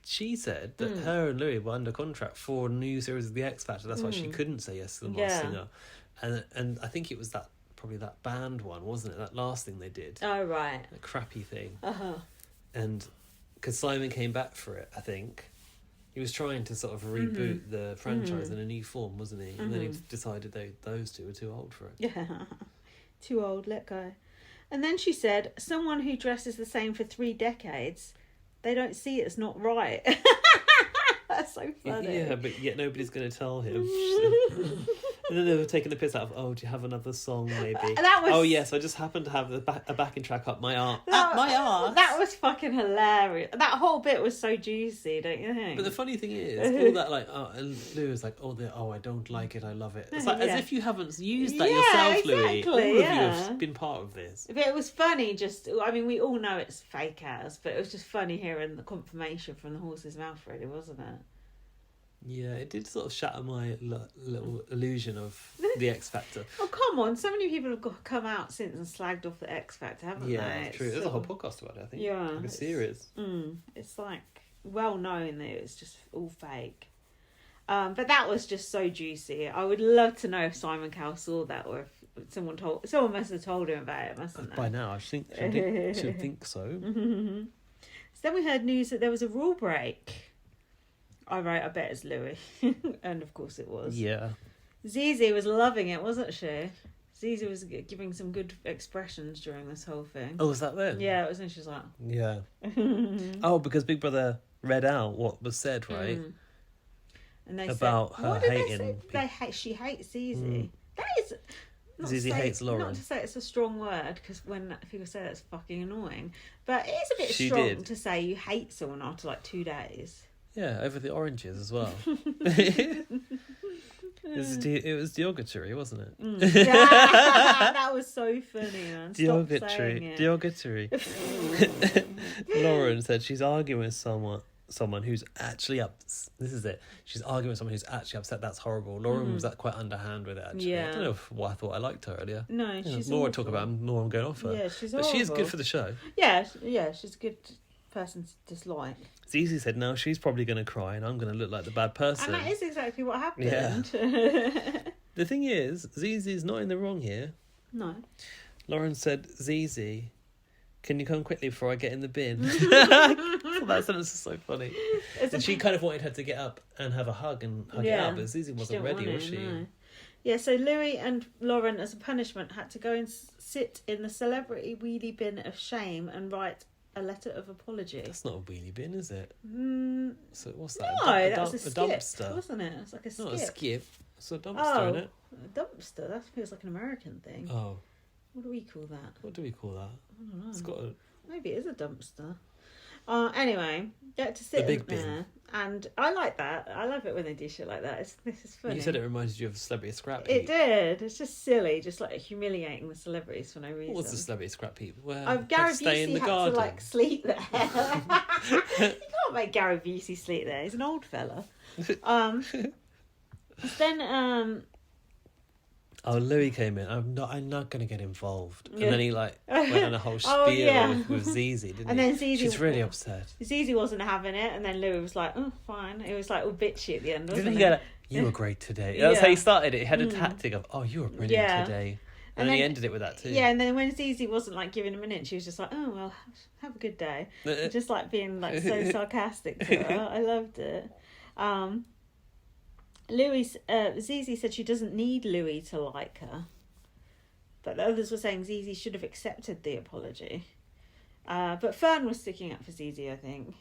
She said that her and Louis were under contract for a new series of The X Factor. That's why she couldn't say yes to The Masked Singer. And I think it was probably that band one, wasn't it? That last thing they did. Oh, right. That crappy thing. Uh-huh. And because Simon came back for it, I think. He was trying to sort of reboot the franchise in a new form, wasn't he? And then he decided those two were too old for it. Yeah. Too old, let go. And then she said, someone who dresses the same for 3 decades, they don't see it's not right. That's so funny. Yeah, but yet nobody's going to tell him. And then they were taking the piss out of, do you have another song maybe? Oh yes, I just happened to have a backing track up my arse. That was fucking hilarious. That whole bit was so juicy, don't you think? But the funny thing is, all that and Lou was like, I don't like it, I love it. It's like as if you haven't used that yourself, Louis. All of you have been part of this. But it was funny, we all know it's fake as, but it was just funny hearing the confirmation from the horse's mouth, really, wasn't it? Yeah, it did sort of shatter my little illusion of the X Factor. Oh, come on. So many people have come out since and slagged off the X Factor, haven't they? Yeah, it's true. There's a whole podcast about it, I think. Yeah. Like a series. It's like well known that it's just all fake. But that was just so juicy. I would love to know if Simon Cowell saw that or if someone must have told him about it, mustn't they? By now, I should think so. So then we heard news that there was a rule break. I bet it's Louis. And of course it was. Yeah. Zizi was loving it, wasn't she? Zizi was giving some good expressions during this whole thing. Oh, was that then? Yeah, it was when she was like... Yeah. Because Big Brother read out what was said, right? And they about said, her what did hating... She hates Zizi. That is... Zizi hates Lauren. Not to say it's a strong word, because when people say that's fucking annoying. But it is a bit She strong did. to say you hate someone after 2 days. Yeah, over the oranges as well. It was derogatory, wasn't it? That was so funny, man. Stop saying it. Derogatory. Lauren said she's arguing with someone who's actually up. This is it. She's arguing with someone who's actually upset. That's horrible. Lauren was quite underhand with it, actually. Yeah. I don't know why I thought I liked her earlier. No, she's Laura awful. talk about Lauren going off her. Yeah, she's But she is horrible. good for the show. Yeah, she's a good person to dislike. Zizi said, no, she's probably going to cry and I'm going to look like the bad person. And that is exactly what happened. Yeah. The thing is, Zizi's not in the wrong here. No. Lauren said, Zizi, can you come quickly before I get in the bin? That sentence is so funny. And she kind of wanted her to get up and have a hug and hug it out, but Zizi wasn't ready, was she? No. Yeah, so Louis and Lauren, as a punishment, had to go and sit in the celebrity wheelie bin of shame and write a letter of apology. That's not a wheelie bin, is it? So what's that? No, that was a skip, dumpster, wasn't it? It's like a skip. Not a skip. It's a dumpster, isn't it? A dumpster. That feels like an American thing. Oh. What do we call that? What do we call that? I don't know. It's got a... Maybe it is a dumpster. Anyway, get to sit A big in there, and I like that. I love it when they do shit like that. This is funny. You said it reminded you of a celebrity scrap It heap. Did. It's just silly, just like humiliating the celebrities for no reason. What was the celebrity scrap heap? Well, Gary stay in Busey the had garden. to like sleep there. You can't make Gary Busey sleep there. He's an old fella. Then Oh, Louis came in. I'm not going to get involved. Yeah. And then he went on a whole spiel with Zizi, didn't and he? then Zizi, She's really upset. Zizi wasn't having it, and then Louis was like, "Oh, fine." It was like all bitchy at the end, wasn't Didn't it? he get you were great today. That's how he started it. He had a tactic of, oh, you were brilliant today. And then he ended it with that too. Yeah, and then when Zizi wasn't like giving him an inch, she was just like, "Oh well, have a good day," just like being like so sarcastic to her. I loved it. Zizi said she doesn't need Louis to like her, but the others were saying Zizi should have accepted the apology. But Fern was sticking up for Zizi, I think.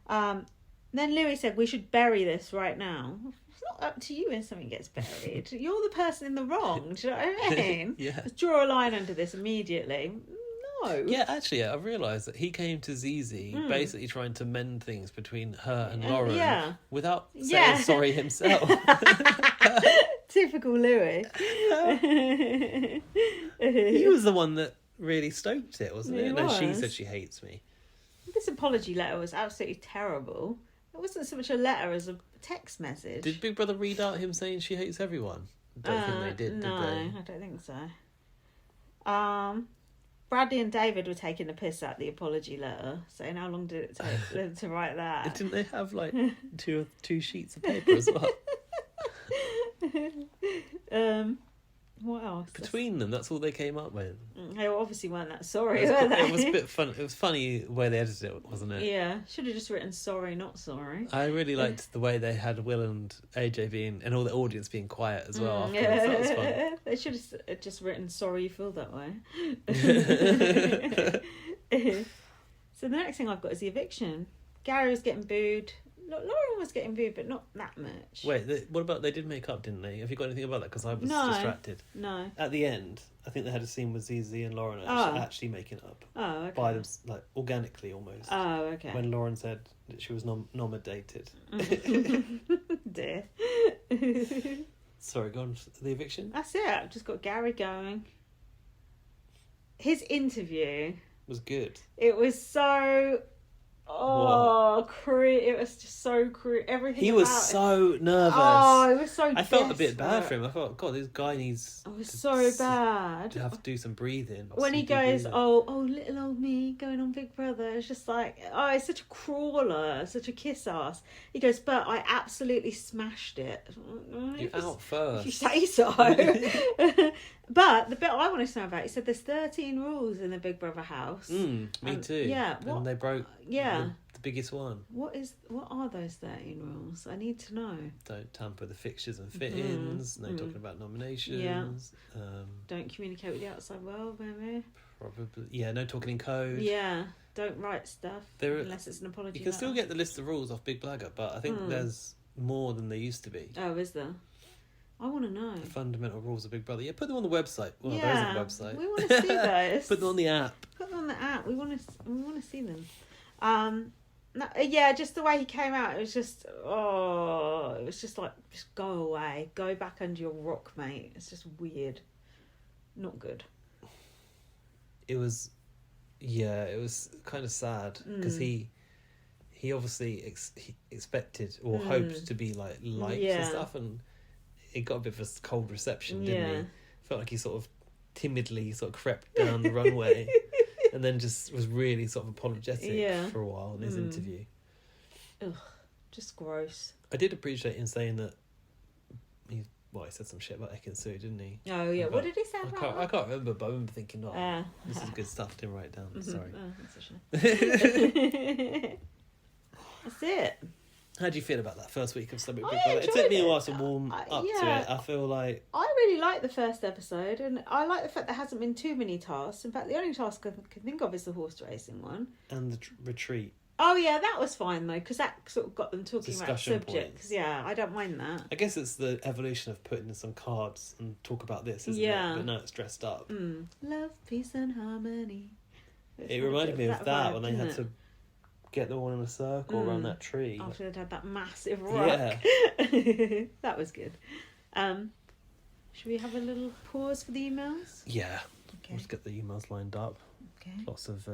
Then Louis said, "We should bury this right now." It's not up to you when something gets buried. You're the person in the wrong. Do you know what I mean? Yeah. Let's draw a line under this immediately. No. Yeah, actually, I realised that he came to Zizi basically trying to mend things between her and Lauren without saying sorry himself. Typical Louis. He was the one that really stoked it, wasn't it? He No, she was. said she hates me. This apology letter was absolutely terrible. It wasn't so much a letter as a text message. Did Big Brother read out him saying she hates everyone? I don't think they did, no, did they? I don't think so. Bradley and David were taking the piss out the apology letter, saying how long did it take them to write that? Didn't they have like two sheets of paper as well? What else? Between them, that's all they came up with. They obviously weren't that sorry, It was, were they? it was a bit fun. It was funny the way they edited it, wasn't it? Yeah, should have just written sorry, not sorry. I really liked the way they had Will and AJ being, and all the audience being quiet as well. Afterwards. Yeah. That was fun. They should have just written sorry you feel that way. So the next thing I've got is the eviction. Gary was getting booed. Lauren was getting booed, but not that much. Wait, what about they did make up, didn't they? Have you got anything about that? Because I was distracted. No. At the end, I think they had a scene with Zizi and Lauren actually making up. Oh, okay. By them, like organically almost. Oh, okay. When Lauren said that she was nominated. Dear. Sorry, go on. The eviction That's it. I've just got Gary going. His interview. was good. It was so... it was just so crude. Everything. He was about so nervous. Oh, it was so. I felt a bit bad for him. I thought, God, this guy needs. It was so bad. To have to do some breathing. When he goes, oh, little old me going on Big Brother. It's just like, it's such a crawler, such a kiss ass. He goes, but I absolutely smashed it. You're out first. If you say so. But the bit I want to know about, he said there's 13 rules in the Big Brother house. Me too. Yeah. And they broke. The biggest one. What are those 13 rules? I need to know. Don't tamper with the fixtures and fittings. No talking about nominations. Yeah. Don't communicate with the outside world, maybe. Probably. Yeah, no talking in code. Yeah. Don't write stuff unless it's an apology. You can still get the list of rules off Big Blagger, but I think there's more than there used to be. Oh, is there? I want to know. The fundamental rules of Big Brother. Yeah, put them on the website. Well, there is a website. We want to see those. Put them on the app. Put them on the app. We want to see them. No, yeah, just the way he came out, it was just like, just go away, go back under your rock, mate. It's just weird, not good. It was kind of sad because he obviously he expected or hoped to be like liked and stuff, and it got a bit of a cold reception, didn't he? Felt like he sort of timidly sort of crept down the runway and then just was really sort of apologetic for a while in his interview. Ugh, just gross. I did appreciate him saying that he said some shit about Ekin-Su, didn't he? Oh yeah, what did he say about I can't remember, but I remember thinking, this is good stuff. Didn't write it down. Sorry. Oh, that's a shame. That's it. How do you feel about that first week of Celebrity Big Brother? It took me a while to warm up to it. I feel like I really like the first episode, and I like the fact there hasn't been too many tasks. In fact, the only task I can think of is the horse racing one and the retreat. Oh yeah, that was fine though, because that sort of got them talking about Discussion subjects. points. Yeah, I don't mind that. I guess it's the evolution of putting in some cards and talk about this, isn't it? But now it's dressed up. Love, peace, and harmony. It reminded me of that when they had to get them all in a circle around that tree. After they'd had that massive rock. Yeah. That was good. Should we have a little pause for the emails? Yeah. Okay. Let's get the emails lined up. Okay. Lots of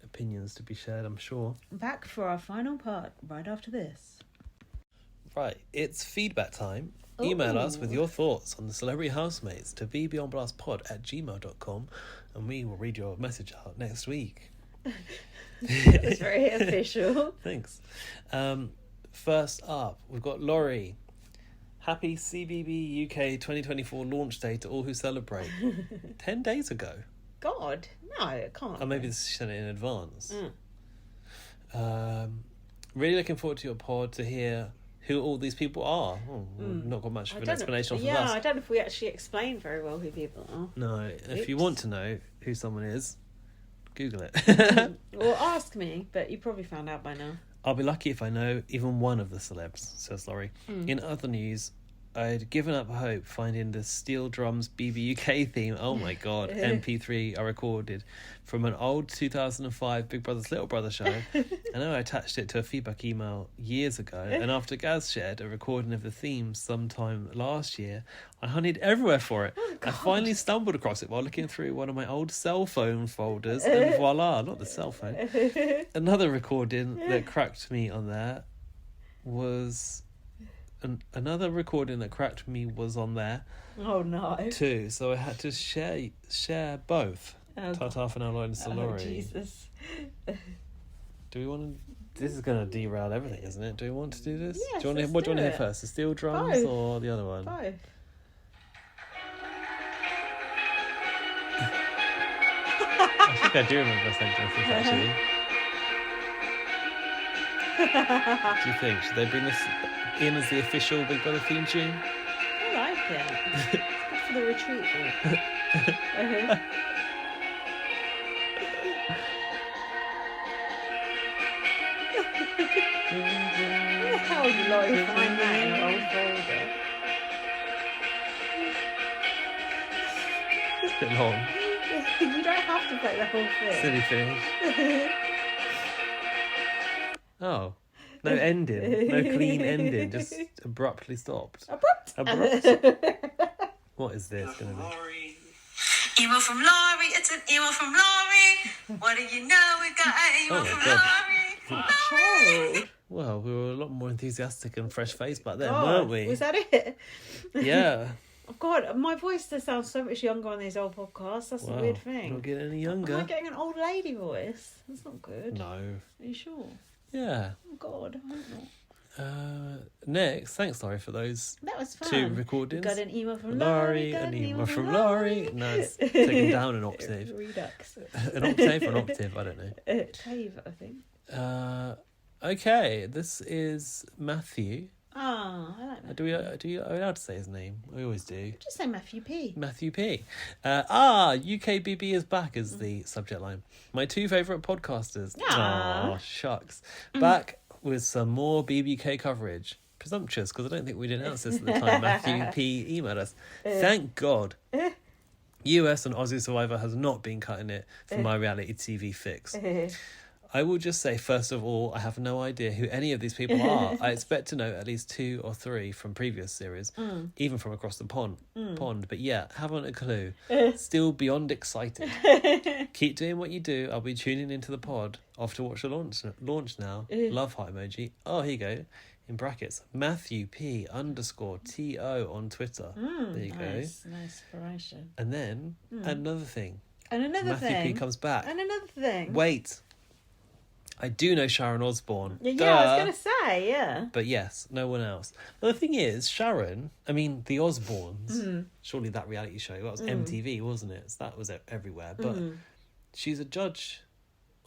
opinions to be shared, I'm sure. Back for our final part right after this. Right, it's feedback time. Email us with your thoughts on the Celebrity Housemates to bbeyondblastpod@gmail.com, and we will read your message out next week. It's very official. Thanks. First up, we've got Laurie. Happy CBB UK 2024 launch day to all who celebrate. 10 days ago. God, no, it can't. Or maybe this is sent in advance. Really looking forward to your pod to hear who all these people are. We've not got much of an explanation from us. Yeah, I don't know if we actually explain very well who people are. No, if you want to know who someone is, Google it. Or ask me, but you probably found out by now. I'll be lucky if I know even one of the celebs, says Laurie. In other news, I'd given up hope finding the Steel Drums BBUK theme. Oh my god, MP3 I recorded from an old 2005 Big Brother's Little Brother show. I know I attached it to a feedback email years ago, and after Gaz shared a recording of the theme sometime last year, I hunted everywhere for it. I finally stumbled across it while looking through one of my old cell phone folders, and voila, not the cell phone. Another recording that cracked me on there was... another recording that cracked me was on there. Oh no. Too. So I had to share both. Ta-ta for now, Lloyd and Solori. Jesus. Do we want to... This is going to derail everything, isn't it? Do we want to do this? Yes, do you want to, what do you want to hear first? The steel drums Both. or the other one? Both. I think I do remember saying this actually. Do you think? Should they bring this in as the official Big Brother theme tune? I like it. It's good for the retreat. How would you like to find that in an old folder? It's a bit long. You don't have to play the whole thing. Silly finish. Oh. No ending. No clean ending. Just abruptly stopped. Abrupt. What is this going to be? Email from Laurie. It's an email from Laurie. What do you know? We got an email from Laurie. Child. Well, we were a lot more enthusiastic and fresh-faced back then, God, weren't we? was that it? Yeah. Oh God, my voice just sounds so much younger on these old podcasts. That's a weird thing. Not getting any Am younger. I getting an old lady voice? That's not good. No. Are you sure? Yeah. Oh God, I hope not. Next, thanks, Laurie, for those That was fun. 2 recordings. Got an email from Laurie, got an email from Laurie. No, it's taken down an octave. Redux. An octave or an octave? I don't know. Tave, I think. Okay, this is Matthew. Ah, I like that. Are we allowed to say his name? We always do. Just say Matthew P. Matthew P. UKBB is back is the subject line. My 2 favourite podcasters. Aww. Aw, shucks. Back with some more BBK coverage. Presumptuous, because I don't think we'd announced this at the time Matthew P emailed us. Thank God. US and Aussie Survivor has not been cutting it for my reality TV fix. I will just say, first of all, I have no idea who any of these people are. I expect to know at least 2 or 3 from previous series, even from across the pond. But yeah, haven't a clue. Still beyond excited. Keep doing what you do. I'll be tuning into the pod. Off to watch the launch now. Love heart emoji. Oh, here you go. In brackets, Matthew P _TO on Twitter. There you go. Nice inspiration. And then another thing. And another Matthew thing. P comes back. And another thing. Wait. I do know Sharon Osbourne. Yeah, I was going to say, yeah. But yes, no one else. But the thing is, Sharon, I mean, the Osbournes, surely that reality show, that was MTV, wasn't it? So that was everywhere. But she's a judge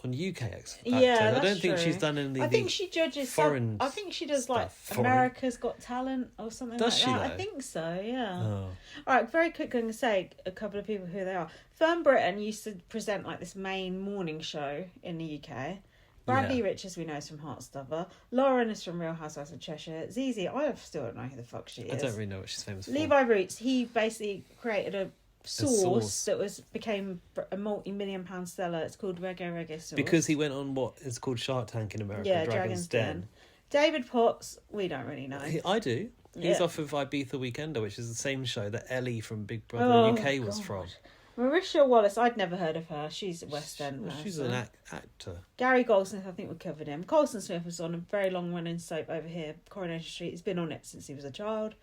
on UK X Factor. Yeah, I don't think she's done any I think she judges foreign I think she does like foreign. America's Got Talent or something Does like she, that. though? I think so, yeah. Oh. All right, very quick, I'm going to say a couple of people who they are. Fern Britton used to present like this main morning show in the UK. Bradley Yeah. Rich, as we know, is from Heartstopper. Lauren is from Real Housewives of Cheshire. Zizi, I still don't know who the fuck she is. I don't really know what she's famous for. Levi Roots, he basically created a sauce. that became a multi-million-pound seller. It's called Reggae sauce. Because he went on what is called Shark Tank in America, Yeah, Dragon's Den. David Potts, we don't really know. I do. He's Yeah. off of Ibiza Weekender, which is the same show that Ellie from Big Brother UK was God. from. Marisha Wallace, I'd never heard of her. She's a West End Well, she's person. an actor. Gary Goldsmith, I think we covered him. Colson Smith was on a very long-running soap over here, Coronation Street. He's been on it since he was a child.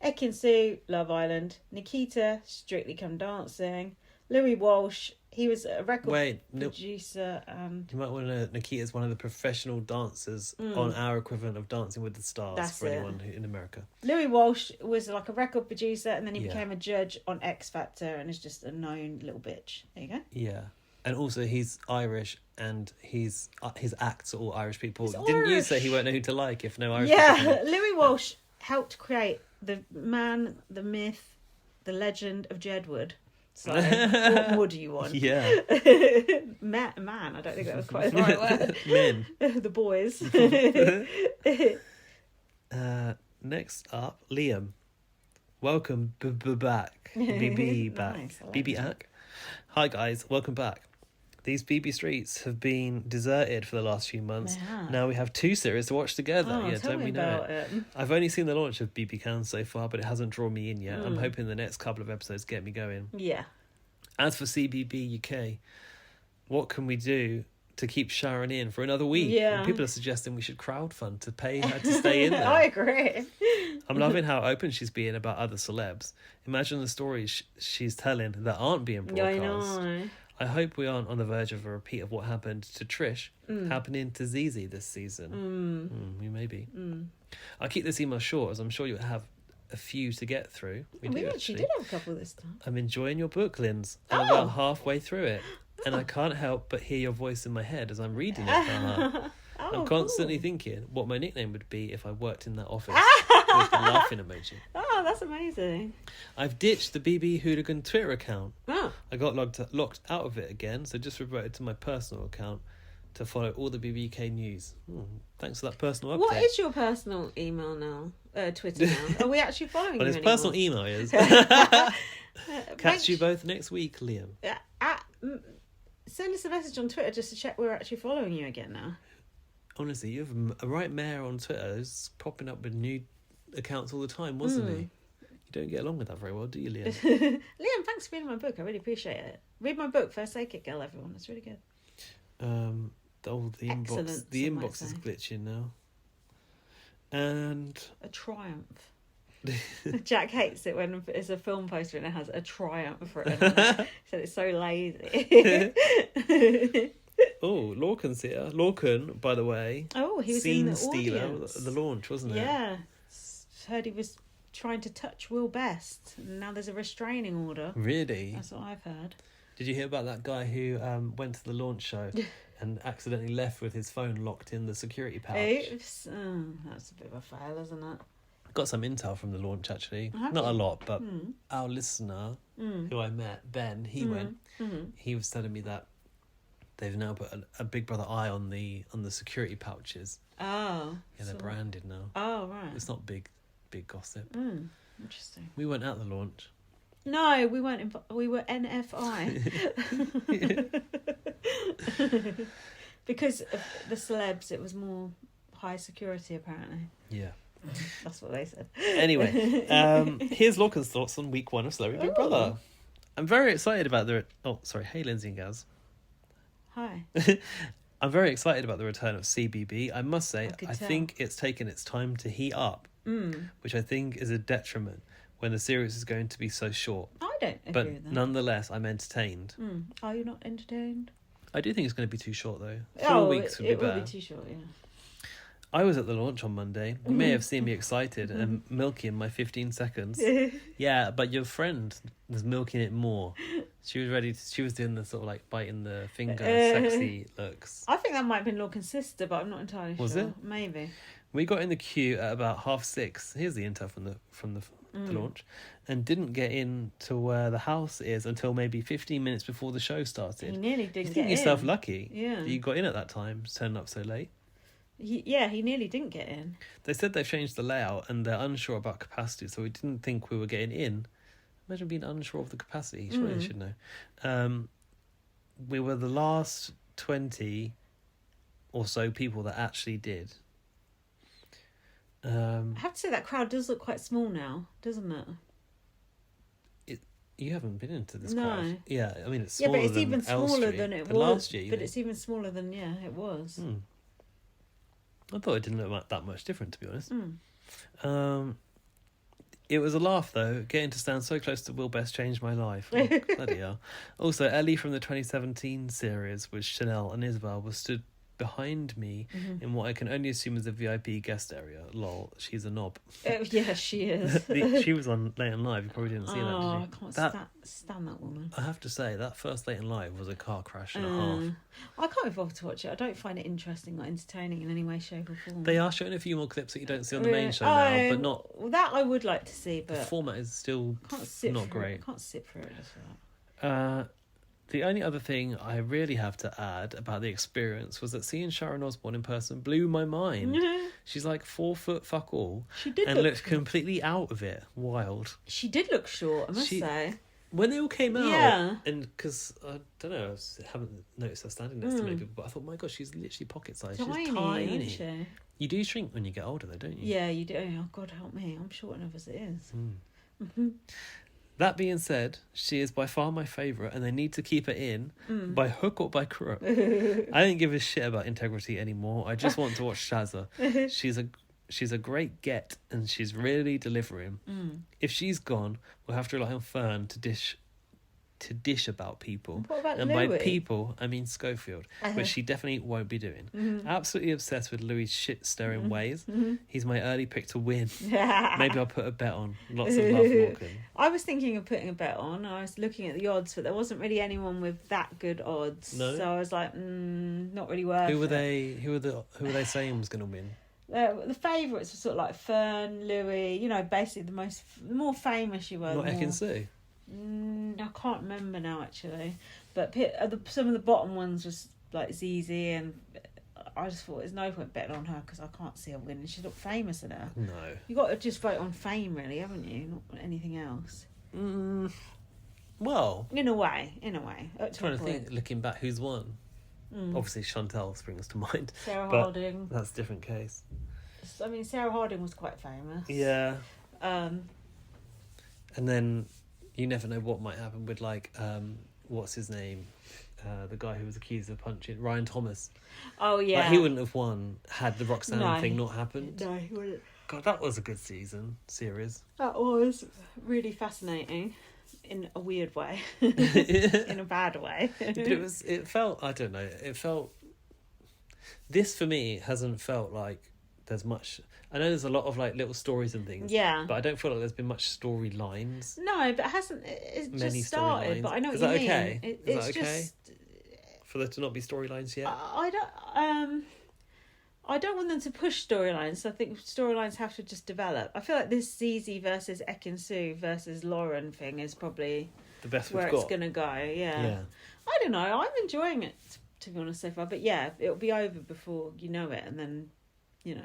Ekin Su, Love Island. Nikita, Strictly Come Dancing. Louis Walsh, he was a record producer. And You might want to know that Nikita's one of the professional dancers on our equivalent of Dancing with the Stars. That's for it. anyone in America. Louis Walsh was like a record producer, and then he Yeah. became a judge on X Factor, and is just a known little bitch. There you go. Yeah. And also he's Irish, and his acts are all Irish people. He's Didn't you Irish. say he won't know who to like if no Irish people Yeah, know? Louis Walsh helped create the man, the myth, the legend of Jedward. So, what more do you want? Yeah. Man, I don't think that was quite the right word. Men. The boys. Next up, Liam. Welcome back. BB back. Nice, I like BB that. ack. Hi guys, welcome back. These BB streets have been deserted for the last few months. They have. Now we have 2 series to watch together. Oh, Yeah, tell don't me we know about it. I've only seen the launch of BB Can so far, but it hasn't drawn me in yet. Mm. I'm hoping the next couple of episodes get me going. Yeah. As for CBB UK, what can we do to keep Sharon in for another week? Yeah. People are suggesting we should crowdfund to pay her to stay in there. I agree. I'm loving how open she's being about other celebs. Imagine the stories she's telling that aren't being Yeah, I broadcast. know. I hope we aren't on the verge of a repeat of what happened to Trish happening to Zizi this season. We may be. I'll keep this email short, as I'm sure you'll have a few to get through. We do actually did have a couple this time. I'm enjoying your book, Linz. I'm Oh. about halfway through it, and I can't help but hear your voice in my head as I'm reading it. Oh, I'm constantly cool. thinking what my nickname would be if I worked in that office. With the laughing emoji. Oh, that's amazing. I've ditched the BB Hooligan Twitter account. Oh, I got locked out of it again, so just reverted to my personal account to follow all the BBK news. Thanks for that personal update. what is your personal email now? Twitter now? Are we actually following Well, you his anymore? personal email is. Make Catch you both next week, Liam. Send us a message on Twitter just to check we're actually following you again now. Honestly, you have a right mayor on Twitter who's popping up with new accounts all the time, wasn't he? You don't get along with that very well, do you, Liam? Liam, thanks for reading my book. I really appreciate it. Read my book, First Aid Kit Girl, everyone. It's really good. The Excellent, inbox some is might glitching now. And A triumph. Jack hates it when it's a film poster and it has a triumph written on it. He said it's so lazy. oh, Lorcan's here. Lorcan, by the way, Oh, he was scene in the stealer audience. at the launch, wasn't it? Yeah. Heard he was trying to touch Will Best. And now there's a restraining order. Really? That's what I've heard. Did you hear about that guy who went to the launch show and accidentally left with his phone locked in the security pouch? Oops. Oh, that's a bit of a fail, isn't it? Got some intel from the launch, actually. Have Not you? a lot, but our listener, who I met, Ben, he went. He was telling me that they've now put a Big Brother eye on the security pouches. Oh. Yeah, they're so- branded now. Oh, right. It's not big gossip. Interesting. We went at the launch. No, we weren't. We were NFI. Because of the celebs, it was more high security, apparently. Yeah. That's what they said. Anyway, here's Lorcan's thoughts on week 1 of Celebrity Big Brother. I'm very excited about the... Oh, sorry. Hey, Lindsay and Gaz. Hi. I'm very excited about the return of CBB. I must say, I I think it's taken its time to heat up, which I think is a detriment when the series is going to be so short. I don't agree But with that. nonetheless, I'm entertained. Are you not entertained? I do think it's going to be too short, though. 4 weeks would be it better. will be too short, yeah. I was at the launch on Monday. You may have seen me excited and milking my 15 seconds. Yeah, but your friend was milking it more. She was ready. She was doing the sort of like biting the finger, sexy looks. I think that might have been Lorcan's sister, but I'm not entirely sure. Was it? Maybe. We got in the queue at about 6:30. Here's the intel from the launch, and didn't get in to where the house is until maybe 15 minutes before the show started. He nearly You didn't think get yourself in. lucky. Yeah. That you got in at that time, turning up so late. He nearly didn't get in. They said they've changed the layout and they're unsure about capacity, so we didn't think we were getting in. Imagine being unsure of the capacity. Surely you should know. We were the last 20 or so people that actually did. I have to say that crowd does look quite small now, doesn't it? You haven't been into this No. crowd. Yeah, I mean, it's Yeah, smaller but it's than even smaller Elstree. than it But was. last year, you But know. it's even smaller than it was. I thought it didn't look that much different, to be honest. It was a laugh, though. Getting to stand so close to Will Best changed my life. Oh, bloody hell. Also, Ellie from the 2017 series with Chanel and Isabel was stood behind me in what I can only assume is a VIP guest area. Lol, she's a knob. Yeah, she is. She was on Late and Live. You probably didn't see that, Oh, did you? I can't stand that woman. I have to say, that first Late and Live was a car crash and a half. I can't be bothered to watch it. I don't find it interesting or entertaining in any way, shape or form. They are showing a few more clips that you don't see on the main show now, but not... Well, that I would like to see, The but format is still not great. Can't sit through it as well. The only other thing I really have to add about the experience was that seeing Sharon Osbourne in person blew my mind. She's like 4 foot fuck all. She did and look looked completely out of it. Wild. She did look short, I must say. When they all came out, Yeah. and because I don't know, I haven't noticed her standing next to many people, but I thought, my God, she's literally pocket sized. She's tiny. Isn't she? You do shrink when you get older, though, don't you? Yeah, you do. Oh, God help me. I'm short enough as it is. That being said, she is by far my favourite, and they need to keep her in by hook or by crook. I don't give a shit about integrity anymore. I just want to watch Shazza. She's a great get, and she's really delivering. If she's gone, we'll have to rely on Fern to dish about people. What about And Louis? by people, I mean Schofield, which she definitely won't be doing. Absolutely obsessed with Louis' shit-stirring ways. He's my early pick to win. Maybe I'll put a bet on. Lots of love, Morgan. I was thinking of putting a bet on. I was looking at the odds, but there wasn't really anyone with that good odds. No? So I was like, not really worth Who were it. Who were they saying was going to win? The favourites were sort of like Fern, Louis, basically the more famous you were. Not the Ekin more... Sue. I can't remember now, actually. But some of the bottom ones was like ZZ, and I just thought there's no point betting on her because I can't see her winning. She's not famous enough. No. You got to just vote on fame, really, haven't you? Not anything else. Well, In a way. I'm trying to think, looking back, who's won? Obviously, Chantal springs to mind. Sarah but Harding. That's a different case. I mean, Sarah Harding was quite famous. Yeah. Um, And then you never know what might happen with, like, what's his name? The guy who was accused of punching, Ryan Thomas. Oh, yeah. Like, he wouldn't have won had the Roxanne No. thing not happened. No, he wouldn't. God, that was a good series. That was really fascinating in a weird way. In a bad way. But it felt, I don't know, this for me hasn't felt like there's much. I know there's a lot of like little stories and things. Yeah. But I don't feel like there's been much storylines. No, but it hasn't. It's Many just started. storylines. But I know what Is you that mean. okay? It's Is that okay? just. For there to not be storylines yet? I don't. I don't want them to push storylines. I think storylines have to just develop. I feel like this ZZ versus Ekin Sue versus Lauren thing is probably The best we've where got. it's gonna go. Yeah. I don't know. I'm enjoying it, to be honest, so far. But yeah, it'll be over before you know it, and then, we'll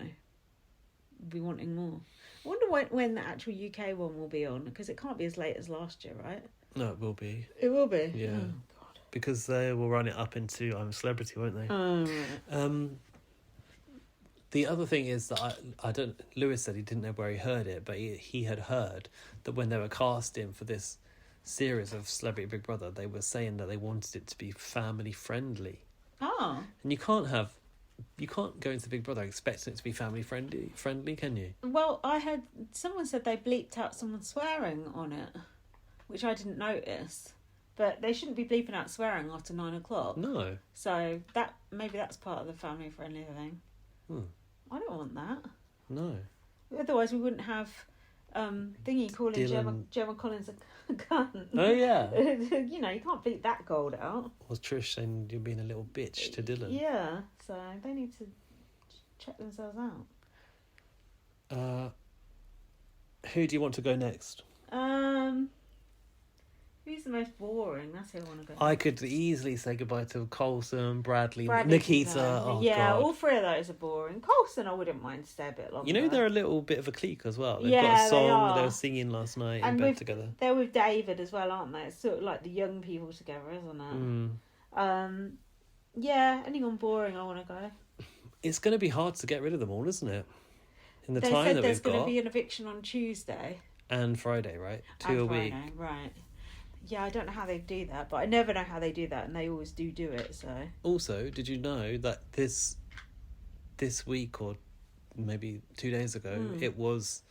be wanting more. I wonder when the actual UK one will be on, because it can't be as late as last year, right? No, it will be. It will be. Yeah. Oh, God. because they will run it up into I'm a Celebrity, won't they? The other thing is that I don't. Lewis said he didn't know where he heard it, but he had heard that when they were casting for this series of Celebrity Big Brother, they were saying that they wanted it to be family friendly. Oh. And you can't go into Big Brother expecting it to be family friendly, can you? Well, I heard someone said they bleeped out someone swearing on it, which I didn't notice. But they shouldn't be bleeping out swearing after 9 o'clock. No. So maybe that's part of the family friendly thing. I don't want that. No. Otherwise, we wouldn't have thingy calling Gemma Collins a cunt. Oh, yeah. You know, you can't beat that gold out. Was Trish saying you're being a little bitch to Dylan? Yeah, so they need to check themselves out. Who do you want to go next? Who's the most boring? That's who I want to go. I could easily say goodbye to Coulson, Bradley Bradley Nikita. no. Oh, yeah, God. all three of those are boring. Coulson, I wouldn't mind to stay a bit longer. You know, they're a little bit of a clique as well. They've Yeah, got a song they are. they were singing last night And in bed together. They're with David as well, aren't they? It's sort of like the young people together, isn't it? Yeah, anyone boring, I want to go. It's going to be hard to get rid of them all, isn't it? In the They time said that there's we've going got. to be an eviction on Tuesday. And Friday, right? And 2 a Friday, week. right. Yeah, I don't know how they do that, but I never know how they do that, and they always do it, so... Also, did you know that this week, or maybe 2 days ago, it was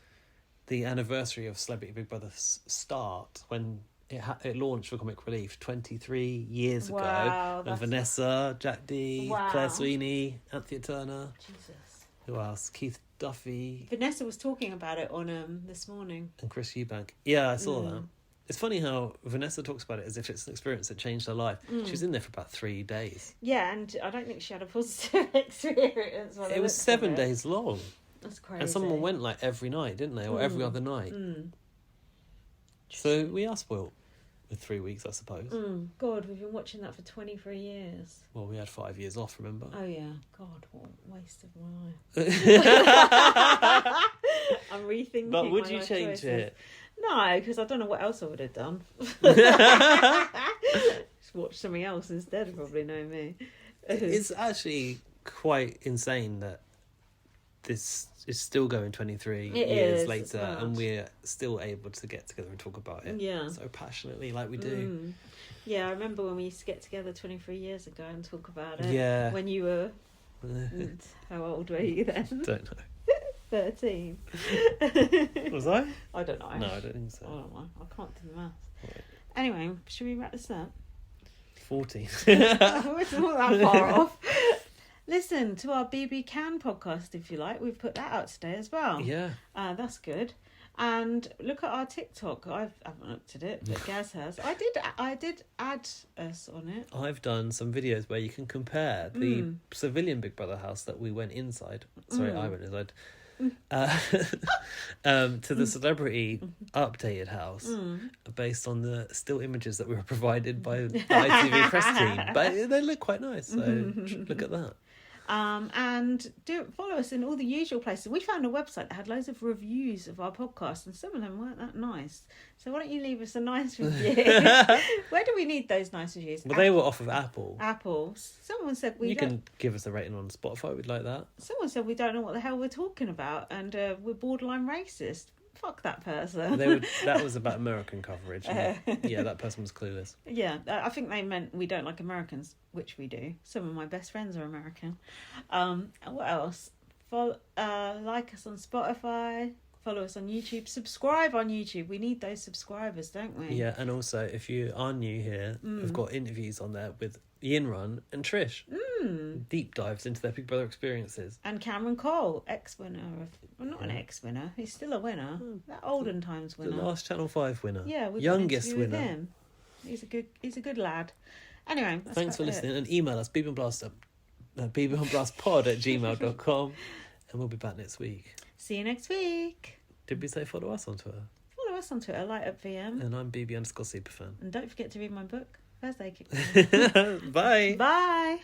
the anniversary of Celebrity Big Brother's start, when it launched for Comic Relief 23 years ago. Wow, And Vanessa, Jack D, Wow. Claire Sweeney, Anthea Turner. Jesus. Who else? Keith Duffy Vanessa was talking about it on this morning. and Chris Eubank. Yeah, I saw that. It's funny how Vanessa talks about it as if it's an experience that changed her life. She was in there for about 3 days. Yeah, and I don't think she had a positive experience. It was 7 days long. That's crazy. And someone went like every night, didn't they? Or every other night. So we are spoilt with 3 weeks, I suppose. God, we've been watching that for 23 years. Well, we had 5 years off, remember? Oh, yeah. God, what a waste of my life. I'm rethinking But would my you life change choices. it? No, because I don't know what else I would have done. Just watch something else instead, probably know me. It's actually quite insane that this is still going 23 years later and we're still able to get together and talk about it so passionately like we do. Yeah, I remember when we used to get together 23 years ago and talk about it. Yeah. When you were... how old were you then? Don't know. 13. Was I? I don't know. No, I don't think so. I don't know. I can't do the maths. Right. Anyway, should we wrap this up? 14. We're not that far off. Listen to our BB Can podcast if you like. We've put that out today as well. Yeah. That's good. And look at our TikTok. I haven't looked at it, but Gaz has. I did add us on it. I've done some videos where you can compare the civilian Big Brother house that we went inside. Sorry, I went inside. To the celebrity updated house based on the still images that we were provided by the ITV press team. But they look quite nice, so look at that. And follow us in all the usual places. We found a website that had loads of reviews of our podcast, and some of them weren't that nice. So why don't you leave us a nice review? Where do we need those nice reviews? Well, they were off of Apple. Apple. Someone said You can give us a rating on Spotify. We'd like that. Someone said we don't know what the hell we're talking about, and we're borderline racist. Fuck that person. That was about American coverage. Yeah, that person was clueless. Yeah, I think they meant we don't like Americans, which we do. Some of my best friends are American. What else? Like us on Spotify. Follow us on YouTube. Subscribe on YouTube. We need those subscribers, don't we? Yeah, and also if you are new here, we've got interviews on there with Ian Run and Trish. Deep dives into their Big Brother experiences. And Cameron Cole, ex-winner. Not an ex-winner. He's still a winner. That olden times winner. The last Channel 5 winner. Yeah, we've youngest winner. winner. Him. He's a good lad. Anyway, thanks for listening, and email us bbnblastpod@gmail.com, and we'll be back next week. See you next week. Did we say follow us on Twitter? Follow us on Twitter, LightUpVM. And I'm BB_Superfan. And don't forget to read my book, Thursday. Bye. Bye.